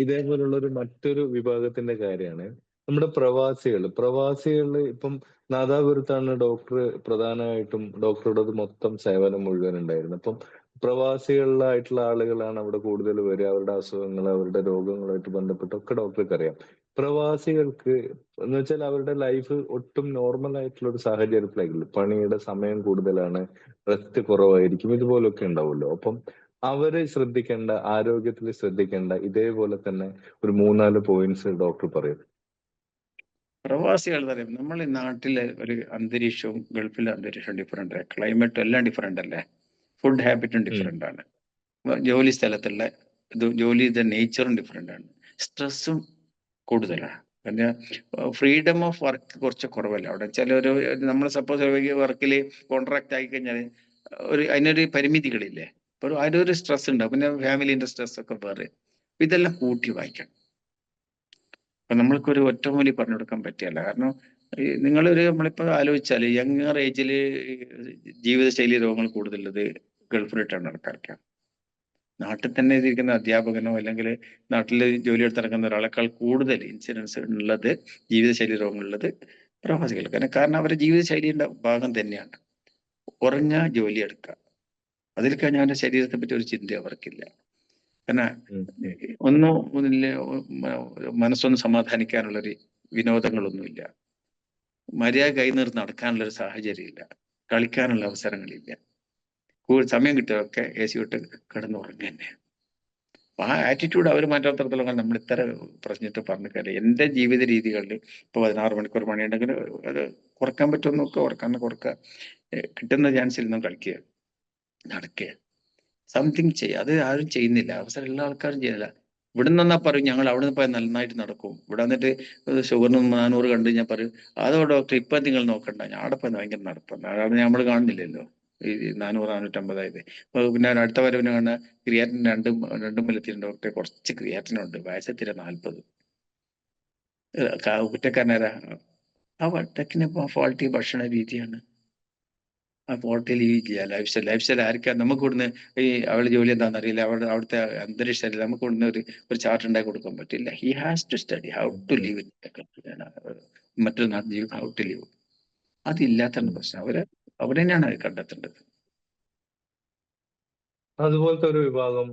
ഇതേപോലുള്ള മറ്റൊരു വിഭാഗത്തിന്റെ കാര്യമാണ് നമ്മുടെ പ്രവാസികൾ. ഇപ്പം നാദാപുരത്താണ് ഡോക്ടർ പ്രധാനമായിട്ടും ഡോക്ടറുടെ മൊത്തം സേവനം മുഴുവൻ ഉണ്ടായിരുന്നത്. അപ്പം പ്രവാസികളിലായിട്ടുള്ള ആളുകളാണ് അവിടെ കൂടുതൽ വരിക. അവരുടെ അസുഖങ്ങൾ, അവരുടെ രോഗങ്ങളുമായിട്ട് ബന്ധപ്പെട്ടൊക്കെ ഡോക്ടർക്ക് അറിയാം. പ്രവാസികൾക്ക് എന്ന് വെച്ചാൽ അവരുടെ ലൈഫ് ഒട്ടും നോർമൽ ആയിട്ടുള്ള ഒരു സാഹചര്യത്തിലായില്ല. പണിയുടെ സമയം കൂടുതലാണ്, റെസ്റ്റ് കുറവായിരിക്കും, ഇതുപോലൊക്കെ ഉണ്ടാവുമല്ലോ. അപ്പം അവര് ശ്രദ്ധിക്കേണ്ട, ആരോഗ്യത്തിൽ ശ്രദ്ധിക്കേണ്ട ഇതേപോലെ തന്നെ ഒരു 3-4 പോയിന്റ്സ് ഡോക്ടർ പറയും. പ്രവാസികൾ പറയും, നമ്മൾ ഈ നാട്ടിലെ ഒരു അന്തരീക്ഷവും ഗൾഫിലെ അന്തരീക്ഷവും ഡിഫറെന്റ്, ക്ലൈമറ്റും എല്ലാം ഡിഫറെന്റ് അല്ലേ. ഫുഡ് ഹാബിറ്റും ഡിഫറെന്റ് ആണ്. ജോലി സ്ഥലത്തുള്ള ജോലിയുടെ നേച്ചറും ഡിഫറെന്റ് ആണ്. സ്ട്രെസ്സും കൂടുതലാണ്. പിന്നെ ഫ്രീഡം ഓഫ് വർക്ക് കുറച്ച് കുറവല്ല അവിടെ. ചിലൊരു നമ്മൾ സപ്പോസ് വർക്കിൽ കോൺട്രാക്ട് ആയി കഴിഞ്ഞാൽ അതിനൊരു പരിമിതികളില്ലേ. അപ്പോൾ അതിനൊരു സ്ട്രെസ് ഉണ്ടാവും. പിന്നെ ഫാമിലിന്റെ സ്ട്രെസ് ഒക്കെ വേറെ. ഇതെല്ലാം കൂട്ടി വായിക്കണം. അപ്പൊ നമ്മൾക്കൊരു ഒറ്റമൂലി പറഞ്ഞു കൊടുക്കാൻ പറ്റിയല്ല. കാരണം നമ്മളിപ്പോ ആലോചിച്ചാല് യങ്ങർ ഏജില് ജീവിതശൈലി രോഗങ്ങൾ കൂടുതലുള്ളത് ഗൾഫിലിട്ടാണ് ആൾക്കാർക്കാണ്. നാട്ടിൽ തന്നെ ഇരിക്കുന്ന അധ്യാപകനോ അല്ലെങ്കിൽ നാട്ടിൽ ജോലി എടുത്ത് നടക്കുന്ന ഒരാളെക്കാൾ കൂടുതൽ ഇൻസിഡൻസ് ഉള്ളത്, ജീവിതശൈലി രോഗങ്ങളുള്ളത് പ്രവാസികൾക്ക്. കാരണം അവരുടെ ജീവിതശൈലിയുടെ ഭാഗം തന്നെയാണ്. കുറഞ്ഞ ജോലി എടുക്കുക, അതിൽ കഴിഞ്ഞാൽ അവന്റെ ശരീരത്തെ പറ്റി ഒരു ചിന്ത അവർക്കില്ല. കാരണം മനസ്സൊന്ന് സമാധാനിക്കാനുള്ളൊരു വിനോദങ്ങളൊന്നുമില്ല. മര്യാദ കൈനീർന്ന് നടക്കാനുള്ളൊരു സാഹചര്യമില്ല. കളിക്കാനുള്ള അവസരങ്ങളില്ല. സമയം കിട്ടിയതൊക്കെ AC വിട്ട് കിടന്നുറങ്ങി തന്നെ. അപ്പൊ ആ ആറ്റിറ്റ്യൂഡ് അവർ മാറ്റാത്തടത്തോളം നമ്മൾ ഇത്ര പറഞ്ഞിട്ട് പറഞ്ഞു കാര്യം. എന്റെ ജീവിത രീതികളിൽ ഇപ്പൊ 16 മണിക്കൂർ പണിയുണ്ടെങ്കിൽ അത് കുറക്കാൻ പറ്റുമെന്ന് നോക്കുക, കുറക്കുക. കിട്ടുന്ന ചാൻസിൽ നിന്നും കളിക്കുക, നടക്കുക, സംതിങ് ചെയ്യുക. അത് ആരും ചെയ്യുന്നില്ല. അവസരം എല്ലാ ആൾക്കാരും ചെയ്യുന്നില്ല. ഇവിടെ നിന്നാ പറയും ഞങ്ങൾ അവിടെ നിന്ന് പോയാൽ നന്നായിട്ട് നടക്കും. ഇവിടെ വന്നിട്ട് ഷുഗറിന് 400 കണ്ടു ഞാൻ പറയും, അതോ ഡോക്ടർ ഇപ്പൊ നിങ്ങൾ നോക്കണ്ട, ഞാൻ അവിടെ പോയി ഭയങ്കര നടപ്പം. അതാണ് നമ്മൾ കാണുന്നില്ലല്ലോ ഈ 400-450. പിന്നെ അടുത്ത വരവിന് കാണുന്ന ക്രിയാറ്റിൻ രണ്ടും വലത്തിനും ഡോക്ടറെ കുറച്ച് ക്രിയാറ്റിനുണ്ട്, വയസ്സെത്തിര 40. കുറ്റക്കാരനാരാ? ആ വട്ടക്കിന് ഫാൾട്ടി ഭക്ഷണ രീതിയാണ്. ആ ഫോട്ടോ ലീവില്ല. ലൈഫ് സ്റ്റൈൽ ആർക്കാ? നമുക്ക് ഇവിടുന്ന് അവളുടെ ജോലി എന്താണെന്ന് അറിയില്ല, അവിടുത്തെ അന്തരീക്ഷം നമുക്ക് ഇവിടുന്ന് ഒരു ചാർട്ട് ഉണ്ടാക്കി കൊടുക്കാൻ പറ്റില്ല. He has to study how to live മറ്റൊരു നാട്ടിൽ ജീവിതം, ഹൗ ടു ലീവ്. അതില്ലാത്തതാണ് പ്രശ്നം. അവിടെ തന്നെയാണ് അത് കണ്ടെത്തേണ്ടത്. അതുപോലത്തെ ഒരു വിഭാഗം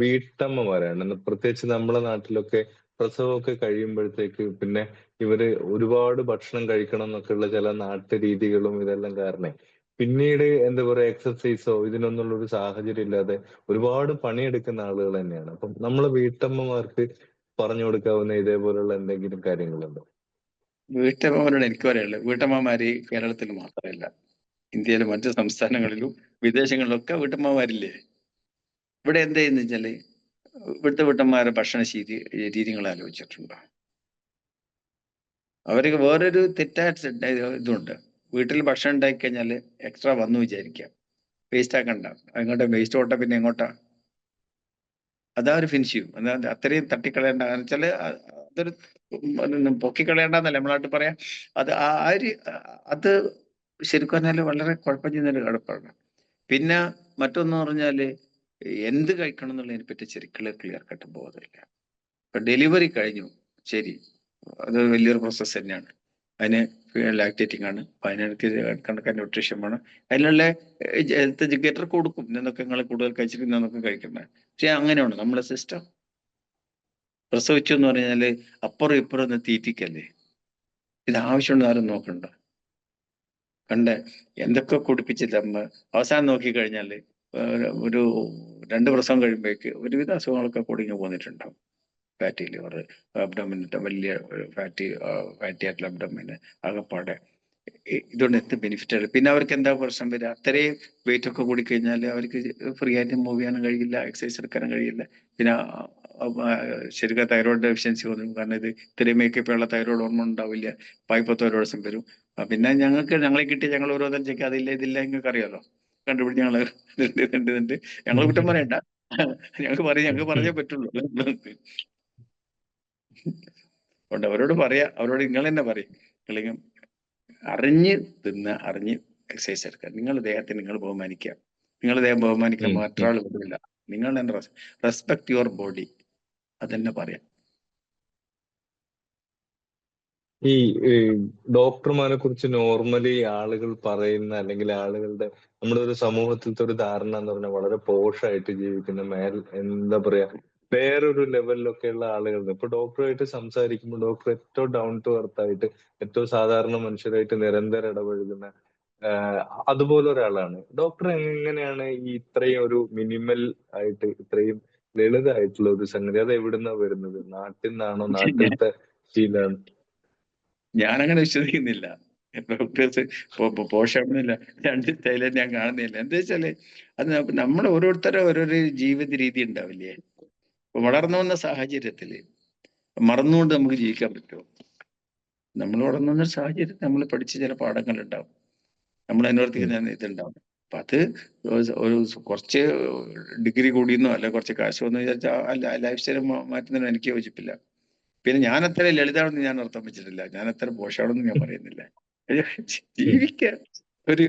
വീട്ടമ്മമാരാണ്. പ്രത്യേകിച്ച് നമ്മുടെ നാട്ടിലൊക്കെ പ്രസവമൊക്കെ കഴിയുമ്പോഴത്തേക്ക് പിന്നെ ഇവര് ഒരുപാട് ഭക്ഷണം കഴിക്കണം എന്നൊക്കെയുള്ള ചില നാട്ടുരീതികളും ഇതെല്ലാം കാരണം പിന്നീട് എന്താ പറയാ എക്സസൈസോ ഇതിനൊന്നുള്ള ഒരു സാഹചര്യം ഇല്ലാതെ ഒരുപാട് പണിയെടുക്കുന്ന ആളുകൾ തന്നെയാണ്. അപ്പം നമ്മളെ വീട്ടമ്മമാർക്ക് പറഞ്ഞു കൊടുക്കാവുന്ന ഇതേപോലുള്ള എന്തെങ്കിലും കാര്യങ്ങളുണ്ടോ? വീട്ടമ്മമാരോട് എനിക്ക് പറയാനുള്ളത്, വീട്ടമ്മമാര് കേരളത്തിൽ മാത്രമല്ല, ഇന്ത്യയിലെ മറ്റു സംസ്ഥാനങ്ങളിലും വിദേശങ്ങളിലൊക്കെ വീട്ടമ്മമാരില്ലേ. ഇവിടെ എന്താ ചെയ്യുന്ന വെച്ചാല് ഇവിടുത്തെ വീട്ടമ്മമാരെ ഭക്ഷണ രീതികൾ ആലോചിച്ചിട്ടുണ്ടോ? അവർക്ക് വേറൊരു തെറ്റായ ഇതുണ്ട്. വീട്ടിൽ ഭക്ഷണം ഉണ്ടാക്കി കഴിഞ്ഞാൽ എക്സ്ട്രാ വന്നു വിചാരിക്കാം, വേസ്റ്റ് ആക്കണ്ട. അങ്ങോട്ട് വേസ്റ്റ് ഓട്ട പിന്നെ എങ്ങോട്ടാ? അതാ ഒരു ഫിനിഷ് ചെയ്യും. അത്രയും തട്ടിക്കളയേണ്ട. വെച്ചാല് അതൊരു പൊക്കിക്കളയേണ്ടെന്നല്ല നമ്മളായിട്ട് പറയാം. അത് അത് ശരിക്കും പറഞ്ഞാല് വളരെ കുഴപ്പം ചെയ്യുന്നൊരു കടപ്പാണ്. പിന്നെ മറ്റൊന്ന് പറഞ്ഞാല് എന്ത് കഴിക്കണം എന്നുള്ളതിനെ പറ്റി ക്ലിയർ കട്ട് ബോധമില്ല. ഇപ്പൊ ഡെലിവറി കഴിഞ്ഞു, ശരി, അത് വലിയൊരു പ്രോസസ്സ് തന്നെയാണ്. അതിന് ലാക്ടേറ്റിംഗ് ആണ്, അപ്പൊ അതിനടുത്ത് കണക്കാൻ ന്യൂട്രീഷൻ വേണം, അതിനുള്ള ഹെൽത്ത് എഡ്യൂക്കേറ്റർ കൊടുക്കും, ഇന്നൊക്കെ നിങ്ങൾ കൂടുതൽ കഴിച്ചിട്ട് ഇന്നൊക്കെ കഴിക്കുന്നത്. പക്ഷെ അങ്ങനെയാണ് നമ്മളെ സിസ്റ്റം. പ്രസവിച്ചു എന്ന് പറഞ്ഞാല് അപ്പുറം ഇപ്പുറം ഒന്ന് തീറ്റിക്കല്ലേ, ഇത് ആവശ്യമുണ്ട് ആരും നോക്കണ്ട. കണ്ട് എന്തൊക്കെ കുടിപ്പിച്ചില്ല അമ്മ. അവസാനം നോക്കിക്കഴിഞ്ഞാല് ഒരു 2 പ്രസവം കഴിയുമ്പോഴേക്ക് ഒരുവിധ അസുഖങ്ങളൊക്കെ കുടുങ്ങി പോന്നിട്ടുണ്ടാവും. ഫാറ്റി ലിവർ, അബ്ഡോമിൻ, വലിയ ഫാറ്റി ആയിട്ടുള്ള അബ്ഡോമിൻ, ആകപ്പാടെ ഇതുകൊണ്ട് എന്ത് ബെനിഫിറ്റ് ആണ്. പിന്നെ അവർക്ക് എന്താ പ്രശ്നം വരിക, അത്രയും വെയിറ്റ് ഒക്കെ കൂടി കഴിഞ്ഞാൽ അവർക്ക് ഫ്രീ ആയിട്ട് മൂവ് ചെയ്യാനും കഴിയില്ല, എക്സസൈസ് എടുക്കാനും കഴിയില്ല. പിന്നെ ശരിക്കും തൈറോയിഡ് ഡെഫിഷ്യൻസി വന്നു. കാരണം ഇത് ഇത്രയും മേക്കപ്പ് ഉള്ള തൈറോയിഡ് ഹോർമോൺ ഉണ്ടാവില്ല, ഹൈപ്പോതൈറോയിഡിസം വരും. പിന്നെ ഞങ്ങളെ കിട്ടി ഞങ്ങൾ ഓരോന്നും ചെക്ക് അതില്ല ഇതില്ല നിങ്ങൾക്ക് അറിയാലോ, കണ്ടുപിടിച്ച് ഞങ്ങൾ ഞങ്ങൾ കുറ്റം പറയണ്ട, ഞങ്ങൾക്ക് പറഞ്ഞേ പറ്റുള്ളൂ. അതുകൊണ്ട് അവരോട് പറയാ, അവരോട് നിങ്ങൾ തന്നെ പറയും, അല്ലെങ്കിൽ അറിഞ്ഞ് അറിഞ്ഞ് എക്സസൈസ് എടുക്കുക. നിങ്ങൾ ദേഹത്തെ നിങ്ങൾ ബഹുമാനിക്കുക. നിങ്ങൾ ദേഹം ബഹുമാനിക്കാൻ മറ്റൊരാൾ വിടില്ല. നിങ്ങൾ തന്നെ റെസ്പെക്ട് യുവർ ബോഡി, അതന്നെ പറയാം. ഈ ഡോക്ടർമാരെ കുറിച്ച് നോർമലി ആളുകൾ പറയുന്ന, അല്ലെങ്കിൽ ആളുകളുടെ നമ്മുടെ ഒരു സമൂഹത്തിലത്തെ ഒരു ധാരണ എന്ന് പറഞ്ഞാൽ വളരെ പോഷായിട്ട് ജീവിക്കുന്ന എന്താ പറയാ, വേറൊരു ലെവലിലൊക്കെയുള്ള ആളുകൾ. ഇപ്പൊ ഡോക്ടറുമായിട്ട് സംസാരിക്കുമ്പോൾ ഡോക്ടർ ഏറ്റവും ഡൗൺ ടു എർത്ത് ആയിട്ട്, ഏറ്റവും സാധാരണ മനുഷ്യരായിട്ട് നിരന്തരം ഇടപഴകുന്ന അതുപോലെ ഒരാളാണ് ഡോക്ടർ. എങ്ങനെയാണ് ഈ ഇത്രയും ഒരു മിനിമൽ ആയിട്ട് ഇത്രയും ലളിതമായിട്ടുള്ള ഒരു സംഗതി, അത് എവിടുന്നാ വരുന്നത്? നാട്ടിൽ നിന്നാണോ, നാട്ടിലത്തെ ശീലാണ്? ഞാനങ്ങനെ വിശ്വസിക്കുന്നില്ല. ഡോക്ടേഴ്സ് പോഷകമില്ല, 2 സ്റ്റൈലും ഞാൻ കാണുന്നില്ല. എന്താ വെച്ചാല് അത് നമ്മുടെ ഓരോരുത്തരും ഓരോരോ ജീവിത രീതി ഉണ്ടാവില്ലേ. വളർന്നു വന്ന സാഹചര്യത്തില് മറന്നുകൊണ്ട് നമുക്ക് ജീവിക്കാൻ പറ്റുമോ? നമ്മൾ വളർന്നു വന്ന സാഹചര്യത്തിൽ നമ്മൾ പഠിച്ച ചില പാഠങ്ങൾ ഉണ്ടാവും, നമ്മൾ അനുവർത്തിക്കുന്ന ഇതുണ്ടാവും. അപ്പൊ അത് ഒരു കുറച്ച് ഡിഗ്രി കൂടിയെന്നോ അല്ല കുറച്ച് കാശ് വന്നു വിചാരിച്ചാൽ ലൈഫ് സ്റ്റൈൽ മാറ്റുന്നതിന് എനിക്ക് യോജിപ്പില്ല. പിന്നെ ഞാൻ അത്ര ലളിതാണെന്ന് ഞാൻ അർത്ഥം വെച്ചിട്ടില്ല, ഞാൻ അത്ര പോഷാണെന്ന് ഞാൻ പറയുന്നില്ല. ജീവിക്കാൻ ഒരു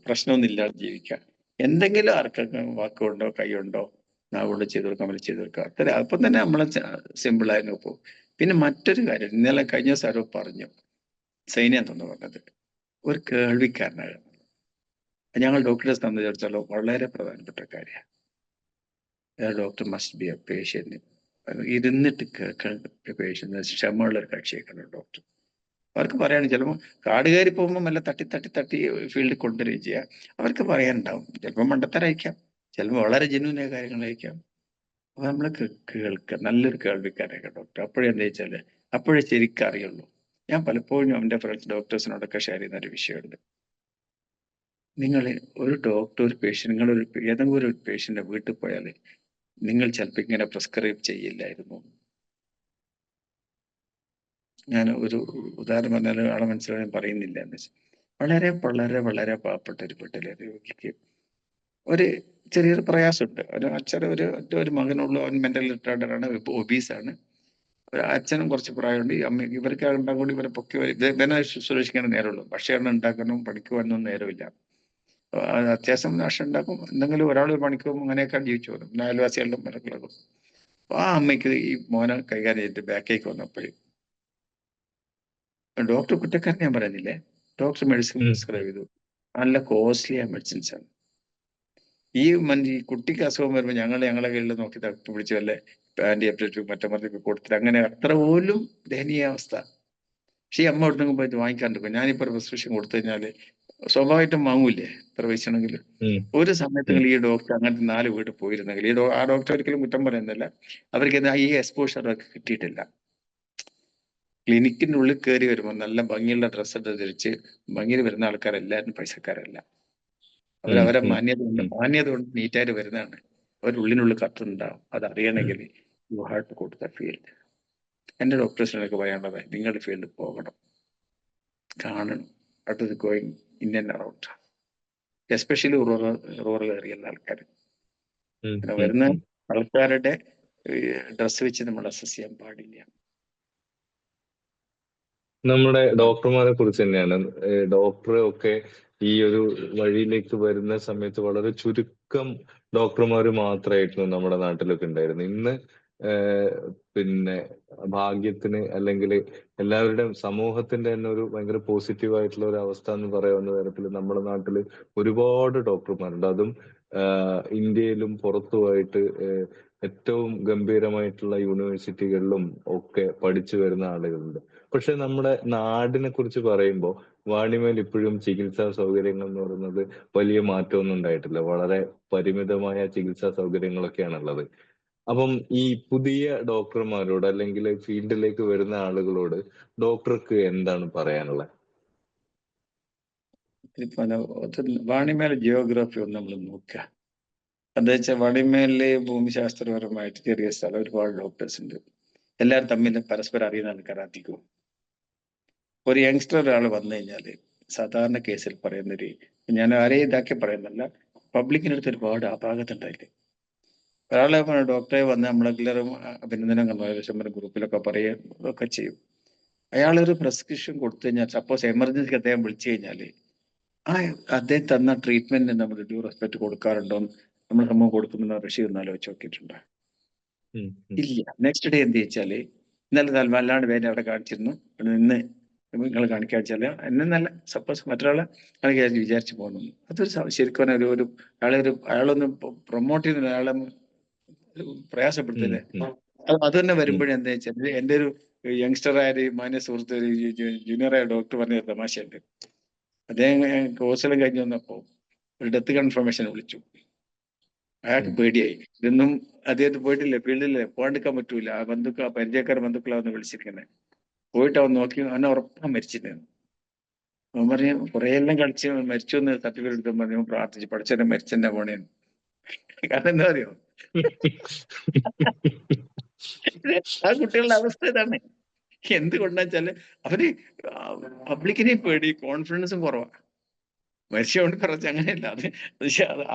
പ്രശ്നമൊന്നുമില്ലാതെ ജീവിക്കാം. എന്തെങ്കിലും ആർക്കൊക്കെ വാക്കുകൊണ്ടോ കൈയുണ്ടോ നാവുകൊണ്ട് ചെയ്തു കൊടുക്കാൻ വേണ്ടി ചെയ്തു കൊടുക്കുക, അത്ര അപ്പം തന്നെ നമ്മളെ സിമ്പിളായിരുന്നു പോകും. പിന്നെ മറ്റൊരു കാര്യം, ഇന്നലെ കഴിഞ്ഞ സാരോ പറഞ്ഞു, സൈന്യത്തെന്ന് പറഞ്ഞത് ഒരു കേൾവിക്കാരനാണ്. ഞങ്ങൾ ഡോക്ടറെ സംബന്ധിച്ചിടത്തോളം വളരെ പ്രധാനപ്പെട്ട കാര്യമാണ്. Doctor must be A patient. ഇരുന്നിട്ട് കേൾക്കാൻ പേഷ്യന്റ് ക്ഷമയുള്ള ഒരു കക്ഷിയൊക്കെയാണ് ഡോക്ടർ. അവർക്ക് പറയാൻ ചിലപ്പോൾ കാട് കയറി പോകുമ്പോൾ മെല്ലെ തട്ടി ഫീൽഡിൽ കൊണ്ടുവരികയും ചെയ്യാം. അവർക്ക് പറയാനുണ്ടാവും, ചിലപ്പോൾ മണ്ടത്തരയക്കാം, ചിലപ്പോൾ വളരെ ജെന്യൂനായ കാര്യങ്ങളായിരിക്കാം. അപ്പൊ നമ്മൾ കേൾക്കുക, നല്ലൊരു കേൾവിക്കാരൊക്കെ ഡോക്ടർ. അപ്പോഴെന്താ വെച്ചാല് അപ്പോഴേ ശരിക്കും അറിയുള്ളൂ. ഞാൻ പലപ്പോഴും എൻ്റെ ഫ്രണ്ട്സ് ഡോക്ടേഴ്സിനോടൊക്കെ ഷെയർ ചെയ്യുന്ന ഒരു വിഷയമുണ്ട്. നിങ്ങൾ ഒരു ഡോക്ടർ ഒരു പേഷ്യന്റ്, നിങ്ങൾ ഏതെങ്കിലും ഒരു പേഷ്യന്റെ വീട്ടിൽ പോയാൽ നിങ്ങൾ ചിലപ്പോൾ ഇങ്ങനെ പ്രിസ്ക്രൈബ് ചെയ്യില്ലായിരുന്നു. ഞാൻ ഒരു ഉദാഹരണം പറഞ്ഞാൽ ആളെ മനസ്സിലാക്കാൻ പറയുന്നില്ല എന്ന് വെച്ചാൽ, വളരെ വളരെ വളരെ പാവപ്പെട്ട ഒരു വീട്ടിലെ രോഗിക്ക് ഒരു ചെറിയൊരു പ്രയാസമുണ്ട്. ഒരു മകനുള്ള, അവൻ മെന്റൽ റിട്ടാർഡറാണ്, ഒബീസാണ്. അച്ഛനും കുറച്ച് പ്രായമുണ്ട്. ഈ അമ്മ ഇവർക്ക് ഉണ്ടാകും കൂടി ഇവരെ പൊക്കി ഇവനെ ശുശ്രൂഷിക്കാൻ നേരമുള്ളൂ. ഭക്ഷണം ഉണ്ടാക്കാനും പഠിക്കുവാനൊന്നും നേരമില്ല. അത്യാവശ്യം ഭക്ഷണം ഉണ്ടാക്കും, എന്തെങ്കിലും ഒരാൾ പണിക്കും, അങ്ങനെയൊക്കെ ജീവിച്ചു പോകും. പിന്നെ അയൽവാസികളുടെ മരങ്ങളൊക്കെ. ആ അമ്മയ്ക്ക് ഈ മോനെ കൈകാര്യം ചെയ്തിട്ട് ബാക്കേക്ക് വന്നപ്പോഴും ഡോക്ടർ കുറ്റക്കാരൻ ഞാൻ പറയുന്നില്ലേ, ഡോക്ടർ മെഡിസിൻ പ്രിസ്ക്രൈബ് ചെയ്തു. നല്ല കോസ്റ്റ്ലി ആ മെഡിസിൻസ് ആണ്. ഈ കുട്ടിക്ക് അസുഖം വരുമ്പോൾ ഞങ്ങളെ കയ്യിൽ നോക്കി തട്ടി പിടിച്ചു വല്ല ആന്റി എപ്പിലെറ്റിക് മറ്റേ കൊടുത്തിട്ട് അങ്ങനെ അത്ര പോലും ദയനീയാവസ്ഥ. പക്ഷേ ഈ അമ്മ ഒട്ടും പോയിട്ട് വാങ്ങിക്കാണ്ടിരിക്കും. ഞാനിപ്പോ ഒരു പ്രിസ്ക്രിപ്ഷൻ കൊടുത്തു കഴിഞ്ഞാല് സ്വാഭാവികമായിട്ടും വാങ്ങൂലേ എത്ര പൈസയാണെങ്കിലും. ഒരു സമയത്തെങ്കിലും ഈ ഡോക്ടർ അങ്ങനത്തെ 4 വീട്ടിൽ പോയിരുന്നെങ്കിൽ ആ ഡോക്ടർ ഒരിക്കലും കുറ്റം പറയുന്നില്ല, അവർക്ക് ഈ എക്സ്പോഷർ അവർക്ക് കിട്ടിയിട്ടില്ല. ക്ലിനിക്കിന്റെ ഉള്ളിൽ കയറി വരുമ്പോൾ നല്ല ഭംഗിയുള്ള ഡ്രസ്സ് ധരിച്ച് ഭംഗിയിൽ വരുന്ന ആൾക്കാരെല്ലാവരും പൈസക്കാരല്ല. അവരവരെ മാന്യത കൊണ്ട് നീറ്റായിട്ട് വരുന്നതാണ്. അവരുള്ളിനുള്ളിൽ കത്തുന്നുണ്ടാവും. അത് അറിയണമെങ്കിൽ you have to go to the field. എൻ്റെ ഡോക്ടേഴ്സിനൊക്കെ പറയാനുള്ളത്, നിങ്ങളുടെ ഫീൽഡിൽ പോകണം, കാണണം. അട്ട് ഇത് going in and around, especially rural ഏരിയയിലുള്ള ആൾക്കാർ. വരുന്ന ആൾക്കാരുടെ ഡ്രസ്സ് വെച്ച് നമ്മൾ അസസ് ചെയ്യാൻ പാടില്ല. നമ്മുടെ ഡോക്ടർമാരെ കുറിച്ച് തന്നെയാണ്. ഡോക്ടർ ഒക്കെ ഈ ഒരു വഴിയിലേക്ക് വരുന്ന സമയത്ത് വളരെ ചുരുക്കം ഡോക്ടർമാർ മാത്രമായിരുന്നു നമ്മുടെ നാട്ടിലൊക്കെ ഉണ്ടായിരുന്നത്. ഇന്ന് ഏഹ് പിന്നെ ഭാഗ്യത്തിന് അല്ലെങ്കിൽ എല്ലാവരുടെയും സമൂഹത്തിന്റെ തന്നെ ഒരു ഭയങ്കര പോസിറ്റീവ് ആയിട്ടുള്ള ഒരു അവസ്ഥ എന്ന് പറയാവുന്ന തരത്തിൽ നമ്മുടെ നാട്ടിൽ ഒരുപാട് ഡോക്ടർമാരുണ്ട്. അതും ഇന്ത്യയിലും പുറത്തുമായിട്ട് ഏറ്റവും ഗംഭീരമായിട്ടുള്ള യൂണിവേഴ്സിറ്റികളിലും ഒക്കെ പഠിച്ചു വരുന്ന ആളുകളുണ്ട്. പക്ഷെ നമ്മുടെ നാടിനെ കുറിച്ച് പറയുമ്പോൾ വാണിമേൽ ഇപ്പോഴും ചികിത്സാ സൗകര്യങ്ങൾ എന്ന് പറയുന്നത് വലിയ മാറ്റമൊന്നും ഉണ്ടായിട്ടില്ല. വളരെ പരിമിതമായ ചികിത്സാ സൗകര്യങ്ങളൊക്കെയാണുള്ളത്. അപ്പം ഈ പുതിയ ഡോക്ടർമാരോട് അല്ലെങ്കിൽ ഫീൽഡിലേക്ക് വരുന്ന ആളുകളോട് ഡോക്ടർക്ക് എന്താണ് പറയാനുള്ളത്? ഇപ്പൊ വാണിമേല ജിയോഗ്രഫി ഒന്ന് നമ്മൾ നോക്കുക. എന്താ വെച്ചാൽ വാണിമേലില് ഭൂമിശാസ്ത്രപരമായിട്ട് ചെറിയ സ്ഥലം, ഒരുപാട് ഡോക്ടേഴ്സ് ഉണ്ട്. എല്ലാവരും തമ്മിൽ പരസ്പരം അറിയുന്ന ആൾക്കാർ അധികവും. ഒരു യങ്സ്റ്റർ ഒരാൾ വന്നു കഴിഞ്ഞാല് സാധാരണ കേസിൽ പറയുന്നൊരു, ഞാൻ ആരെയും ഇതാക്കി പറയുന്നില്ല, പബ്ലിക്കിനടുത്ത് ഒരുപാട് അപാകത ഒരാളെ ഡോക്ടറെ വന്ന് നമ്മളെല്ലാവരും അഭിനന്ദനം കണ്ടു ഗ്രൂപ്പിലൊക്കെ പറയുകയൊക്കെ ചെയ്യും. അയാളൊരു പ്രെസ്ക്രിപ്ഷൻ കൊടുത്തു കഴിഞ്ഞാൽ, സപ്പോസ് എമർജൻസിക്ക് അദ്ദേഹം വിളിച്ചു കഴിഞ്ഞാല് ആ അദ്ദേഹം തന്ന ട്രീറ്റ്മെന്റിന് നമ്മൾ ഡ്യൂ റെസ്പെക്ട് കൊടുക്കാറുണ്ടോ നമ്മൾ സമൂഹം കൊടുക്കുന്ന റഷീദ് ഒന്ന് ആലോചിച്ച് നോക്കിയിട്ടുണ്ട്? ഇല്ല. നെക്സ്റ്റ് ഡേ എന്ത് വെച്ചാല്, ഇന്നലെ വല്ലാണ്ട് പേരെ അവിടെ കാണിച്ചിരുന്നു, ഇന്ന് നിങ്ങൾ കാണിക്കാൻ വെച്ചാല് എന്നെ നല്ല സപ്പോസ് മറ്റൊരാളെ കാണിക്കാൻ വിചാരിച്ചു പോകുന്നു. അതൊരു ശരിക്കും അയാളൊന്ന് പ്രൊമോട്ട് ചെയ്യുന്ന അയാളെ പ്രയാസപ്പെടുത്തില്ലേ? അത് തന്നെ വരുമ്പോഴേ എന്താ വെച്ചാൽ, എന്റെ ഒരു യങ്സ്റ്റർ ആയ ഒരു മാന്യ സുഹൃത്ത്, ഒരു ജൂനിയറായ ഡോക്ടർ പറഞ്ഞ തമാശയുണ്ട്. അദ്ദേഹം കോഴ്സെല്ലാം കഴിഞ്ഞ് വന്നപ്പോ ഒരു ഡെത്ത് കൺഫർമേഷൻ വിളിച്ചു. അയാൾക്ക് പേടിയായി. ഇതൊന്നും അദ്ദേഹത്തെ പോയിട്ടില്ല, ഫീൽഡില് പോകാണ്ടിരിക്കാൻ പറ്റൂല. ആ പരിചയക്കാർ ബന്ധുക്കളാവുന്ന വിളിച്ചിരിക്കുന്നത്. പോയിട്ട് അവൻ നോക്കി, അവനെ ഉറപ്പാൻ മരിച്ചിട്ടുണ്ടായിരുന്നു. അവൻ പറഞ്ഞു കുറെ എല്ലാം കളിച്ച് മരിച്ചു എന്ന് സർട്ടിഫിക്കറ്റ് എടുക്കാൻ പറഞ്ഞു, പ്രാർത്ഥിച്ചു പഠിച്ചവരെ മരിച്ചെന്നെ പോണേന്ന്. കാരണം എന്താ അറിയോ, ആ കുട്ടികളുടെ അവസ്ഥ ഇതാണ്. എന്തുകൊണ്ടാച്ചാല് അവര് പബ്ലിക്കിനെയും പേടി, കോൺഫിഡൻസും കുറവാണ്. മരിച്ചുകൊണ്ട് കുറച്ച് അങ്ങനെയല്ല,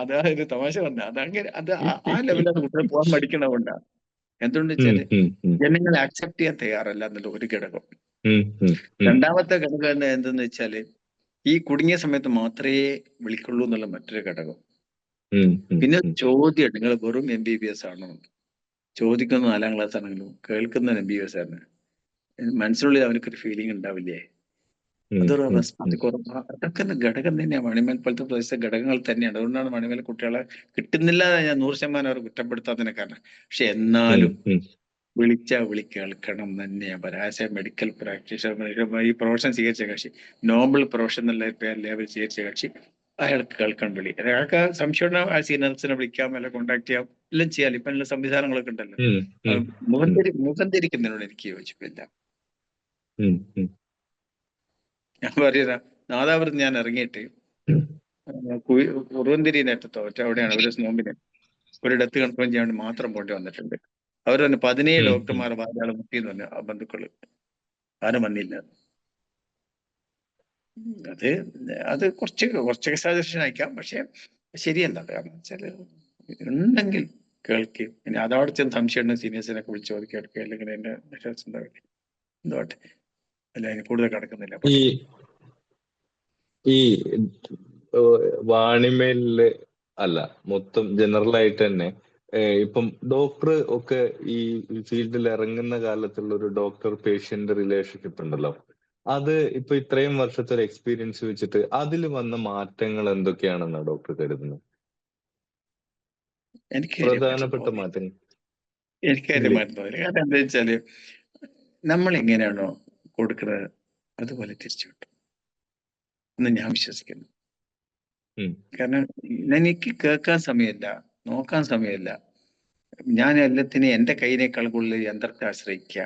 അതാ ഒരു തമാശ പറഞ്ഞ അതങ്ങനെ ആ ലെവലാണ് കുട്ടികൾ പോകാൻ മടിക്കണതുകൊണ്ടാണ്. എന്തുകൊണ്ട് വെച്ചാല് ജനങ്ങളെ അക്സെപ്റ്റ് ചെയ്യാൻ തയ്യാറല്ല എന്നുള്ള ഒരു ഘടകം. രണ്ടാമത്തെ ഘടകം എന്തെന്ന് വെച്ചാല്, ഈ കുടുങ്ങിയ സമയത്ത് മാത്രമേ വിളിക്കുള്ളൂ എന്നുള്ള മറ്റൊരു ഘടകം. പിന്നെ ചോദ്യം, നിങ്ങൾ വെറും MBBS ആണോ? ചോദിക്കുന്ന 4ാം ക്ലാസ് ആണെങ്കിലും കേൾക്കുന്ന MBBS ആണ്. മനസ്സിനുള്ളിൽ അവനക്കൊരു ഫീലിംഗ് ഉണ്ടാവില്ലേ? അതൊരു റെസ്പോൺസ് കുറവ്. അതൊക്കെ ഘടകം തന്നെയാണ്. മണിമേൽ പോലത്തെ പ്രദേശത്തെ ഘടകങ്ങൾ തന്നെയാണ്. അതുകൊണ്ടാണ് മണിമേൽ കുട്ടികളെ കിട്ടുന്നില്ല ഞാൻ 100% അവർ കുറ്റപ്പെടുത്താത്തതിനെ കാരണം. പക്ഷെ എന്നാലും വിളി കേൾക്കണം തന്നെയാണ് പരാശയ മെഡിക്കൽ പ്രാക്ടീഷണർ, ഈ പ്രൊഫഷൻ സ്വീകരിച്ച കക്ഷി, നോബൽ പ്രൊഫഷൻ എന്നുള്ള ലേബൽ സ്വീകരിച്ച കക്ഷി, അയാൾക്ക് കേൾക്കാൻ വിളി. അയാൾക്ക് സംശയം ആ സീനിയർസിനെ വിളിക്കാം, അല്ല കോണ്ടാക്ട് ചെയ്യാം, എല്ലാം ചെയ്യാം. ഇപ്പൊ എല്ലാ സംവിധാനങ്ങളൊക്കെ ഉണ്ടല്ലോ. മുഖം ധരിക്കുന്നതിനോട് എനിക്ക് യോജിപ്പില്ല. ഞാൻ പറയുന്ന നാദാപുരത്ത് ഞാൻ ഇറങ്ങിയിട്ട് കുറുവന്തിരി നേട്ടത്തോ അവിടെയാണ് ഒരു നോമ്പിന് ഒരു ഡെത്ത് കൺഫേം ചെയ്യാൻ വേണ്ടി മാത്രം പോണ്ടി വന്നിട്ടുണ്ട്. അവർ തന്നെ 17 ഡോക്ടർമാർ വാരാൾ മുട്ടിയെന്ന് പറഞ്ഞു. ആ ബന്ധുക്കള് ആരും വന്നില്ല. അത് കുറച്ച് എക്സാജറേഷൻ അയക്കാം, പക്ഷെ ശരിയല്ല. കാരണം വെച്ചാല് ഉണ്ടെങ്കിൽ കേൾക്കുകയും, ഇനി അതവിടെ ചെന്ന് സംശയം ഉണ്ടെങ്കിൽ സീനിയേഴ്സിനൊക്കെ വിളിച്ച് ചോദിക്കുക, അല്ലെങ്കിൽ എന്റെ എന്തോട്ടെ, അല്ല അതിന് കൂടുതൽ കിടക്കുന്നില്ല. ഈ വാണിമേലില് അല്ല, മൊത്തം ജനറൽ ആയിട്ട് തന്നെ ഇപ്പം ഡോക്ടർ ഒക്കെ ഈ ഫീൽഡിൽ ഇറങ്ങുന്ന കാലത്തുള്ള ഒരു ഡോക്ടർ പേഷ്യന്റ് റിലേഷൻഷിപ്പ് ഉണ്ടല്ലോ, അത് ഇപ്പൊ ഇത്രയും വർഷത്തെ ഒരു എക്സ്പീരിയൻസ് വെച്ചിട്ട് അതിൽ വന്ന മാറ്റങ്ങൾ എന്തൊക്കെയാണെന്നാണ് ഡോക്ടർ കരുതുന്നത്? പ്രധാനപ്പെട്ട മാറ്റങ്ങൾ എനിക്കതിന്റെ മാറ്റം തോന്നില്ല. കാരണം എന്താ വെച്ചാല്, നമ്മൾ എങ്ങനെയാണോ കൊടുക്കുന്നത് അതുപോലെ തിരിച്ചു കിട്ടും എന്ന് ഞാൻ വിശ്വസിക്കുന്നു. കാരണം എനിക്ക് കേൾക്കാൻ സമയമില്ല, നോക്കാൻ സമയമില്ല. ഞാൻ എല്ലാത്തിനും എന്റെ കൈയിനേക്കാൾ കൂടുതൽ യന്ത്രത്തെ ആശ്രയിക്കുക.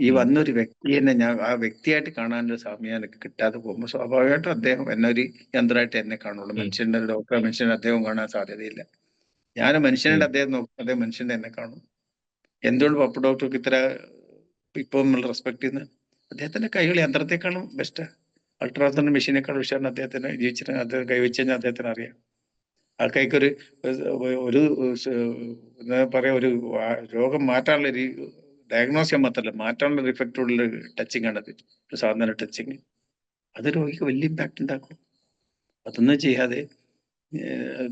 ഈ വന്നൊരു വ്യക്തിയെ ഞാൻ ആ വ്യക്തിയായിട്ട് കാണാനുള്ള സമയം എനിക്ക് കിട്ടാതെ പോകുമ്പോൾ സ്വാഭാവികമായിട്ടും അദ്ദേഹം എന്നൊരു യന്ത്രമായിട്ട് എന്നെ കാണുള്ളൂ. മനുഷ്യന്റെ ഡോക്ടറെ മനുഷ്യനെ അദ്ദേഹം കാണാൻ സാധ്യതയില്ല. ഞാൻ മനുഷ്യനുടെ അദ്ദേഹം നോക്കും, അദ്ദേഹം മനുഷ്യന്റെ എന്നെ കാണും. എന്തുകൊണ്ട് പപ്പ ഡോക്ടർക്ക് ഇത്ര ഇപ്പൊ നമ്മൾ റെസ്പെക്ട് ചെയ്യുന്നത്? അദ്ദേഹത്തിന്റെ കൈകൾ യന്ത്രത്തെക്കാളും ബെസ്റ്റ്. അൾട്രാസൗണ്ട് മെഷീനേക്കാൾ ഉഷാറിന് അദ്ദേഹത്തിന് ജീവിച്ചിട്ട് അദ്ദേഹം കൈവച്ച് കഴിഞ്ഞാൽ അദ്ദേഹത്തിന് അറിയാം. ആ കൈക്കൊരു എന്താ പറയാ, ഒരു രോഗം മാറ്റാനുള്ള ഒരു ഡയഗ്നോസ് ചെയ്യാൻ മാത്രമല്ല, മാറ്റാനുള്ള ഒരു ഇഫക്റ്റുള്ള ടച്ചിങ് ആണത്, ഒരു സാധാരണ ടച്ചിങ്. അത് രോഗിക്ക് വലിയ ഇമ്പാക്ട് ഉണ്ടാക്കും. അതൊന്നും ചെയ്യാതെ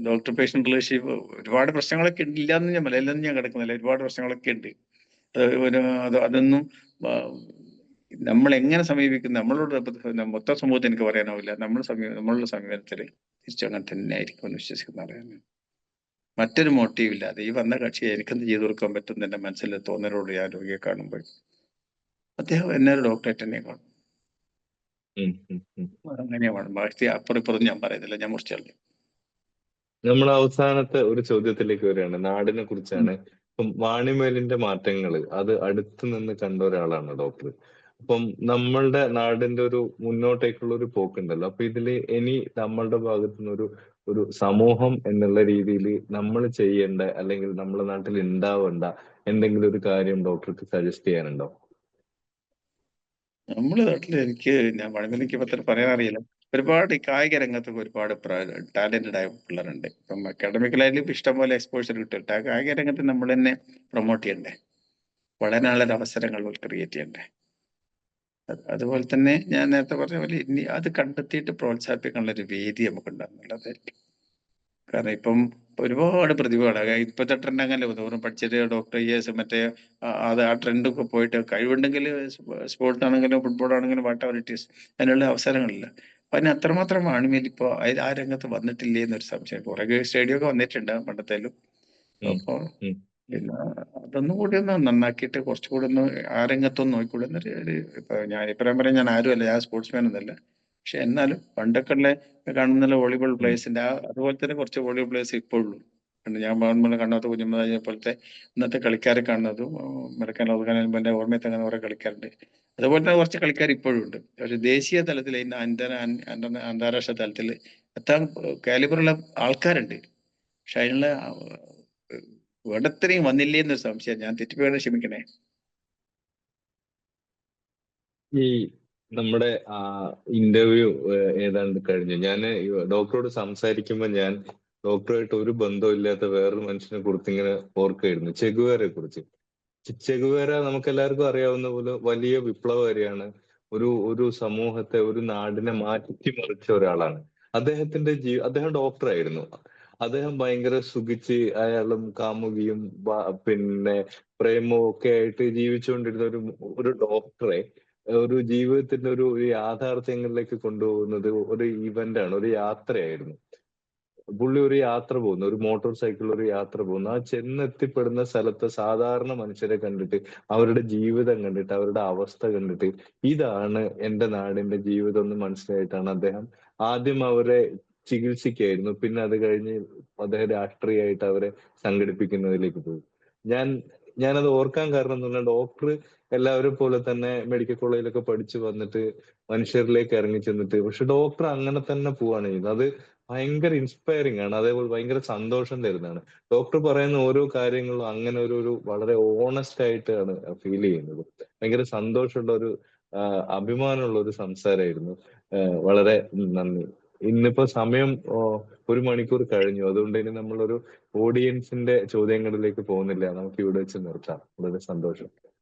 ഡോക്ടർ പേഷ്യന്റ് റിലേഷൻഷിപ്പ് ഒരുപാട് പ്രശ്നങ്ങളൊക്കെ ഉണ്ട്, ഇല്ലാന്ന് ഞാൻ പറയില്ല, എല്ലാം ഞാൻ കിടക്കുന്നില്ല, ഒരുപാട് പ്രശ്നങ്ങളൊക്കെ ഉണ്ട്. അതൊന്നും നമ്മൾ എങ്ങനെ സമീപിക്കുന്നു, നമ്മളോട് മൊത്തം സമൂഹത്തെ എനിക്ക് പറയാനാവില്ല. നമ്മളുടെ സമീപനത്തിൽ തിരിച്ചു അങ്ങനെ തന്നെ ആയിരിക്കും എന്ന് വിശ്വസിക്കുന്ന ആളാണ്. മറ്റൊരു മോട്ടീവ് ഇല്ലാതെ ഈ വന്ന കക്ഷി എനിക്കെന്ത് ചെയ്തു കൊടുക്കാൻ പറ്റും എന്റെ മനസ്സിൽ തോന്നലോട് ഞാൻ രോഗിയെ കാണുമ്പോൾ അദ്ദേഹം എന്നെ ഒരു ഡോക്ടറേറ്റ് തന്നെ കാണും. അങ്ങനെയാണ്. ബാക്കി അപ്പുറം ഇപ്പുറം ഞാൻ പറയുന്നില്ല, ഞാൻ മുറിച്ചല്ലേ. നമ്മൾ അവസാനത്തെ ഒരു ചോദ്യത്തിലേക്ക് വരികയാണ്. നാടിനെ കുറിച്ചാണ്. ഇപ്പം വാണിമേലിന്റെ മാറ്റങ്ങൾ അത് അടുത്ത് നിന്ന് കണ്ട ഒരാളാണ് ഡോക്ടർ. അപ്പം നമ്മളുടെ നാടിന്റെ ഒരു മുന്നോട്ടേക്കുള്ള ഒരു പോക്കുണ്ടല്ലോ. അപ്പൊ ഇതില് ഇനി നമ്മളുടെ ഭാഗത്തു നിന്നൊരു ഒരു സമൂഹം എന്നുള്ള രീതിയിൽ നമ്മൾ ചെയ്യേണ്ട അല്ലെങ്കിൽ നമ്മുടെ നാട്ടിൽ ഉണ്ടാവേണ്ട എന്തെങ്കിലും ഒരു കാര്യം ഡോക്ടർക്ക് സജസ്റ്റ് ചെയ്യാനുണ്ടോ? നമ്മുടെ നാട്ടിൽ ഞാൻ വളരെ എനിക്ക് പത്ര പറയാൻ അറിയില്ല. ഒരുപാട് ഈ കായിക രംഗത്തൊക്കെ ഒരുപാട് ടാലന്റഡ് ആയ പിള്ളേരുണ്ട്. ഇപ്പം അക്കാഡമിക്കലായാലും ഇഷ്ടംപോലെ എക്സ്പോഷർ കിട്ടും. കായിക രംഗത്ത് നമ്മൾ തന്നെ പ്രൊമോട്ട് ചെയ്യണ്ടേ, വളരാനുള്ള അവസരങ്ങൾ ക്രിയേറ്റ് ചെയ്യണ്ടേ. അതുപോലെ തന്നെ ഞാൻ നേരത്തെ പറഞ്ഞ പോലെ ഇനി അത് കണ്ടെത്തിയിട്ട് പ്രോത്സാഹിപ്പിക്കാനുള്ള ഒരു വേദി നമുക്ക് ഉണ്ടാകുന്നുള്ളതായിരിക്കും. കാരണം ഇപ്പം ഒരുപാട് പ്രതിഭകളാണ്. ഇപ്പോഴത്തെ ട്രെൻഡ് അങ്ങനെ തോറും പഠിച്ചിട്ട് ഡോക്ടർ ഇയേഴ്സ് മറ്റേ അത് ആ ട്രെൻഡൊക്കെ പോയിട്ട് കഴിവുണ്ടെങ്കിൽ സ്പോർട്സ് ആണെങ്കിലും ഫുട്ബോൾ ആണെങ്കിലും വാട്ട് എവർ ഇറ്റ് ഈസ് അതിനുള്ള അവസരങ്ങളില്ല. അപ്പൊ അതിന് അത്രമാത്രം ആണിമേൽ ഇപ്പോ ആ രംഗത്ത് വന്നിട്ടില്ലേ എന്നൊരു സംശയം. കുറെ സ്റ്റേഡിയം ഒക്കെ വന്നിട്ടുണ്ട് പണ്ടത്തേലും. അപ്പൊ പിന്നെ അതൊന്നും കൂടി ഒന്ന് നന്നാക്കിയിട്ട് കുറച്ചുകൂടി ഒന്ന് ആ രംഗത്തൊന്ന് നോക്കിക്കൂടെ എന്നൊരു ഇപ്പൊ ഞാൻ ഇപ്പറയാൻ പറയാൻ ഞാൻ ആരുമല്ല, ഞാൻ സ്പോർട്സ്മാൻ ഒന്നല്ല. പക്ഷെ എന്നാലും പണ്ടൊക്കെ ഉള്ള കാണുന്ന വോളിബോൾ പ്ലേയേഴ്സിന്റെ അതുപോലെ തന്നെ കുറച്ച് വോളിബോൾ പ്ലേയേഴ്സ് ഇപ്പോഴുള്ളൂ. ഞാൻ നമ്മൾ കാണാത്ത കുഞ്ഞമ്മദാജിനെ പോലത്തെ ഇന്നത്തെ കളിക്കാരെ കാണുന്നതും മെഡക്കാൻ എന്റെ ഓർമ്മയിൽ തന്നെ കുറെ കളിക്കാരുണ്ട്. അതുപോലെ തന്നെ കുറച്ച് കളിക്കാർ ഇപ്പോഴും ഉണ്ട്. പക്ഷെ ദേശീയ തലത്തിൽ അന്താരാഷ്ട്ര തലത്തിൽ എത്താൻ കാലിബറുള്ള ആൾക്കാരുണ്ട്. പക്ഷെ അതിനുള്ള വേണ്ടത്രയും വന്നില്ലേ എന്നൊരു സംശയം. ഞാൻ തെറ്റിപ്പോയാൽ ക്ഷമിക്കണേ. ഈ നമ്മുടെ ഇന്റർവ്യൂ ഏതാണ്ട് കഴിഞ്ഞു. ഞാൻ ഡോക്ടറോട് സംസാരിക്കുമ്പോൾ ഞാൻ ഡോക്ടറുമായിട്ട് ഒരു ബന്ധമില്ലാത്ത വേറൊരു മനുഷ്യനെ കുറിച്ച് ഇങ്ങനെ ഓർക്കുകയായിരുന്നു, ചെഗുവേരയെ കുറിച്ച്. ചെഗുവേര നമുക്ക് എല്ലാവർക്കും അറിയാവുന്ന പോലെ വലിയ വിപ്ലവകാരിയാണ്. ഒരു ഒരു സമൂഹത്തെ, ഒരു നാടിനെ മാറ്റിമറിച്ച ഒരാളാണ്. അദ്ദേഹം ഡോക്ടറായിരുന്നു. അദ്ദേഹം ഭയങ്കര സുഖിച്ച് അയാളും കാമുകിയും പിന്നെ പ്രേമവും ഒക്കെ ആയിട്ട് ജീവിച്ചുകൊണ്ടിരുന്ന ഒരു ഒരു ഡോക്ടറെ ഒരു ജീവിതത്തിന്റെ ഒരു യാഥാർത്ഥ്യങ്ങളിലേക്ക് കൊണ്ടുപോകുന്നത് ഒരു ഇവന്റ് ആണ്, ഒരു യാത്രയായിരുന്നു. പുള്ളി ഒരു യാത്ര പോകുന്നു, ഒരു മോട്ടോർ സൈക്കിളിൽ ഒരു യാത്ര പോകുന്നു. ആ ചെന്നെത്തിപ്പെടുന്ന സ്ഥലത്ത് സാധാരണ മനുഷ്യരെ കണ്ടിട്ട്, അവരുടെ ജീവിതം കണ്ടിട്ട്, അവരുടെ അവസ്ഥ കണ്ടിട്ട് ഇതാണ് എന്റെ നാടിന്റെ ജീവിതം എന്ന് മനസ്സിലായിട്ടാണ് അദ്ദേഹം ആദ്യം അവരെ ചികിത്സിക്കായിരുന്നു. പിന്നെ അത് കഴിഞ്ഞ് അദ്ദേഹം രാഷ്ട്രീയമായിട്ട് അവരെ സംഘടിപ്പിക്കുന്നതിലേക്ക് പോയി. ഞാൻ ഞാനത് ഓർക്കാൻ കാരണം എന്ന് പറഞ്ഞാൽ ഡോക്ടർ എല്ലാവരും പോലെ തന്നെ മെഡിക്കൽ കോളേജിലൊക്കെ പഠിച്ചു വന്നിട്ട് മനുഷ്യരിലേക്ക് ഇറങ്ങി ചെന്നിട്ട്, പക്ഷെ ഡോക്ടർ അങ്ങനെ തന്നെ പോവാണ് ചെയ്യുന്നത്. അത് ഭയങ്കര ഇൻസ്പയറിംഗ് ആണ്. അതേപോലെ ഭയങ്കര സന്തോഷം തരുന്നതാണ്. ഡോക്ടർ പറയുന്ന ഓരോ കാര്യങ്ങളും അങ്ങനെ ഒരു വളരെ ഓണസ്റ്റ് ആയിട്ടാണ് ഫീൽ ചെയ്യുന്നത്. ഭയങ്കര സന്തോഷമുള്ള ഒരു അഭിമാനമുള്ള ഒരു സംസാരമായിരുന്നു. വളരെ നന്ദി. ഇന്നിപ്പോ സമയം 1 മണിക്കൂർ കഴിഞ്ഞു. അതുകൊണ്ട് ഇനി നമ്മളൊരു ഓഡിയൻസിന്റെ ചോദ്യങ്ങളിലേക്ക് പോകുന്നില്ല. നമുക്ക് ഇവിടെ വെച്ച് നിർത്താം. വളരെ സന്തോഷം.